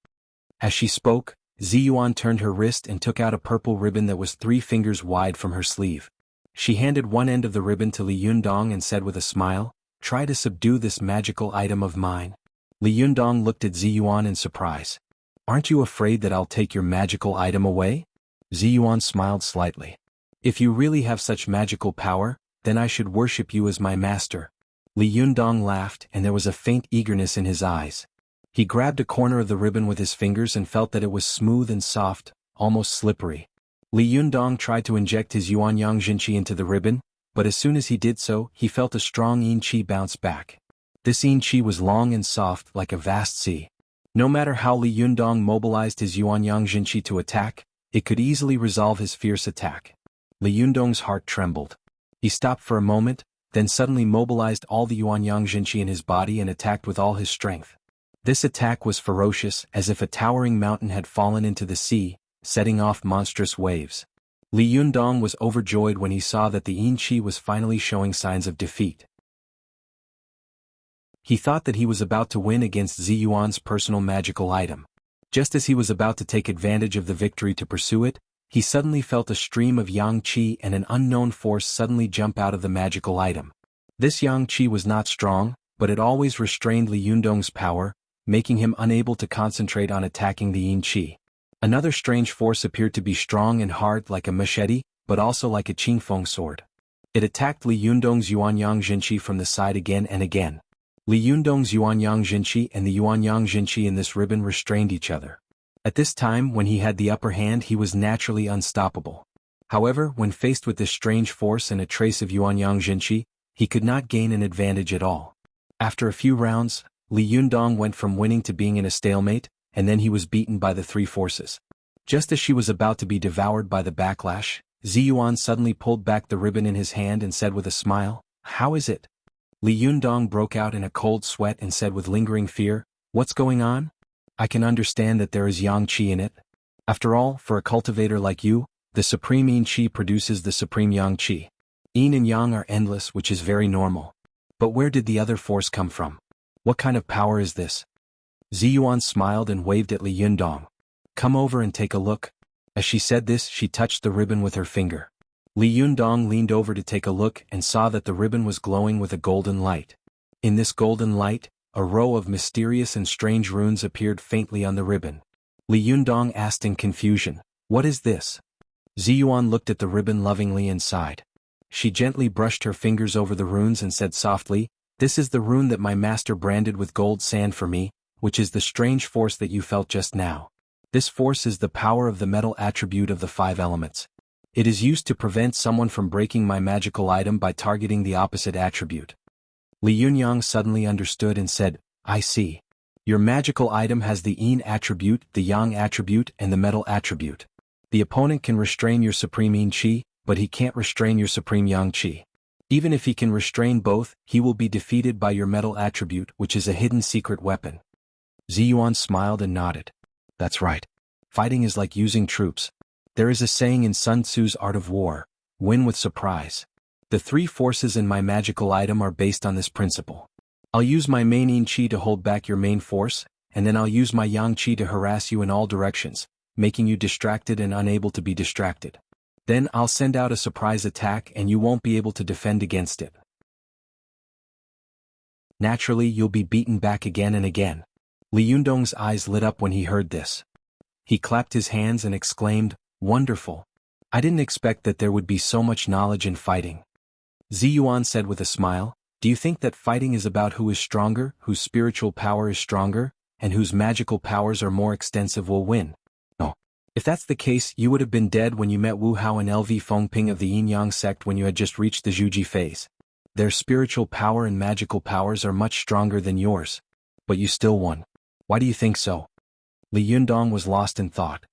[SPEAKER 1] As she spoke, Ziyuan turned her wrist and took out a purple ribbon that was 3 fingers wide from her sleeve. She handed one end of the ribbon to Li Yundong and said with a smile, "Try to subdue this magical item of mine." Li Yundong looked at Ziyuan in surprise. "Aren't you afraid that I'll take your magical item away?" Ziyuan smiled slightly. "If you really have such magical power, then I should worship you as my master." Li Yundong laughed and there was a faint eagerness in his eyes. He grabbed a corner of the ribbon with his fingers and felt that it was smooth and soft, almost slippery. Li Yundong tried to inject his Yuanyang Jinqi into the ribbon, but as soon as he did so, he felt a strong yin qi bounce back. This yin qi was long and soft like a vast sea. No matter how Li Yundong mobilized his Yuanyang Jinqi to attack, it could easily resolve his fierce attack. Li Yundong's heart trembled. He stopped for a moment, then suddenly mobilized all the Yuanyang Jinqi in his body and attacked with all his strength. This attack was ferocious, as if a towering mountain had fallen into the sea, setting off monstrous waves. Li Yundong was overjoyed when he saw that the yin qi was finally showing signs of defeat. He thought that he was about to win against Ziyuan's personal magical item. Just as he was about to take advantage of the victory to pursue it, he suddenly felt a stream of yang qi and an unknown force suddenly jump out of the magical item. This yang qi was not strong, but it always restrained Li Yundong's power, making him unable to concentrate on attacking the yin qi. Another strange force appeared to be strong and hard like a machete, but also like a qingfeng sword. It attacked Li Yundong's Yuanyang Jinqi from the side again and again. Li Yundong's Yuanyang Jinqi and the Yuanyang Jinqi in this ribbon restrained each other. At this time, when he had the upper hand, he was naturally unstoppable. However, when faced with this strange force and a trace of Yuanyang Jinqi, he could not gain an advantage at all. After a few rounds, Li Yundong went from winning to being in a stalemate, and then he was beaten by the 3 forces. Just as she was about to be devoured by the backlash, Ziyuan suddenly pulled back the ribbon in his hand and said with a smile, "How is it?" Li Yundong broke out in a cold sweat and said with lingering fear, "What's going on? I can understand that there is yang qi in it. After all, for a cultivator like you, the supreme yin qi produces the supreme yang qi. Yin and yang are endless, which is very normal. But where did the other force come from? What kind of power is this? Ziyuan smiled and waved at Li Yundong. Come over and take a look. As she said this, she touched the ribbon with her finger. Li Yundong leaned over to take a look and saw that the ribbon was glowing with a golden light. In this golden light, a row of mysterious and strange runes appeared faintly on the ribbon. Li Yundong asked in confusion, "What is this?" Ziyuan looked at the ribbon lovingly and sighed. She gently brushed her fingers over the runes and said softly, "This is the rune that my master branded with gold sand for me, which is the strange force that you felt just now. This force is the power of the metal attribute of the 5 elements. It is used to prevent someone from breaking my magical item by targeting the opposite attribute." Li Yunyang suddenly understood and said, "I see. Your magical item has the yin attribute, the yang attribute, and the metal attribute. The opponent can restrain your supreme yin qi, but he can't restrain your supreme yang qi. Even if he can restrain both, he will be defeated by your metal attribute, which is a hidden secret weapon." Ziyuan smiled and nodded. "That's right. Fighting is like using troops. There is a saying in Sun Tzu's Art of War, win with surprise. The 3 forces in my magical item are based on this principle. I'll use my main yin qi to hold back your main force, and then I'll use my yang qi to harass you in all directions, making you distracted and unable to be distracted. Then I'll send out a surprise attack and you won't be able to defend against it. Naturally, you'll be beaten back again and again." Li Yundong's eyes lit up when he heard this. He clapped his hands and exclaimed, "Wonderful. I didn't expect that there would be so much knowledge in fighting." Ziyuan said with a smile, "Do you think that fighting is about who is stronger, whose spiritual power is stronger, and whose magical powers are more extensive will win? No. If that's the case, you would have been dead when you met Wu Hao and LV Fengping of the Yin-Yang sect when you had just reached the Zhuji phase. Their spiritual power and magical powers are much stronger than yours. But you still won. Why do you think so?" Li Yundong was lost in thought.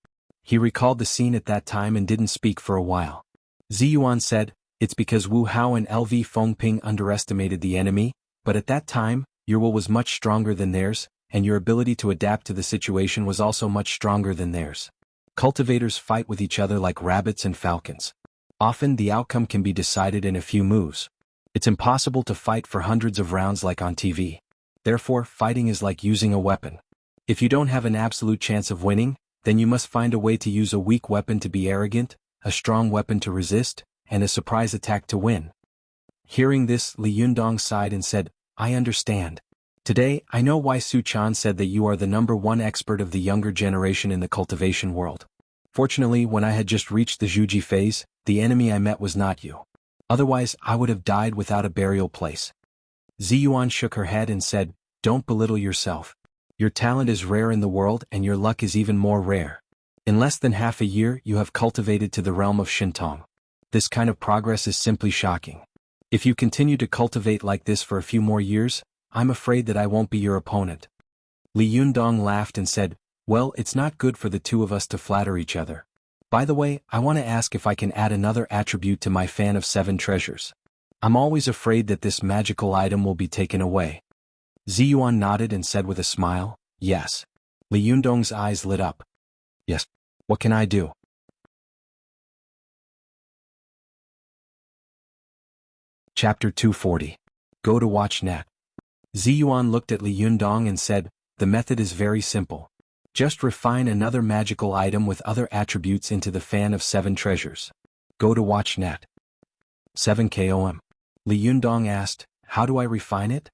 [SPEAKER 1] He recalled the scene at that time and didn't speak for a while. Ziyuan said, "It's because Wu Hao and LV Fengping underestimated the enemy, but at that time, your will was much stronger than theirs, and your ability to adapt to the situation was also much stronger than theirs. Cultivators fight with each other like rabbits and falcons. Often the outcome can be decided in a few moves. It's impossible to fight for hundreds of rounds like on TV. Therefore, fighting is like using a weapon. If you don't have an absolute chance of winning, then you must find a way to use a weak weapon to be arrogant, a strong weapon to resist, and a surprise attack to win." Hearing this, Li Yundong sighed and said, "I understand. Today, I know why Su Chan said that you are the #1 expert of the younger generation in the cultivation world. Fortunately, when I had just reached the Zhuji phase, the enemy I met was not you. Otherwise, I would have died without a burial place." Ziyuan shook her head and said, "Don't belittle yourself. Your talent is rare in the world and your luck is even more rare. In less than half a year, you have cultivated to the realm of Shintong. This kind of progress is simply shocking. If you continue to cultivate like this for a few more years, I'm afraid that I won't be your opponent." Li Yundong laughed and said, "Well, it's not good for the two of us to flatter each other. By the way, I want to ask if I can add another attribute to my fan of 7 treasures. I'm always afraid that this magical item will be taken away." Ziyuan nodded and said with a smile, "Yes." Li Yundong's eyes lit up. "Yes. What can I do?" Chapter 240. Go to watch net. Ziyuan looked at Li Yundong and said, "The method is very simple. Just refine another magical item with other attributes into the fan of 7 treasures. Go to watch net." 7 KOM. Li Yundong asked, "How do I refine it?"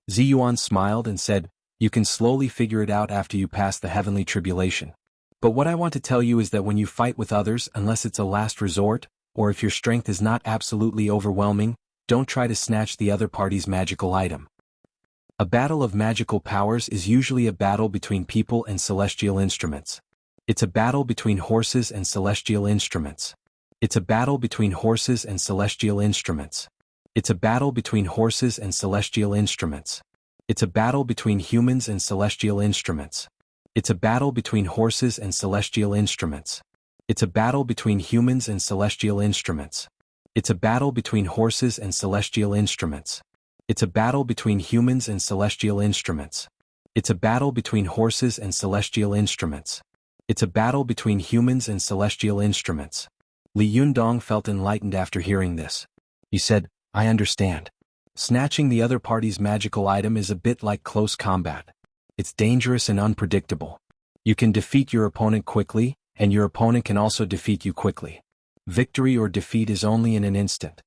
[SPEAKER 1] Ziyuan smiled and said, "You can slowly figure it out after you pass the heavenly tribulation. But what I want to tell you is that when you fight with others, unless it's a last resort, or if your strength is not absolutely overwhelming, don't try to snatch the other party's magical item. A battle of magical powers is usually a battle between people and celestial instruments. It's a battle between horses and celestial instruments. It's a battle between horses and celestial instruments. It's a battle between horses and celestial instruments. It's a battle between humans and celestial instruments. It's a battle between horses and celestial instruments. It's a battle between humans and celestial instruments. It's a battle between horses and celestial instruments. It's a battle between humans and celestial instruments. It's a battle between horses and celestial instruments. It's a battle between humans and celestial instruments." Li Yundong felt enlightened after hearing this. He said, I understand. Snatching the other party's magical item is a bit like close combat. It's dangerous and unpredictable. You can defeat your opponent quickly, and your opponent can also defeat you quickly. Victory or defeat is only in an instant.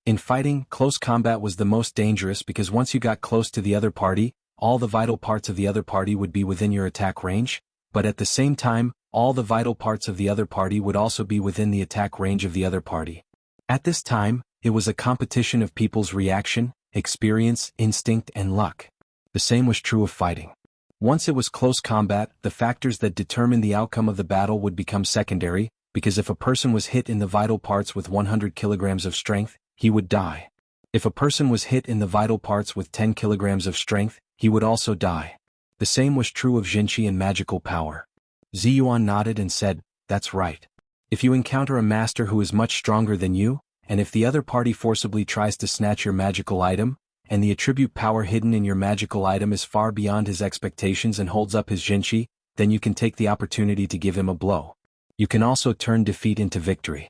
[SPEAKER 1] In fighting, close combat was the most dangerous because once you got close to the other party, all the vital parts of the other party would be within your attack range, but at the same time, all the vital parts of the other party would also be within the attack range of the other party. At this time, it was a competition of people's reaction, experience, instinct, and luck. The same was true of fighting. Once it was close combat, the factors that determined the outcome of the battle would become secondary, because if a person was hit in the vital parts with 100 kilograms of strength, he would die. If a person was hit in the vital parts with 10 kilograms of strength, he would also die. The same was true of Jinqi and magical power. Ziyuan nodded and said, that's right. If you encounter a master who is much stronger than you, and if the other party forcibly tries to snatch your magical item, and the attribute power hidden in your magical item is far beyond his expectations and holds up his Jinqi, then you can take the opportunity to give him a blow. You can also turn defeat into victory.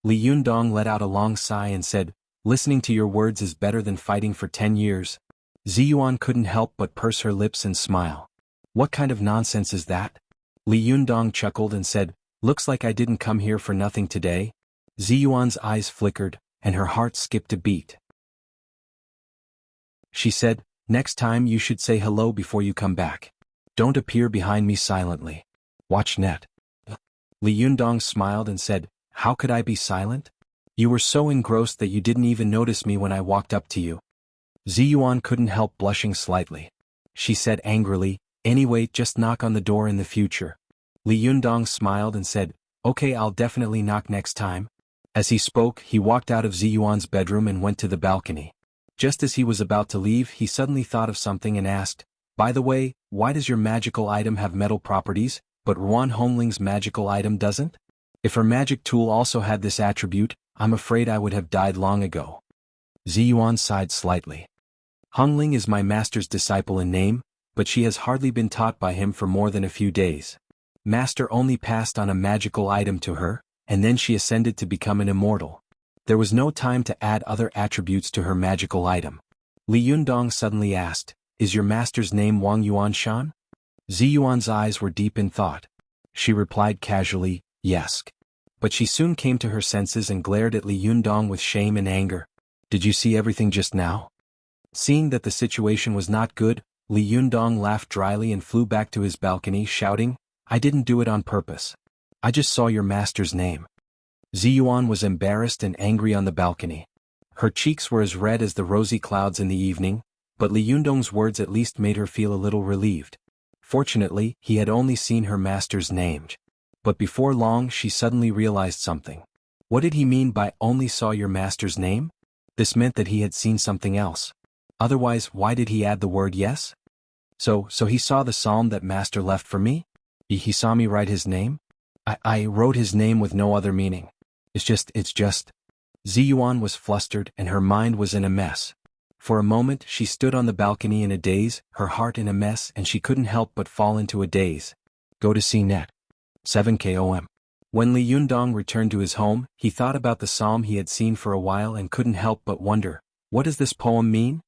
[SPEAKER 1] Li Yundong let out a long sigh and said, listening to your words is better than fighting for 10 years. Ziyuan couldn't help but purse her lips and smile. What kind of nonsense is that? Li Yundong chuckled and said, looks like I didn't come here for nothing today. Ziyuan's eyes flickered, and her heart skipped a beat. She said, next time you should say hello before you come back. Don't appear behind me silently. Watch net. Li Yundong smiled and said, how could I be silent? You were so engrossed that you didn't even notice me when I walked up to you. Ziyuan couldn't help blushing slightly. She said angrily, anyway, just knock on the door in the future. Li Yundong smiled and said, okay, I'll definitely knock next time. As he spoke, he walked out of Ziyuan's bedroom and went to the balcony. Just as he was about to leave, he suddenly thought of something and asked, by the way, why does your magical item have metal properties, but Ruan Hongling's magical item doesn't? If her magic tool also had this attribute, I'm afraid I would have died long ago. Ziyuan sighed slightly. Hongling is my master's disciple in name, but she has hardly been taught by him for more than a few days. Master only passed on a magical item to her, and then she ascended to become an immortal. There was no time to add other attributes to her magical item. Li Yundong suddenly asked, is your master's name Wang Yuanshan? Ziyuan's eyes were deep in thought. She replied casually, yes. But she soon came to her senses and glared at Li Yundong with shame and anger. Did you see everything just now? Seeing that the situation was not good, Li Yundong laughed dryly and flew back to his balcony shouting, I didn't do it on purpose. I just saw your master's name. Ziyuan was embarrassed and angry on the balcony. Her cheeks were as red as the rosy clouds in the evening, but Li Yundong's words at least made her feel a little relieved. Fortunately, he had only seen her master's name. But before long she suddenly realized something. What did he mean by only saw your master's name? This meant that he had seen something else. Otherwise, why did he add the word yes? So he saw the psalm that master left for me? He saw me write his name? I wrote his name with no other meaning. It's just. Ziyuan was flustered and her mind was in a mess. For a moment she stood on the balcony in a daze, her heart in a mess, and she couldn't help but fall into a daze. Go to see net. 7KOM. When Li Yundong returned to his home, he thought about the psalm he had seen for a while and couldn't help but wonder, what does this poem mean?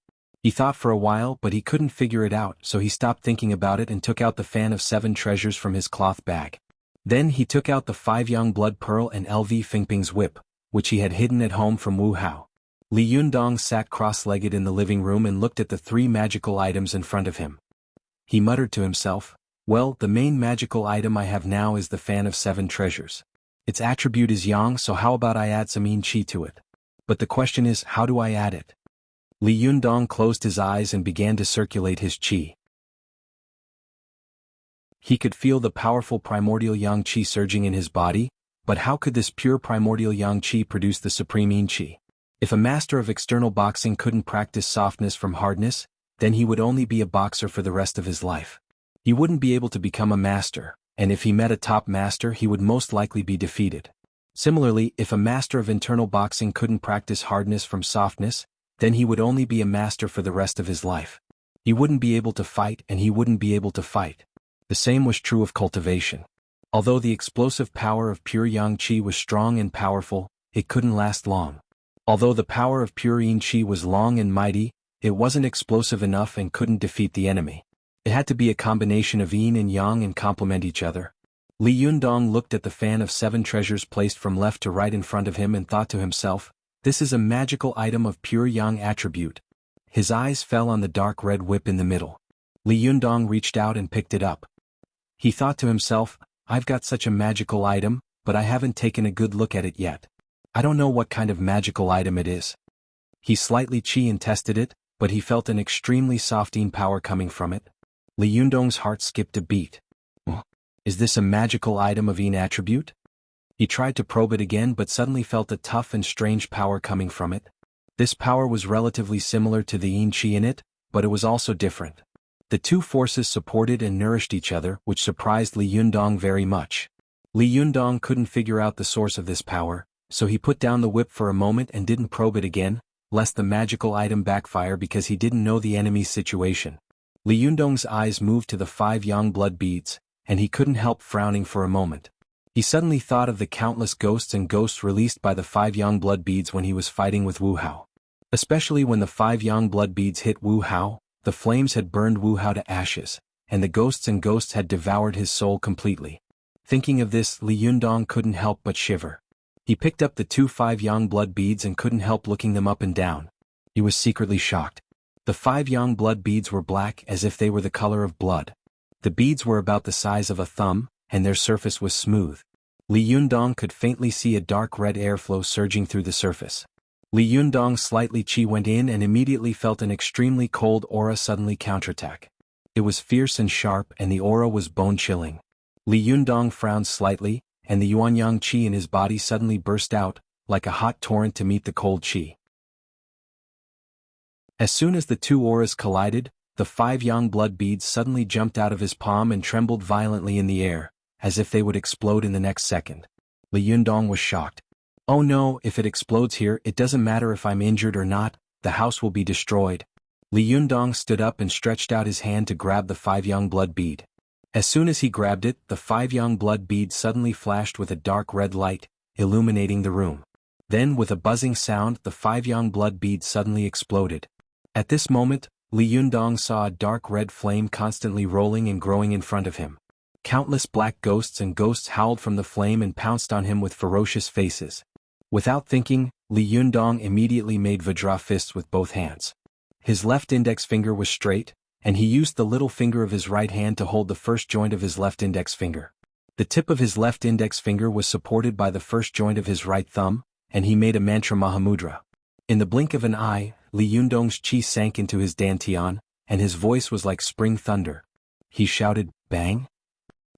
[SPEAKER 1] He thought for a while but he couldn't figure it out, so he stopped thinking about it and took out the fan of 7 treasures from his cloth bag. Then he took out the 5 young blood pearl and LV Fingping's whip, which he had hidden at home from Wu Hao. Li Yundong sat cross-legged in the living room and looked at the 3 magical items in front of him. He muttered to himself, well, the main magical item I have now is the fan of 7 treasures. Its attribute is yang, so how about I add some yin qi to it? But the question is, how do I add it? Li Yundong closed his eyes and began to circulate his qi. He could feel the powerful primordial yang qi surging in his body, but how could this pure primordial yang qi produce the supreme yin qi? If a master of external boxing couldn't practice softness from hardness, then he would only be a boxer for the rest of his life. He wouldn't be able to become a master, and if he met a top master he would most likely be defeated. Similarly, if a master of internal boxing couldn't practice hardness from softness, then he would only be a master for the rest of his life. He wouldn't be able to fight and he wouldn't be able to fight. The same was true of cultivation. Although the explosive power of pure yang qi was strong and powerful, it couldn't last long. Although the power of pure yin qi was long and mighty, it wasn't explosive enough and couldn't defeat the enemy. It had to be a combination of yin and yang and complement each other. Li Yundong looked at the fan of 7 treasures placed from left to right in front of him and thought to himself, this is a magical item of pure yang attribute. His eyes fell on the dark red whip in the middle. Li Yundong reached out and picked it up. He thought to himself, I've got such a magical item, but I haven't taken a good look at it yet. I don't know what kind of magical item it is. He slightly qi and tested it, but he felt an extremely soft yin power coming from it. Li Yundong's heart skipped a beat. Is this a magical item of yin attribute? He tried to probe it again but suddenly felt a tough and strange power coming from it. This power was relatively similar to the yin qi in it, but it was also different. The two forces supported and nourished each other, which surprised Li Yundong very much. Li Yundong couldn't figure out the source of this power, so he put down the whip for a moment and didn't probe it again, lest the magical item backfire because he didn't know the enemy's situation. Li Yundong's eyes moved to the 5 yang blood beads, and he couldn't help frowning for a moment. He suddenly thought of the countless ghosts and ghosts released by the 5 yang blood beads when he was fighting with Wu Hao. Especially when the 5 yang blood beads hit Wu Hao, the flames had burned Wu Hao to ashes, and the ghosts and ghosts had devoured his soul completely. Thinking of this, Li Yundong couldn't help but shiver. He picked up the 2 5 yang blood beads and couldn't help looking them up and down. He was secretly shocked. The 5 yang blood beads were black as if they were the color of blood. The beads were about the size of a thumb, and their surface was smooth. Li Yundong could faintly see a dark red airflow surging through the surface. Li Yundong slightly qi went in and immediately felt an extremely cold aura suddenly counterattack. It was fierce and sharp and the aura was bone-chilling. Li Yundong frowned slightly, and the yuanyang qi in his body suddenly burst out, like a hot torrent to meet the cold qi. As soon as the two auras collided, the 5 yang blood beads suddenly jumped out of his palm and trembled violently in the air, as if they would explode in the next second. Li Yundong was shocked. Oh no, if it explodes here, it doesn't matter if I'm injured or not, the house will be destroyed. Li Yundong stood up and stretched out his hand to grab the 5 yang blood bead. As soon as he grabbed it, the 5 yang blood bead suddenly flashed with a dark red light, illuminating the room. Then with a buzzing sound, the 5 yang blood bead suddenly exploded. At this moment, Li Yundong saw a dark red flame constantly rolling and growing in front of him. Countless black ghosts and ghosts howled from the flame and pounced on him with ferocious faces. Without thinking, Li Yundong immediately made Vajra fists with both hands. His left index finger was straight, and he used the little finger of his right hand to hold the first joint of his left index finger. The tip of his left index finger was supported by the first joint of his right thumb, and he made a mantra Mahamudra. In the blink of an eye, Li Yundong's qi sank into his dantian, and his voice was like spring thunder. He shouted, "Bang!"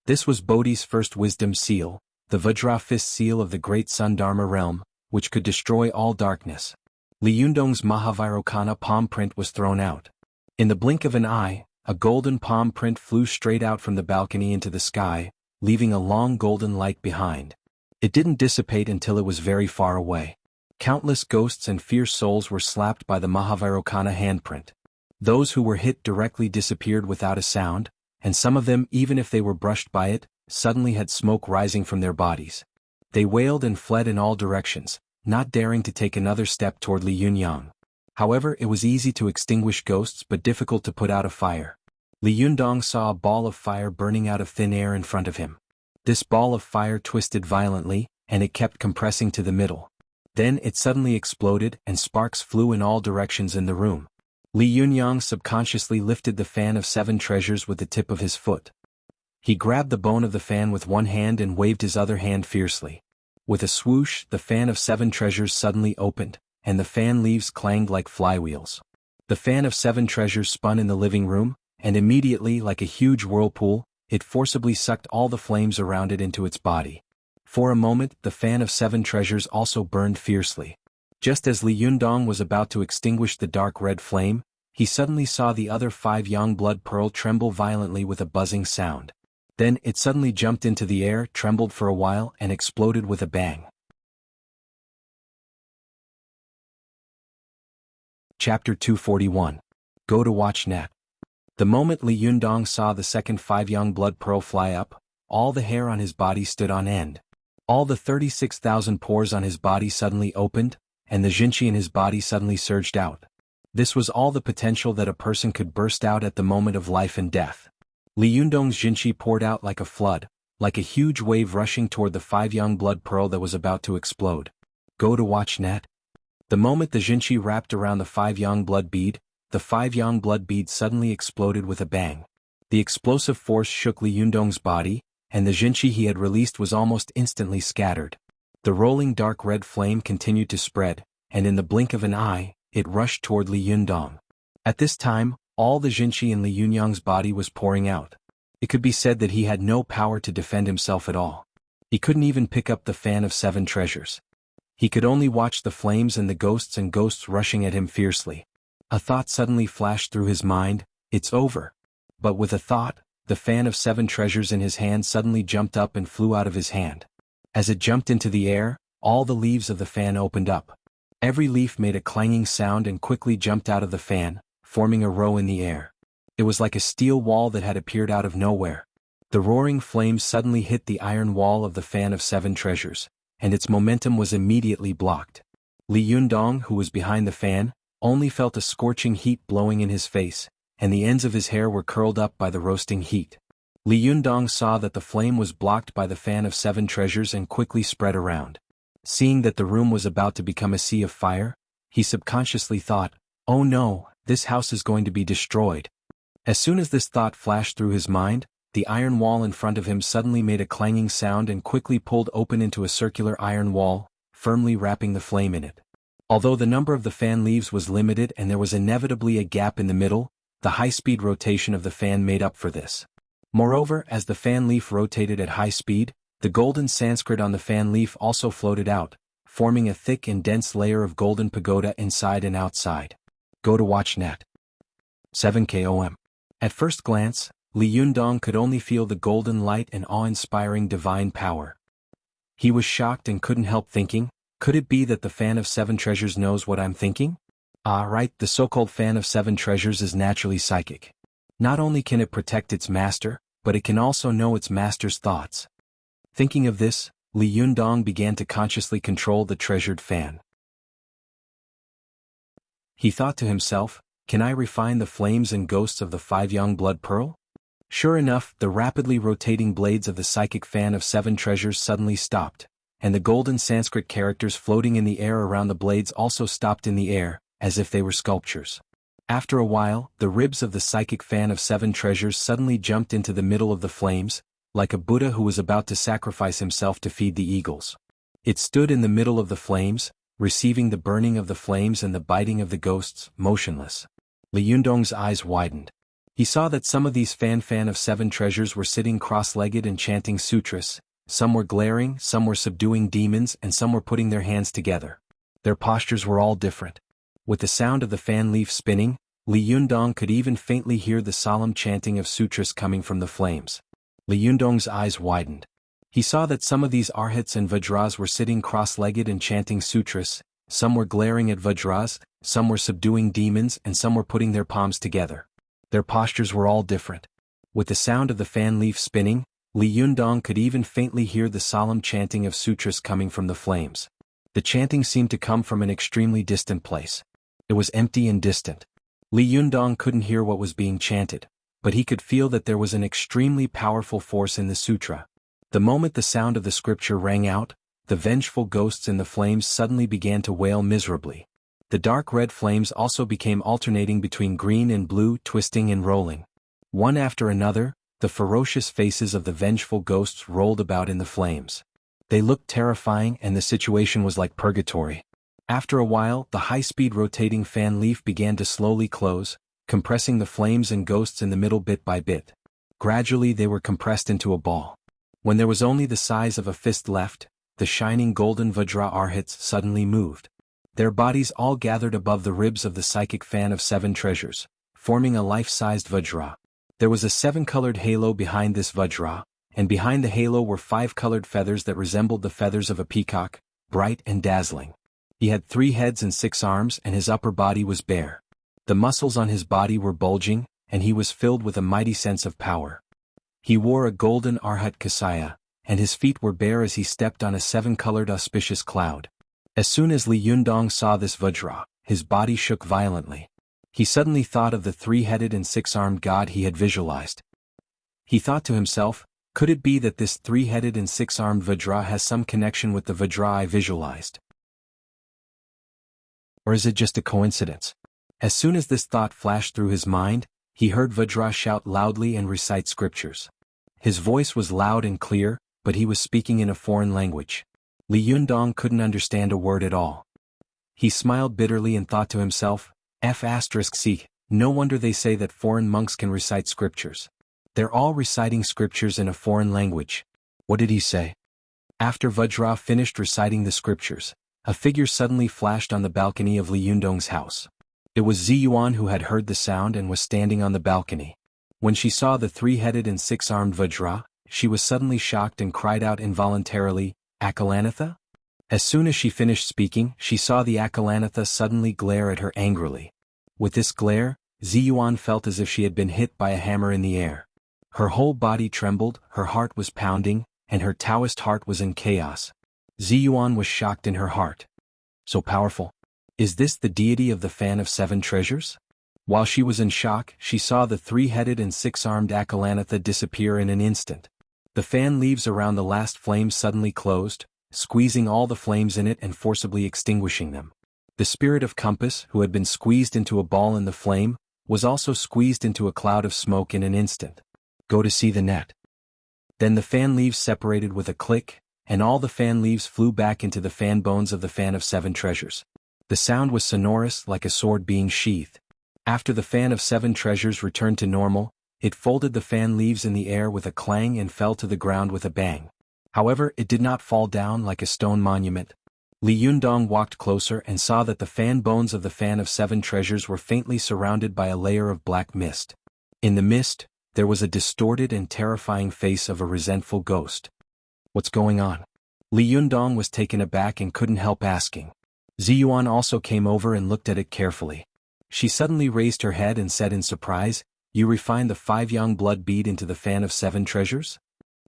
[SPEAKER 1] This was Bodhi's first wisdom seal, the Vajra fist seal of the great Sun Dharma realm, which could destroy all darkness. Li Yundong's Mahavirokana palm print was thrown out. In the blink of an eye, a golden palm print flew straight out from the balcony into the sky, leaving a long golden light behind. It didn't dissipate until it was very far away. Countless ghosts and fierce souls were slapped by the Mahavirokana handprint. Those who were hit directly disappeared without a sound, and some of them, even if they were brushed by it, suddenly had smoke rising from their bodies. They wailed and fled in all directions, not daring to take another step toward Li Yunyang. However, it was easy to extinguish ghosts but difficult to put out a fire. Li Yundong saw a ball of fire burning out of thin air in front of him. This ball of fire twisted violently, and it kept compressing to the middle. Then it suddenly exploded and sparks flew in all directions in the room. Li Yunyang subconsciously lifted the fan of 7 treasures with the tip of his foot. He grabbed the bone of the fan with one hand and waved his other hand fiercely. With a swoosh, the fan of 7 treasures suddenly opened, and the fan leaves clanged like flywheels. The fan of 7 treasures spun in the living room, and immediately, like a huge whirlpool, it forcibly sucked all the flames around it into its body. For a moment, the fan of 7 treasures also burned fiercely. Just as Li Yundong was about to extinguish the dark red flame, he suddenly saw the other 5 yang blood pearl tremble violently with a buzzing sound. Then it suddenly jumped into the air, trembled for a while, and exploded with a bang. Chapter 241. Go to watch net. The moment Li Yundong saw the second 5 yang blood pearl fly up, all the hair on his body stood on end. All the 36,000 pores on his body suddenly opened, and the Jinchi in his body suddenly surged out. This was all the potential that a person could burst out at the moment of life and death. Li Yundong's Jinchi poured out like a flood, like a huge wave rushing toward the 5 young blood pearl that was about to explode. Go to watch net. The moment the Jinchi wrapped around the 5 young blood bead, the 5 young blood bead suddenly exploded with a bang. The explosive force shook Li Yundong's body, and the Jinchi he had released was almost instantly scattered. The rolling dark red flame continued to spread, and in the blink of an eye, it rushed toward Li Yundong. At this time, all the Jinchi in Li Yundong's body was pouring out. It could be said that he had no power to defend himself at all. He couldn't even pick up the fan of 7 treasures. He could only watch the flames and the ghosts rushing at him fiercely. A thought suddenly flashed through his mind, it's over. But with a thought, the fan of 7 treasures in his hand suddenly jumped up and flew out of his hand. As it jumped into the air, all the leaves of the fan opened up. Every leaf made a clanging sound and quickly jumped out of the fan, forming a row in the air. It was like a steel wall that had appeared out of nowhere. The roaring flames suddenly hit the iron wall of the fan of 7 treasures, and its momentum was immediately blocked. Li Yundong, who was behind the fan, only felt a scorching heat blowing in his face, and the ends of his hair were curled up by the roasting heat. Li Yundong saw that the flame was blocked by the fan of 7 treasures and quickly spread around. Seeing that the room was about to become a sea of fire, he subconsciously thought, oh no, this house is going to be destroyed. As soon as this thought flashed through his mind, the iron wall in front of him suddenly made a clanging sound and quickly pulled open into a circular iron wall, firmly wrapping the flame in it. Although the number of the fan leaves was limited and there was inevitably a gap in the middle, the high-speed rotation of the fan made up for this. Moreover, as the fan leaf rotated at high speed, the golden Sanskrit on the fan leaf also floated out, forming a thick and dense layer of golden pagoda inside and outside. Go to watch net. 7KOM. At first glance, Li Yundong could only feel the golden light and awe-inspiring divine power. He was shocked and couldn't help thinking, could it be that the fan of 7 treasures knows what I'm thinking? Ah, right, the so-called fan of 7 treasures is naturally psychic. Not only can it protect its master, but it can also know its master's thoughts. Thinking of this, Li Yundong began to consciously control the treasured fan. He thought to himself, can I refine the flames and ghosts of the 5 young blood pearl? Sure enough, the rapidly rotating blades of the psychic fan of 7 treasures suddenly stopped, and the golden Sanskrit characters floating in the air around the blades also stopped in the air, as if they were sculptures. After a while, the ribs of the psychic fan of 7 treasures suddenly jumped into the middle of the flames, like a Buddha who was about to sacrifice himself to feed the eagles. It stood in the middle of the flames, receiving the burning of the flames and the biting of the ghosts, motionless. Li Yundong's eyes widened. He saw that some of these fan of 7 treasures were sitting cross-legged and chanting sutras, some were glaring, some were subduing demons, and some were putting their hands together. Their postures were all different. With the sound of the fan leaf spinning, Li Yundong could even faintly hear the solemn chanting of sutras coming from the flames. Li Yundong's eyes widened. He saw that some of these arhats and vajras were sitting cross-legged and chanting sutras, some were glaring at vajras, some were subduing demons, and some were putting their palms together. Their postures were all different. With the sound of the fan leaf spinning, Li Yundong could even faintly hear the solemn chanting of sutras coming from the flames. The chanting seemed to come from an extremely distant place. It was empty and distant. Li Yundong couldn't hear what was being chanted, but he could feel that there was an extremely powerful force in the sutra. The moment the sound of the scripture rang out, the vengeful ghosts in the flames suddenly began to wail miserably. The dark red flames also became alternating between green and blue, twisting and rolling. One after another, the ferocious faces of the vengeful ghosts rolled about in the flames. They looked terrifying and the situation was like purgatory. After a while, the high-speed rotating fan leaf began to slowly close, compressing the flames and ghosts in the middle bit by bit. Gradually they were compressed into a ball. When there was only the size of a fist left, the shining golden Vajra arhats suddenly moved. Their bodies all gathered above the ribs of the psychic fan of 7 treasures, forming a life-sized Vajra. There was a 7-colored halo behind this Vajra, and behind the halo were 5 colored feathers that resembled the feathers of a peacock, bright and dazzling. He had 3 heads and 6 arms and his upper body was bare. The muscles on his body were bulging, and he was filled with a mighty sense of power. He wore a golden Arhat Kasaya, and his feet were bare as he stepped on a 7-colored auspicious cloud. As soon as Li Yundong saw this Vajra, his body shook violently. He suddenly thought of the three-headed and six-armed god he had visualized. He thought to himself, could it be that this three-headed and six-armed Vajra has some connection with the Vajra I visualized? Or is it just a coincidence? As soon as this thought flashed through his mind, he heard Vajra shout loudly and recite scriptures. His voice was loud and clear, but he was speaking in a foreign language. Li Yundong couldn't understand a word at all. He smiled bitterly and thought to himself, F***, no wonder they say that foreign monks can recite scriptures. They're all reciting scriptures in a foreign language. What did he say? After Vajra finished reciting the scriptures, a figure suddenly flashed on the balcony of Li Yundong's house. It was Ziyuan who had heard the sound and was standing on the balcony. When she saw the three-headed and six-armed Vajra, she was suddenly shocked and cried out involuntarily, Akalanatha? As soon as she finished speaking, she saw the Akalanatha suddenly glare at her angrily. With this glare, Ziyuan felt as if she had been hit by a hammer in the air. Her whole body trembled, her heart was pounding, and her Taoist heart was in chaos. Ziyuan was shocked in her heart. So powerful. Is this the deity of the Fan of Seven Treasures? While she was in shock, she saw the three-headed and six-armed Akalanatha disappear in an instant. The fan leaves around the last flame suddenly closed, squeezing all the flames in it and forcibly extinguishing them. The spirit of Compass, who had been squeezed into a ball in the flame, was also squeezed into a cloud of smoke in an instant. Go to see the net. Then the fan leaves separated with a click, and all the fan leaves flew back into the fan bones of the Fan of Seven Treasures. The sound was sonorous like a sword being sheathed. After the Fan of Seven Treasures returned to normal, it folded the fan leaves in the air with a clang and fell to the ground with a bang. However, it did not fall down like a stone monument. Li Yundong walked closer and saw that the fan bones of the Fan of Seven Treasures were faintly surrounded by a layer of black mist. In the mist, there was a distorted and terrifying face of a resentful ghost. What's going on? Li Yundong was taken aback and couldn't help asking. Ziyuan also came over and looked at it carefully. She suddenly raised her head and said in surprise, You refined the 5-yang blood bead into the Fan of Seven Treasures?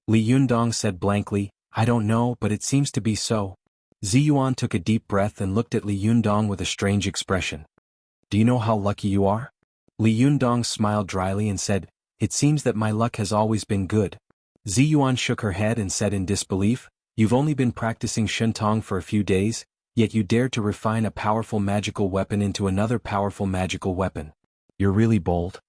[SPEAKER 1] Li Yundong said blankly, I don't know, but it seems to be so. Ziyuan took a deep breath and looked at Li Yundong with a strange expression. Do you know how lucky you are? Li Yundong smiled dryly and said, It seems that my luck has always been good. Ziyuan shook her head and said in disbelief, You've only been practicing Shentong for a few days, yet you dared to refine a powerful magical weapon into another powerful magical weapon. You're really bold.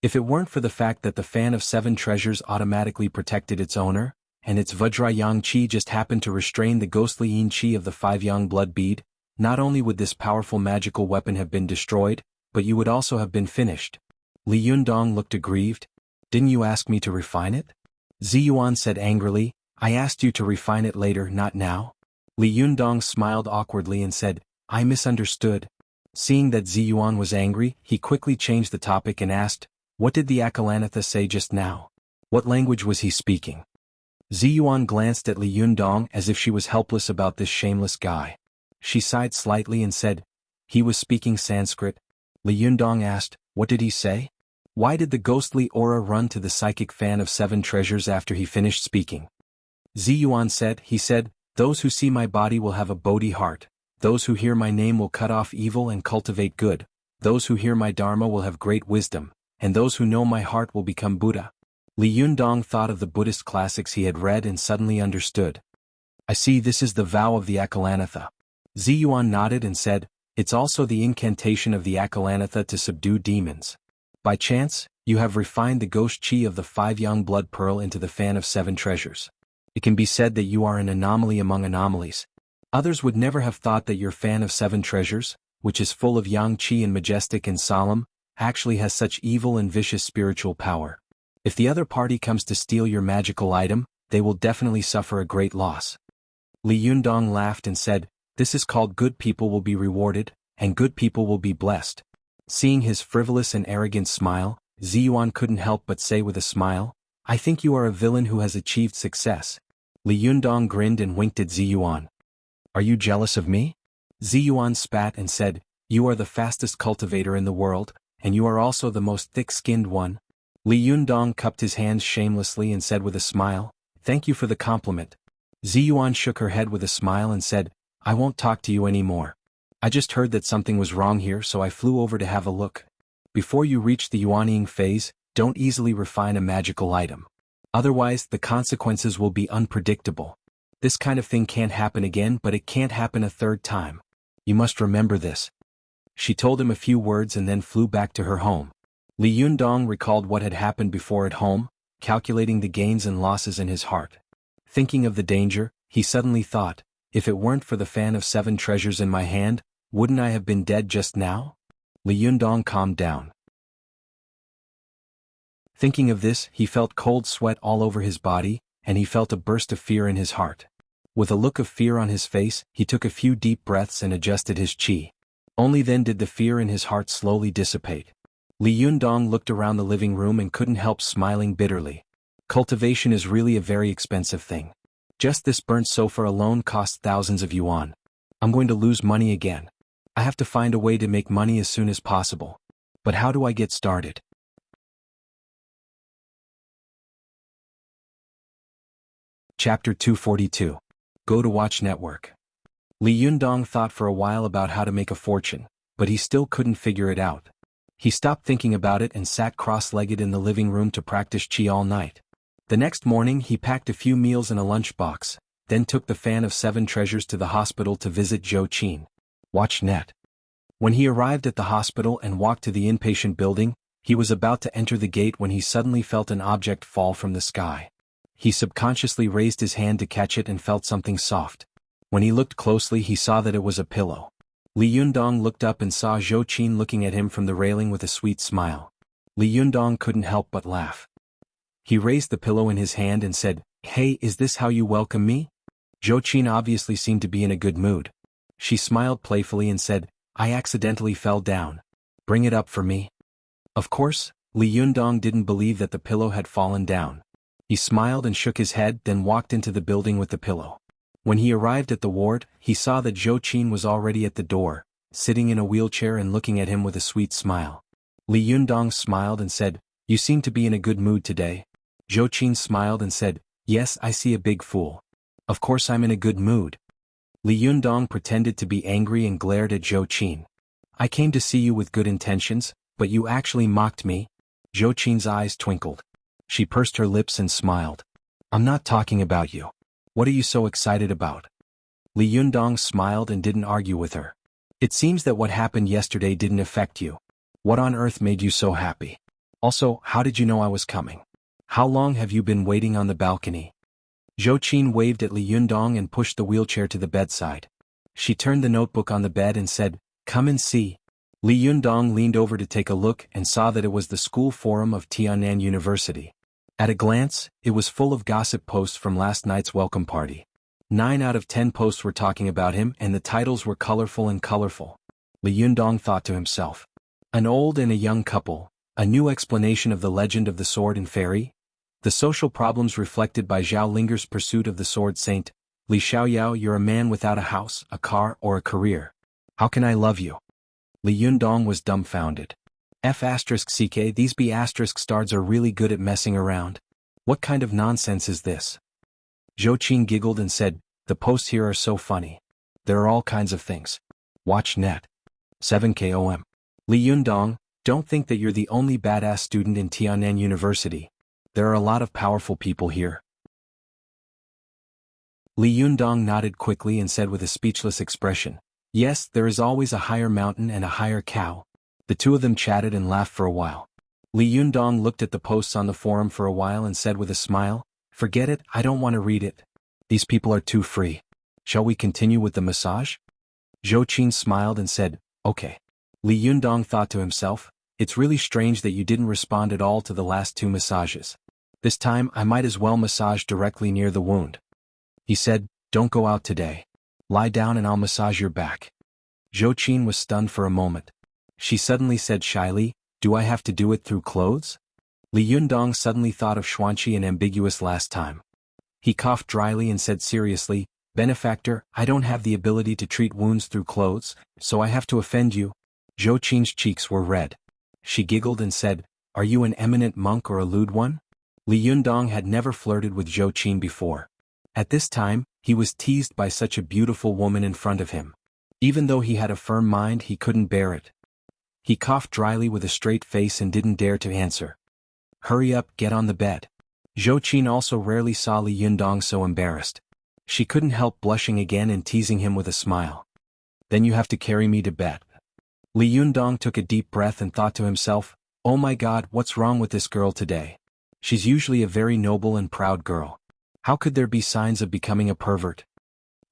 [SPEAKER 1] If it weren't for the fact that the Fan of Seven Treasures automatically protected its owner, and its Vajra Yang Qi just happened to restrain the ghostly Yin Qi of the 5-yang blood bead, not only would this powerful magical weapon have been destroyed, but you would also have been finished. Li Yundong looked aggrieved. Didn't you ask me to refine it? Ziyuan said angrily, I asked you to refine it later, not now. Li Yundong smiled awkwardly and said, I misunderstood. Seeing that Ziyuan was angry, he quickly changed the topic and asked, What did the Akalanatha say just now? What language was he speaking? Ziyuan glanced at Li Yundong as if she was helpless about this shameless guy. She sighed slightly and said, He was speaking Sanskrit. Li Yundong asked, What did he say? Why did the ghostly aura run to the psychic Fan of Seven Treasures after he finished speaking? Ziyuan said, He said, Those who see my body will have a Bodhi heart. Those who hear my name will cut off evil and cultivate good. Those who hear my Dharma will have great wisdom, and those who know my heart will become Buddha. Li Yundong thought of the Buddhist classics he had read and suddenly understood. I see, this is the vow of the Akalanatha. Ziyuan nodded and said, It's also the incantation of the Akalanatha to subdue demons. By chance, you have refined the ghost chi of the 5-yang blood pearl into the Fan of Seven Treasures. It can be said that you are an anomaly among anomalies. Others would never have thought that your Fan of Seven Treasures, which is full of yang qi and majestic and solemn, actually has such evil and vicious spiritual power. If the other party comes to steal your magical item, they will definitely suffer a great loss. Li Yundong laughed and said, This is called good people will be rewarded, and good people will be blessed. Seeing his frivolous and arrogant smile, Ziyuan couldn't help but say with a smile, I think you are a villain who has achieved success. Li Yundong grinned and winked at Ziyuan. Are you jealous of me? Ziyuan spat and said, You are the fastest cultivator in the world, and you are also the most thick-skinned one. Li Yundong cupped his hands shamelessly and said with a smile, Thank you for the compliment. Ziyuan shook her head with a smile and said, I won't talk to you anymore. I just heard that something was wrong here, so I flew over to have a look. Before you reach the yuanying phase, don't easily refine a magical item. Otherwise, the consequences will be unpredictable. This kind of thing can't happen again, but it can't happen a third time. You must remember this. She told him a few words and then flew back to her home. Li Yundong recalled what had happened before at home, calculating the gains and losses in his heart. Thinking of the danger, he suddenly thought, if it weren't for the fan of 7 treasures in my hand, wouldn't I have been dead just now? Li Yundong calmed down. Thinking of this, he felt cold sweat all over his body, and he felt a burst of fear in his heart. With a look of fear on his face, he took a few deep breaths and adjusted his qi. Only then did the fear in his heart slowly dissipate. Li Yundong looked around the living room and couldn't help smiling bitterly. Cultivation is really a very expensive thing. Just this burnt sofa alone costs thousands of yuan. I'm going to lose money again. I have to find a way to make money as soon as possible. But how do I get started? Chapter 242. Go to Watch Network. Li Yundong thought for a while about how to make a fortune, but he still couldn't figure it out. He stopped thinking about it and sat cross-legged in the living room to practice qi all night. The next morning he packed a few meals in a lunchbox, then took the fan of 7 treasures to the hospital to visit Zhou Qin. Watch Net. When he arrived at the hospital and walked to the inpatient building, he was about to enter the gate when he suddenly felt an object fall from the sky. He subconsciously raised his hand to catch it and felt something soft. When he looked closely, he saw that it was a pillow. Li Yundong looked up and saw Zhou Qin looking at him from the railing with a sweet smile. Li Yundong couldn't help but laugh. He raised the pillow in his hand and said, Hey, is this how you welcome me? Zhou Qin obviously seemed to be in a good mood. She smiled playfully and said, I accidentally fell down. Bring it up for me. Of course, Li Yundong didn't believe that the pillow had fallen down. He smiled and shook his head, then walked into the building with the pillow. When he arrived at the ward, he saw that Zhou Qin was already at the door, sitting in a wheelchair and looking at him with a sweet smile. Li Yundong smiled and said, You seem to be in a good mood today. Zhou Qin smiled and said, Yes, I see a big fool. Of course I'm in a good mood. Li Yundong pretended to be angry and glared at Zhou Qin. I came to see you with good intentions, but you actually mocked me. Zhou Qin's eyes twinkled. She pursed her lips and smiled. I'm not talking about you. What are you so excited about? Li Yundong smiled and didn't argue with her. It seems that what happened yesterday didn't affect you. What on earth made you so happy? Also, how did you know I was coming? How long have you been waiting on the balcony? Zhou Qin waved at Li Yundong and pushed the wheelchair to the bedside. She turned the notebook on the bed and said, Come and see. Li Yundong leaned over to take a look and saw that it was the school forum of Tiannan University. At a glance, it was full of gossip posts from last night's welcome party. 9 out of 10 posts were talking about him and the titles were colorful and colorful. Li Yundong thought to himself. An old and a young couple, a new explanation of the legend of the sword and fairy, the social problems reflected by Zhao Linger's pursuit of the sword saint. Li Xiaoyao, you're a man without a house, a car, or a career. How can I love you? Li Yundong was dumbfounded. F***ck, these B***stars are really good at messing around. What kind of nonsense is this? Zhou Qin giggled and said, The posts here are so funny. There are all kinds of things. Watch Net. 7KOM. Li Yundong, don't think that you're the only badass student in Tiannan University. There are a lot of powerful people here. Li Yundong nodded quickly and said with a speechless expression, Yes, there is always a higher mountain and a higher cow. The two of them chatted and laughed for a while. Li Yundong looked at the posts on the forum for a while and said with a smile, Forget it, I don't want to read it. These people are too free. Shall we continue with the massage? Zhou Qin smiled and said, Okay. Li Yundong thought to himself, It's really strange that you didn't respond at all to the last 2 massages. This time I might as well massage directly near the wound. He said, Don't go out today. Lie down and I'll massage your back. Zhou Qin was stunned for a moment. She suddenly said shyly, Do I have to do it through clothes? Li Yundong suddenly thought of Xuanqi and ambiguous last time. He coughed dryly and said seriously, Benefactor, I don't have the ability to treat wounds through clothes, so I have to offend you. Zhou Qin's cheeks were red. She giggled and said, Are you an eminent monk or a lewd one? Li Yundong had never flirted with Zhou Qin before. At this time, he was teased by such a beautiful woman in front of him. Even though he had a firm mind, he couldn't bear it. He coughed dryly with a straight face and didn't dare to answer. "Hurry up, get on the bed." Zhou Qin also rarely saw Li Yundong so embarrassed. She couldn't help blushing again and teasing him with a smile. "Then you have to carry me to bed." Li Yundong took a deep breath and thought to himself, "Oh my God, what's wrong with this girl today? She's usually a very noble and proud girl. How could there be signs of becoming a pervert?"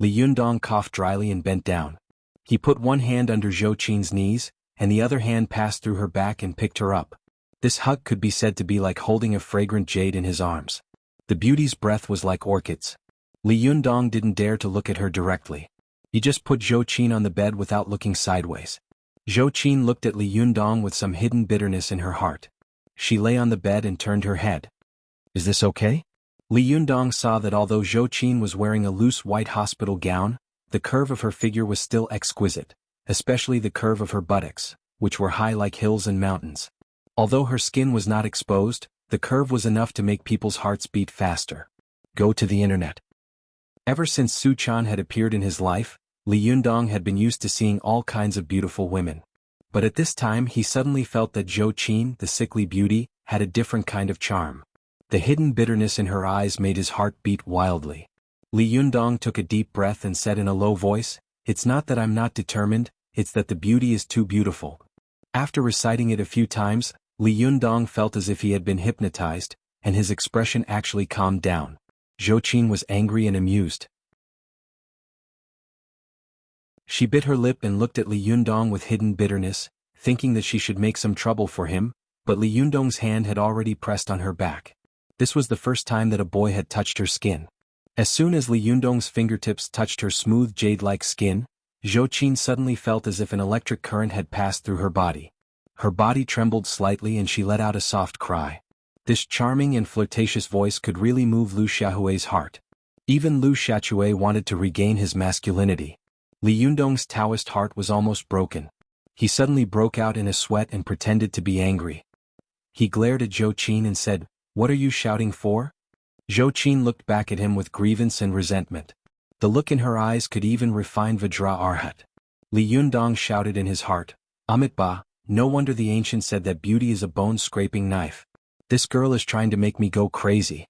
[SPEAKER 1] Li Yundong coughed dryly and bent down. He put one hand under Zhou Qin's knees, and the other hand passed through her back and picked her up. This hug could be said to be like holding a fragrant jade in his arms. The beauty's breath was like orchids. Li Yundong didn't dare to look at her directly. He just put Zhou Qin on the bed without looking sideways. Zhou Qin looked at Li Yundong with some hidden bitterness in her heart. She lay on the bed and turned her head. "Is this okay?" Li Yundong saw that although Zhou Qin was wearing a loose white hospital gown, the curve of her figure was still exquisite, especially the curve of her buttocks, which were high like hills and mountains. Although her skin was not exposed, the curve was enough to make people's hearts beat faster. Go to the internet. Ever since Su Chan had appeared in his life, Li Yundong had been used to seeing all kinds of beautiful women. But at this time he suddenly felt that Zhou Qin, the sickly beauty, had a different kind of charm. The hidden bitterness in her eyes made his heart beat wildly. Li Yundong took a deep breath and said in a low voice, "It's not that I'm not determined, it's that the beauty is too beautiful." After reciting it a few times, Li Yundong felt as if he had been hypnotized, and his expression actually calmed down. Zhou Qin was angry and amused. She bit her lip and looked at Li Yundong with hidden bitterness, thinking that she should make some trouble for him, but Li Yundong's hand had already pressed on her back. This was the first time that a boy had touched her skin. As soon as Li Yundong's fingertips touched her smooth jade-like skin, Zhou Qin suddenly felt as if an electric current had passed through her body. Her body trembled slightly and she let out a soft cry. This charming and flirtatious voice could really move Lu Xiaohui's heart. Even Lu Xiaohui wanted to regain his masculinity. Li Yundong's Taoist heart was almost broken. He suddenly broke out in a sweat and pretended to be angry. He glared at Zhou Qin and said, "What are you shouting for?" Zhou Qin looked back at him with grievance and resentment. The look in her eyes could even refine Vajra Arhat. Li Yundong shouted in his heart, "Amitabha, no wonder the ancient said that beauty is a bone-scraping knife. This girl is trying to make me go crazy."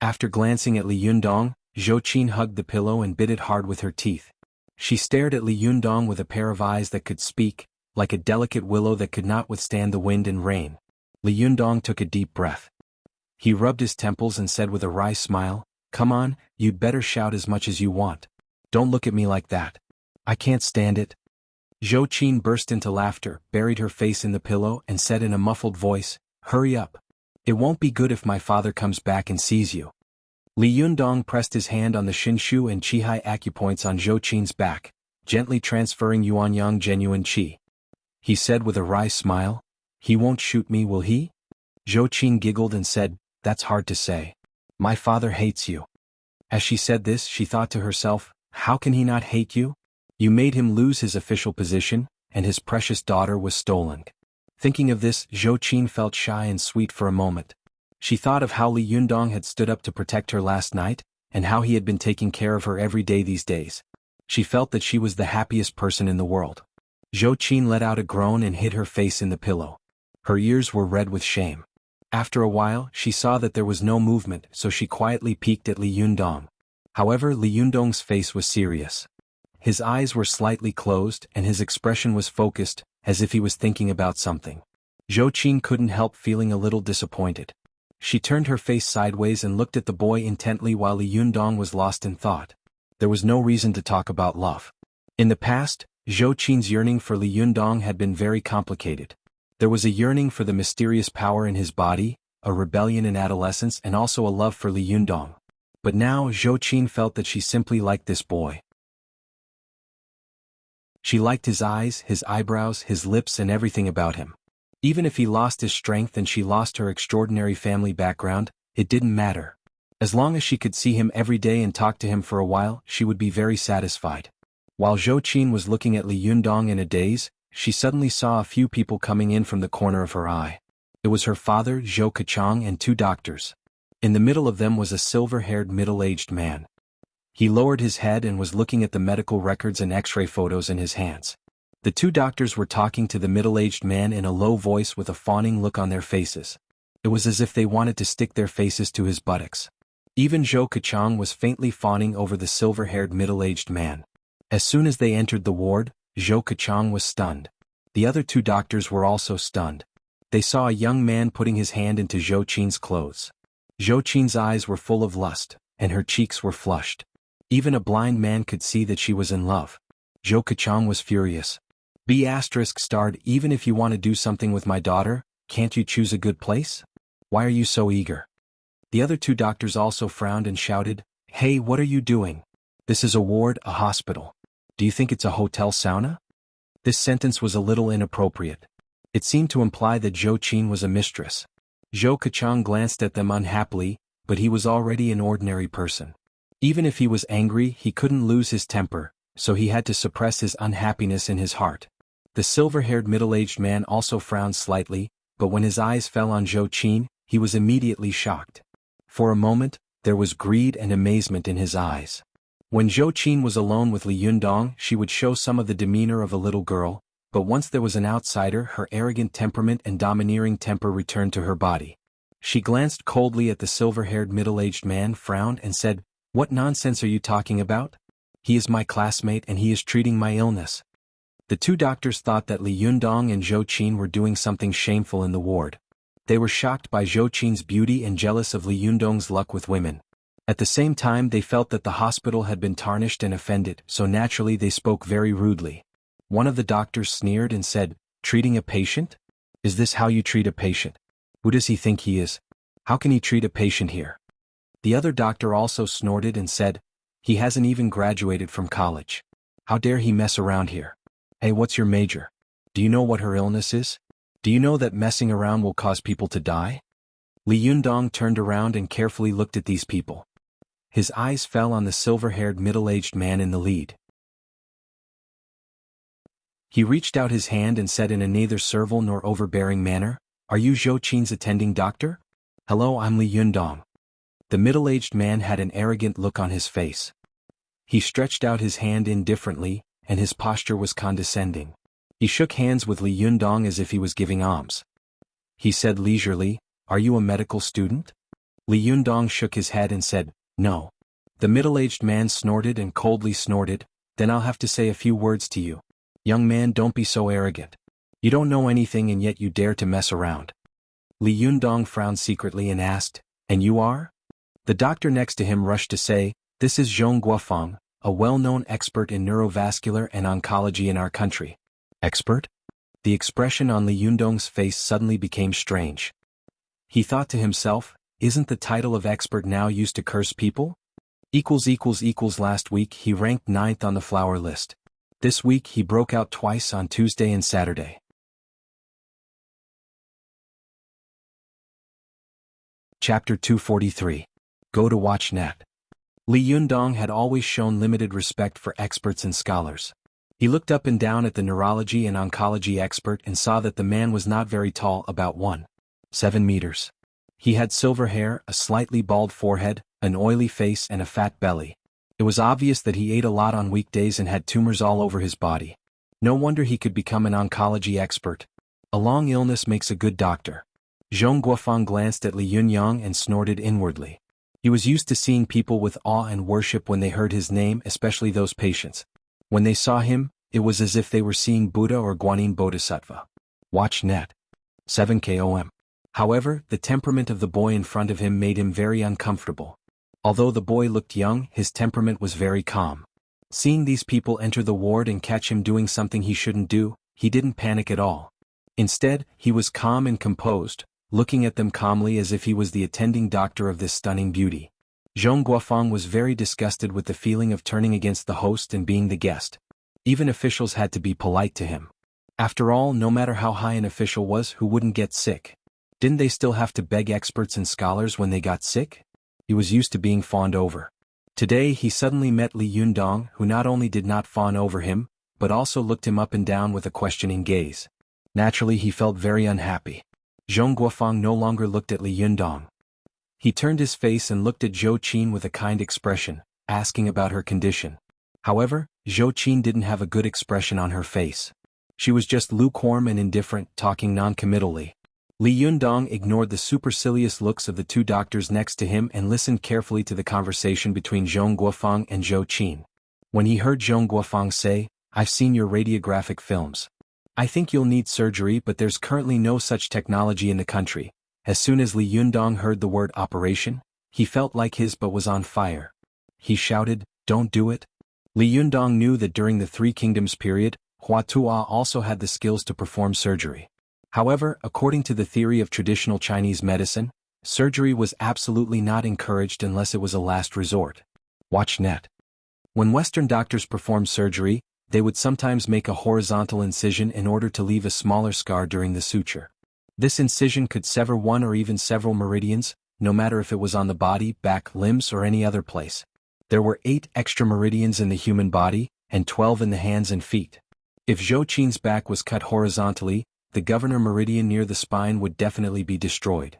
[SPEAKER 1] After glancing at Li Yundong, Zhou Qin hugged the pillow and bit it hard with her teeth. She stared at Li Yundong with a pair of eyes that could speak, like a delicate willow that could not withstand the wind and rain. Li Yundong took a deep breath. He rubbed his temples and said with a wry smile, "Come on, you'd better shout as much as you want. Don't look at me like that. I can't stand it." Zhou Qin burst into laughter, buried her face in the pillow and said in a muffled voice, "Hurry up. It won't be good if my father comes back and sees you." Li Yundong pressed his hand on the Shinshu and Qihai acupoints on Zhou Qin's back, gently transferring Yuanyang genuine qi. He said with a wry smile, "He won't shoot me, will he?" Zhou Qin giggled and said, "That's hard to say. My father hates you." As she said this, she thought to herself, "How can he not hate you? You made him lose his official position, and his precious daughter was stolen." Thinking of this, Zhou Qin felt shy and sweet for a moment. She thought of how Li Yundong had stood up to protect her last night, and how he had been taking care of her every day these days. She felt that she was the happiest person in the world. Zhou Qin let out a groan and hid her face in the pillow. Her ears were red with shame. After a while, she saw that there was no movement, so she quietly peeked at Li Yundong. However, Li Yundong's face was serious. His eyes were slightly closed and his expression was focused, as if he was thinking about something. Zhou Qin couldn't help feeling a little disappointed. She turned her face sideways and looked at the boy intently while Li Yundong was lost in thought. There was no reason to talk about love. In the past, Zhou Qin's yearning for Li Yundong had been very complicated. There was a yearning for the mysterious power in his body, a rebellion in adolescence and also a love for Li Yundong. But now Zhou Qin felt that she simply liked this boy. She liked his eyes, his eyebrows, his lips and everything about him. Even if he lost his strength and she lost her extraordinary family background, it didn't matter. As long as she could see him every day and talk to him for a while, she would be very satisfied. While Zhou Qin was looking at Li Yundong in a daze, she suddenly saw a few people coming in from the corner of her eye. It was her father, Zhou Kachang, and two doctors. In the middle of them was a silver-haired middle-aged man. He lowered his head and was looking at the medical records and x-ray photos in his hands. The two doctors were talking to the middle-aged man in a low voice with a fawning look on their faces. It was as if they wanted to stick their faces to his buttocks. Even Zhou Keqiang was faintly fawning over the silver-haired middle-aged man. As soon as they entered the ward, Zhou Keqiang was stunned. The other two doctors were also stunned. They saw a young man putting his hand into Zhou Qin's clothes. Zhou Qin's eyes were full of lust, and her cheeks were flushed. Even a blind man could see that she was in love. Zhou Keqiang was furious. B****, even if you want to do something with my daughter, can't you choose a good place? Why are you so eager? The other two doctors also frowned and shouted, "Hey, what are you doing? This is a ward, a hospital. Do you think it's a hotel sauna?" This sentence was a little inappropriate. It seemed to imply that Zhou Qin was a mistress. Zhou Keqiang glanced at them unhappily, but he was already an ordinary person. Even if he was angry, he couldn't lose his temper, so he had to suppress his unhappiness in his heart. The silver-haired middle-aged man also frowned slightly, but when his eyes fell on Zhou Qin, he was immediately shocked. For a moment, there was greed and amazement in his eyes. When Zhou Qin was alone with Li Yundong, she would show some of the demeanor of a little girl, but once there was an outsider, her arrogant temperament and domineering temper returned to her body. She glanced coldly at the silver-haired middle-aged man, frowned, and said, "What nonsense are you talking about? He is my classmate and he is treating my illness." The two doctors thought that Li Yundong and Zhou Qin were doing something shameful in the ward. They were shocked by Zhou Qin's beauty and jealous of Li Yundong's luck with women. At the same time, they felt that the hospital had been tarnished and offended, so naturally they spoke very rudely. One of the doctors sneered and said, "Treating a patient? Is this how you treat a patient? Who does he think he is? How can he treat a patient here?" The other doctor also snorted and said, "He hasn't even graduated from college. How dare he mess around here? Hey, what's your major? Do you know what her illness is? Do you know that messing around will cause people to die?" Li Yundong turned around and carefully looked at these people. His eyes fell on the silver-haired middle-aged man in the lead. He reached out his hand and said in a neither servile nor overbearing manner, "Are you Zhou Qin's attending doctor?" "Hello, I'm Li Yundong." The middle-aged man had an arrogant look on his face. He stretched out his hand indifferently, and his posture was condescending. He shook hands with Li Yundong as if he was giving alms. He said leisurely, "Are you a medical student?" Li Yundong shook his head and said, "No." The middle-aged man snorted and coldly snorted, "Then I'll have to say a few words to you. Young man, don't be so arrogant. You don't know anything and yet you dare to mess around." Li Yundong frowned secretly and asked, "And you are?" The doctor next to him rushed to say, "This is Zhong Guofeng, a well-known expert in neurovascular and oncology in our country." Expert? The expression on Li Yundong's face suddenly became strange. He thought to himself, isn't the title of expert now used to curse people? Last week he ranked 9th on the flower list. This week he broke out twice on Tuesday and Saturday. Chapter 243. Go to watch net. Li Yundong had always shown limited respect for experts and scholars. He looked up and down at the neurology and oncology expert and saw that the man was not very tall, about 1.7 meters. He had silver hair, a slightly bald forehead, an oily face and a fat belly. It was obvious that he ate a lot on weekdays and had tumors all over his body. No wonder he could become an oncology expert. A long illness makes a good doctor. Zhong Guofeng glanced at Li Yundong and snorted inwardly. He was used to seeing people with awe and worship when they heard his name, especially those patients. When they saw him, it was as if they were seeing Buddha or Guanyin Bodhisattva. Watch net. 7 km. However, the temperament of the boy in front of him made him very uncomfortable. Although the boy looked young, his temperament was very calm. Seeing these people enter the ward and catch him doing something he shouldn't do, he didn't panic at all. Instead, he was calm and composed, looking at them calmly as if he was the attending doctor of this stunning beauty. Zhong Guofeng was very disgusted with the feeling of turning against the host and being the guest. Even officials had to be polite to him. After all, no matter how high an official was, who wouldn't get sick? Didn't they still have to beg experts and scholars when they got sick? He was used to being fawned over. Today he suddenly met Li Yundong, who not only did not fawn over him, but also looked him up and down with a questioning gaze. Naturally he felt very unhappy. Zhong Guofeng no longer looked at Li Yundong. He turned his face and looked at Zhou Qin with a kind expression, asking about her condition. However, Zhou Qin didn't have a good expression on her face. She was just lukewarm and indifferent, talking non-committally. Li Yundong ignored the supercilious looks of the two doctors next to him and listened carefully to the conversation between Zhong Guofeng and Zhou Qin. When he heard Zhong Guofeng say, "I've seen your radiographic films. I think you'll need surgery, but there's currently no such technology in the country." As soon as Li Yundong heard the word operation, he felt like his butt was on fire. He shouted, "Don't do it." Li Yundong knew that during the Three Kingdoms period, Hua Tuo also had the skills to perform surgery. However, according to the theory of traditional Chinese medicine, surgery was absolutely not encouraged unless it was a last resort. Watch net. When Western doctors performed surgery, they would sometimes make a horizontal incision in order to leave a smaller scar during the suture. This incision could sever one or even several meridians, no matter if it was on the body, back, limbs, or any other place. There were 8 extra meridians in the human body, and 12 in the hands and feet. If Zhou Qin's back was cut horizontally, the governor meridian near the spine would definitely be destroyed.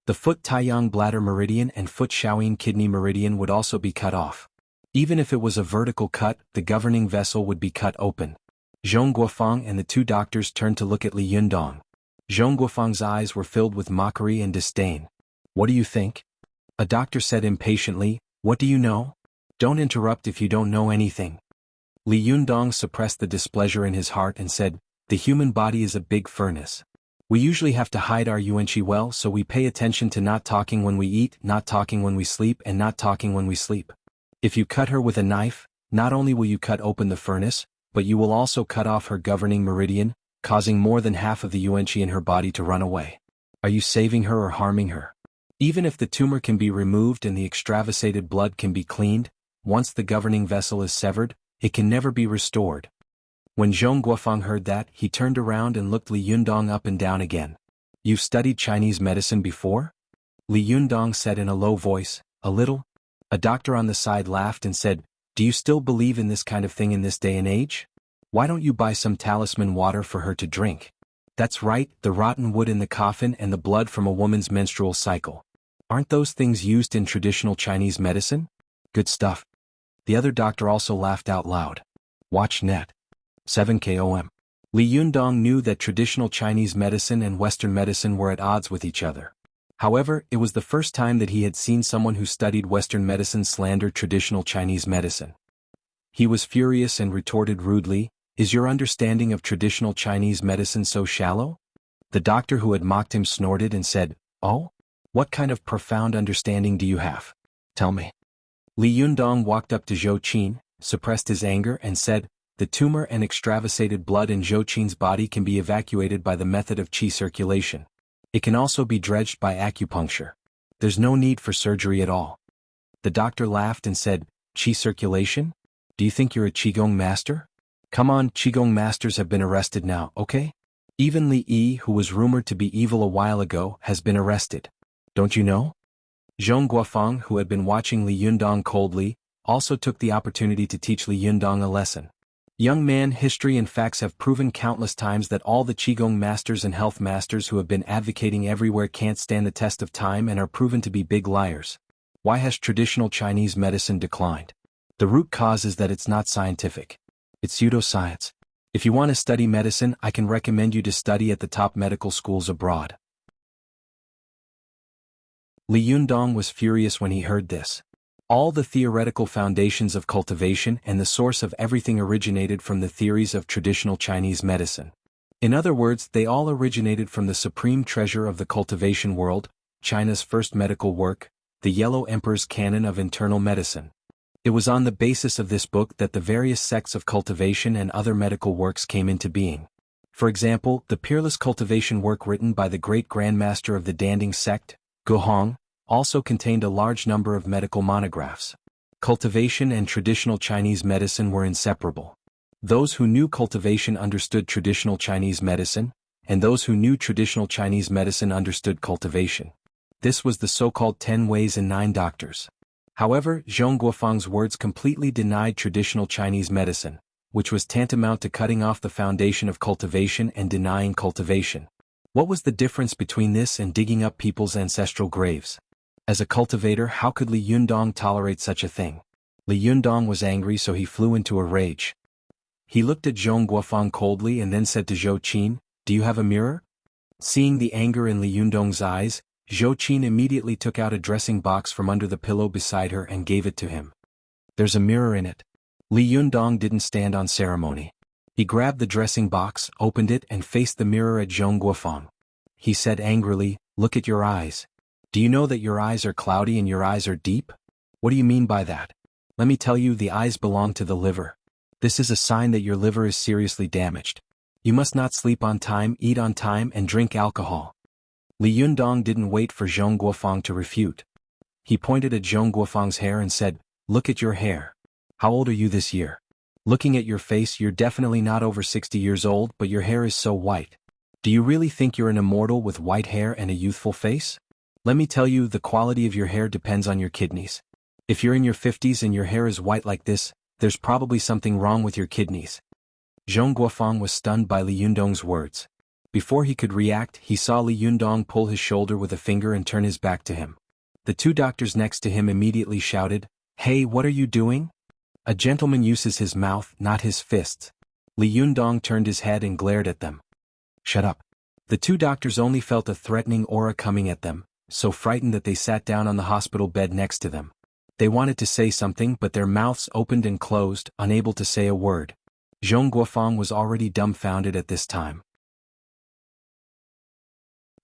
[SPEAKER 1] The foot Taiyang bladder meridian and foot Shaoyin kidney meridian would also be cut off. Even if it was a vertical cut, the governing vessel would be cut open. Zhong Guofeng and the two doctors turned to look at Li Yundong. Zhong Guofeng's eyes were filled with mockery and disdain. "What do you think?" A doctor said impatiently, "What do you know? Don't interrupt if you don't know anything." Li Yundong suppressed the displeasure in his heart and said, "The human body is a big furnace. We usually have to hide our yuanqi well, so we pay attention to not talking when we eat, not talking when we sleep, and not talking when we sleep. If you cut her with a knife, not only will you cut open the furnace, but you will also cut off her governing meridian, causing more than half of the yuanqi in her body to run away. Are you saving her or harming her? Even if the tumor can be removed and the extravasated blood can be cleaned, once the governing vessel is severed, it can never be restored." When Zhong Guofeng heard that, he turned around and looked Li Yundong up and down again. "You've studied Chinese medicine before?" Li Yundong said in a low voice, "A little." A doctor on the side laughed and said, "Do you still believe in this kind of thing in this day and age? Why don't you buy some talisman water for her to drink?" "That's right, the rotten wood in the coffin and the blood from a woman's menstrual cycle. Aren't those things used in traditional Chinese medicine? Good stuff." The other doctor also laughed out loud. Watch net. 7KOM. Li Yundong knew that traditional Chinese medicine and Western medicine were at odds with each other. However, it was the first time that he had seen someone who studied Western medicine slander traditional Chinese medicine. He was furious and retorted rudely, "Is your understanding of traditional Chinese medicine so shallow?" The doctor who had mocked him snorted and said, "Oh? What kind of profound understanding do you have? Tell me." Li Yundong walked up to Zhou Qin, suppressed his anger and said, "The tumor and extravasated blood in Zhou Qin's body can be evacuated by the method of qi circulation. It can also be dredged by acupuncture. There's no need for surgery at all." The doctor laughed and said, "Qi circulation? Do you think you're a Qigong master? Come on, Qigong masters have been arrested now, okay? Even Li Yi, who was rumored to be evil a while ago, has been arrested. Don't you know?" Zhong Guofeng, who had been watching Li Yundong coldly, also took the opportunity to teach Li Yundong a lesson. "Young man, history and facts have proven countless times that all the Qigong masters and health masters who have been advocating everywhere can't stand the test of time and are proven to be big liars. Why has traditional Chinese medicine declined? The root cause is that it's not scientific. It's pseudoscience. If you want to study medicine, I can recommend you to study at the top medical schools abroad." Li Yundong was furious when he heard this. All the theoretical foundations of cultivation and the source of everything originated from the theories of traditional Chinese medicine. In other words, they all originated from the supreme treasure of the cultivation world, China's first medical work, the Yellow Emperor's Canon of Internal Medicine. It was on the basis of this book that the various sects of cultivation and other medical works came into being. For example, the peerless cultivation work written by the great grandmaster of the Danding sect, Guhong, also contained a large number of medical monographs. Cultivation and traditional Chinese medicine were inseparable. Those who knew cultivation understood traditional Chinese medicine, and those who knew traditional Chinese medicine understood cultivation. This was the so-called 10 ways and 9 doctors. However, Zhong Guofeng's words completely denied traditional Chinese medicine, which was tantamount to cutting off the foundation of cultivation and denying cultivation. What was the difference between this and digging up people's ancestral graves? As a cultivator, how could Li Yundong tolerate such a thing? Li Yundong was angry, so he flew into a rage. He looked at Zhong Guofang coldly and then said to Zhou Qin, "Do you have a mirror?" Seeing the anger in Li Yundong's eyes, Zhou Qin immediately took out a dressing box from under the pillow beside her and gave it to him. "There's a mirror in it." Li Yundong didn't stand on ceremony. He grabbed the dressing box, opened it and faced the mirror at Zhong Guofang. He said angrily, "Look at your eyes. Do you know that your eyes are cloudy and your eyes are deep?" "What do you mean by that?" "Let me tell you, the eyes belong to the liver. This is a sign that your liver is seriously damaged. You must not sleep on time, eat on time and drink alcohol." Li Yundong didn't wait for Zhong Guofang to refute. He pointed at Zhong Guofang's hair and said, "Look at your hair. How old are you this year? Looking at your face, you're definitely not over 60 years old, but your hair is so white. Do you really think you're an immortal with white hair and a youthful face? Let me tell you, the quality of your hair depends on your kidneys. If you're in your 50s and your hair is white like this, there's probably something wrong with your kidneys." Zhong Guofang was stunned by Li Yundong's words. Before he could react, he saw Li Yundong pull his shoulder with a finger and turn his back to him. The two doctors next to him immediately shouted, "Hey, what are you doing? A gentleman uses his mouth, not his fists." Li Yundong turned his head and glared at them. "Shut up." The two doctors only felt a threatening aura coming at them, so frightened that they sat down on the hospital bed next to them. They wanted to say something, but their mouths opened and closed, unable to say a word. Zhong Guofang was already dumbfounded at this time.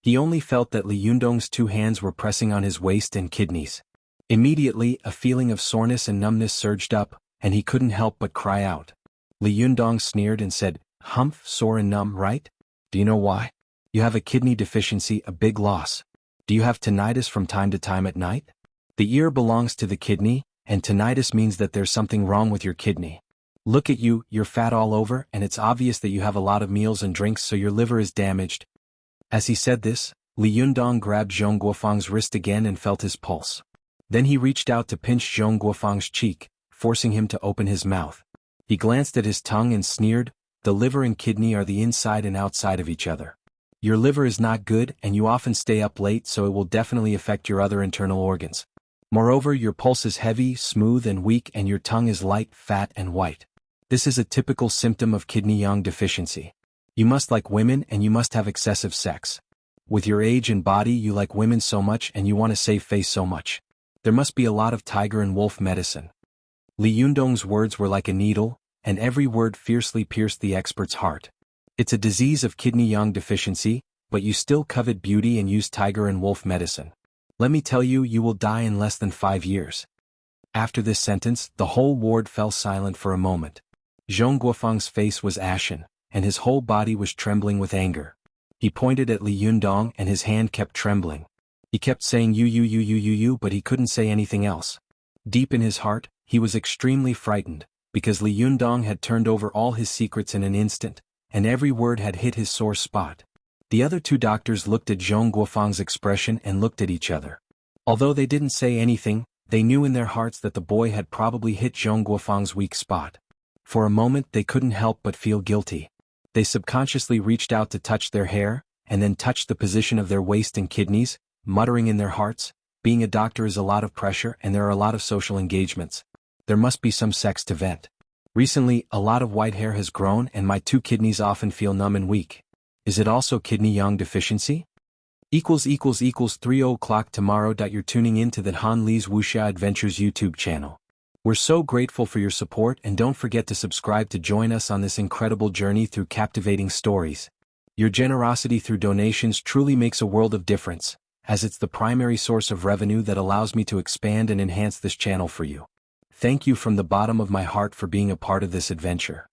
[SPEAKER 1] He only felt that Li Yundong's two hands were pressing on his waist and kidneys. Immediately, a feeling of soreness and numbness surged up, and he couldn't help but cry out. Li Yundong sneered and said, "Humph, sore and numb, right? Do you know why? You have a kidney deficiency, a big loss. Do you have tinnitus from time to time at night? The ear belongs to the kidney, and tinnitus means that there's something wrong with your kidney. Look at you, you're fat all over, and it's obvious that you have a lot of meals and drinks, so your liver is damaged." As he said this, Li Yundong grabbed Zhong Guofang's wrist again and felt his pulse. Then he reached out to pinch Zhong Guofang's cheek, forcing him to open his mouth. He glanced at his tongue and sneered, "The liver and kidney are the inside and outside of each other. Your liver is not good and you often stay up late, so it will definitely affect your other internal organs. Moreover, your pulse is heavy, smooth and weak, and your tongue is light, fat and white. This is a typical symptom of kidney yang deficiency. You must like women and you must have excessive sex. With your age and body, you like women so much and you want to save face so much. There must be a lot of tiger and wolf medicine." Li Yundong's words were like a needle, and every word fiercely pierced the expert's heart. "It's a disease of kidney yang deficiency, but you still covet beauty and use tiger and wolf medicine. Let me tell you, you will die in less than 5 years." After this sentence, the whole ward fell silent for a moment. Zhong Guofang's face was ashen, and his whole body was trembling with anger. He pointed at Li Yundong and his hand kept trembling. He kept saying you, but he couldn't say anything else. Deep in his heart, he was extremely frightened, because Li Yundong had turned over all his secrets in an instant, and every word had hit his sore spot. The other two doctors looked at Zhong Guofang's expression and looked at each other. Although they didn't say anything, they knew in their hearts that the boy had probably hit Zhong Guofang's weak spot. For a moment they couldn't help but feel guilty. They subconsciously reached out to touch their hair, and then touched the position of their waist and kidneys, muttering in their hearts, "Being a doctor is a lot of pressure and there are a lot of social engagements. There must be some sex to vent. Recently, a lot of white hair has grown and my two kidneys often feel numb and weak. Is it also kidney yang deficiency? == 3:00 tomorrow. You're tuning in to the Han Li's Wuxia Adventures YouTube channel. We're so grateful for your support, and don't forget to subscribe to join us on this incredible journey through captivating stories. Your generosity through donations truly makes a world of difference, as it's the primary source of revenue that allows me to expand and enhance this channel for you. Thank you from the bottom of my heart for being a part of this adventure.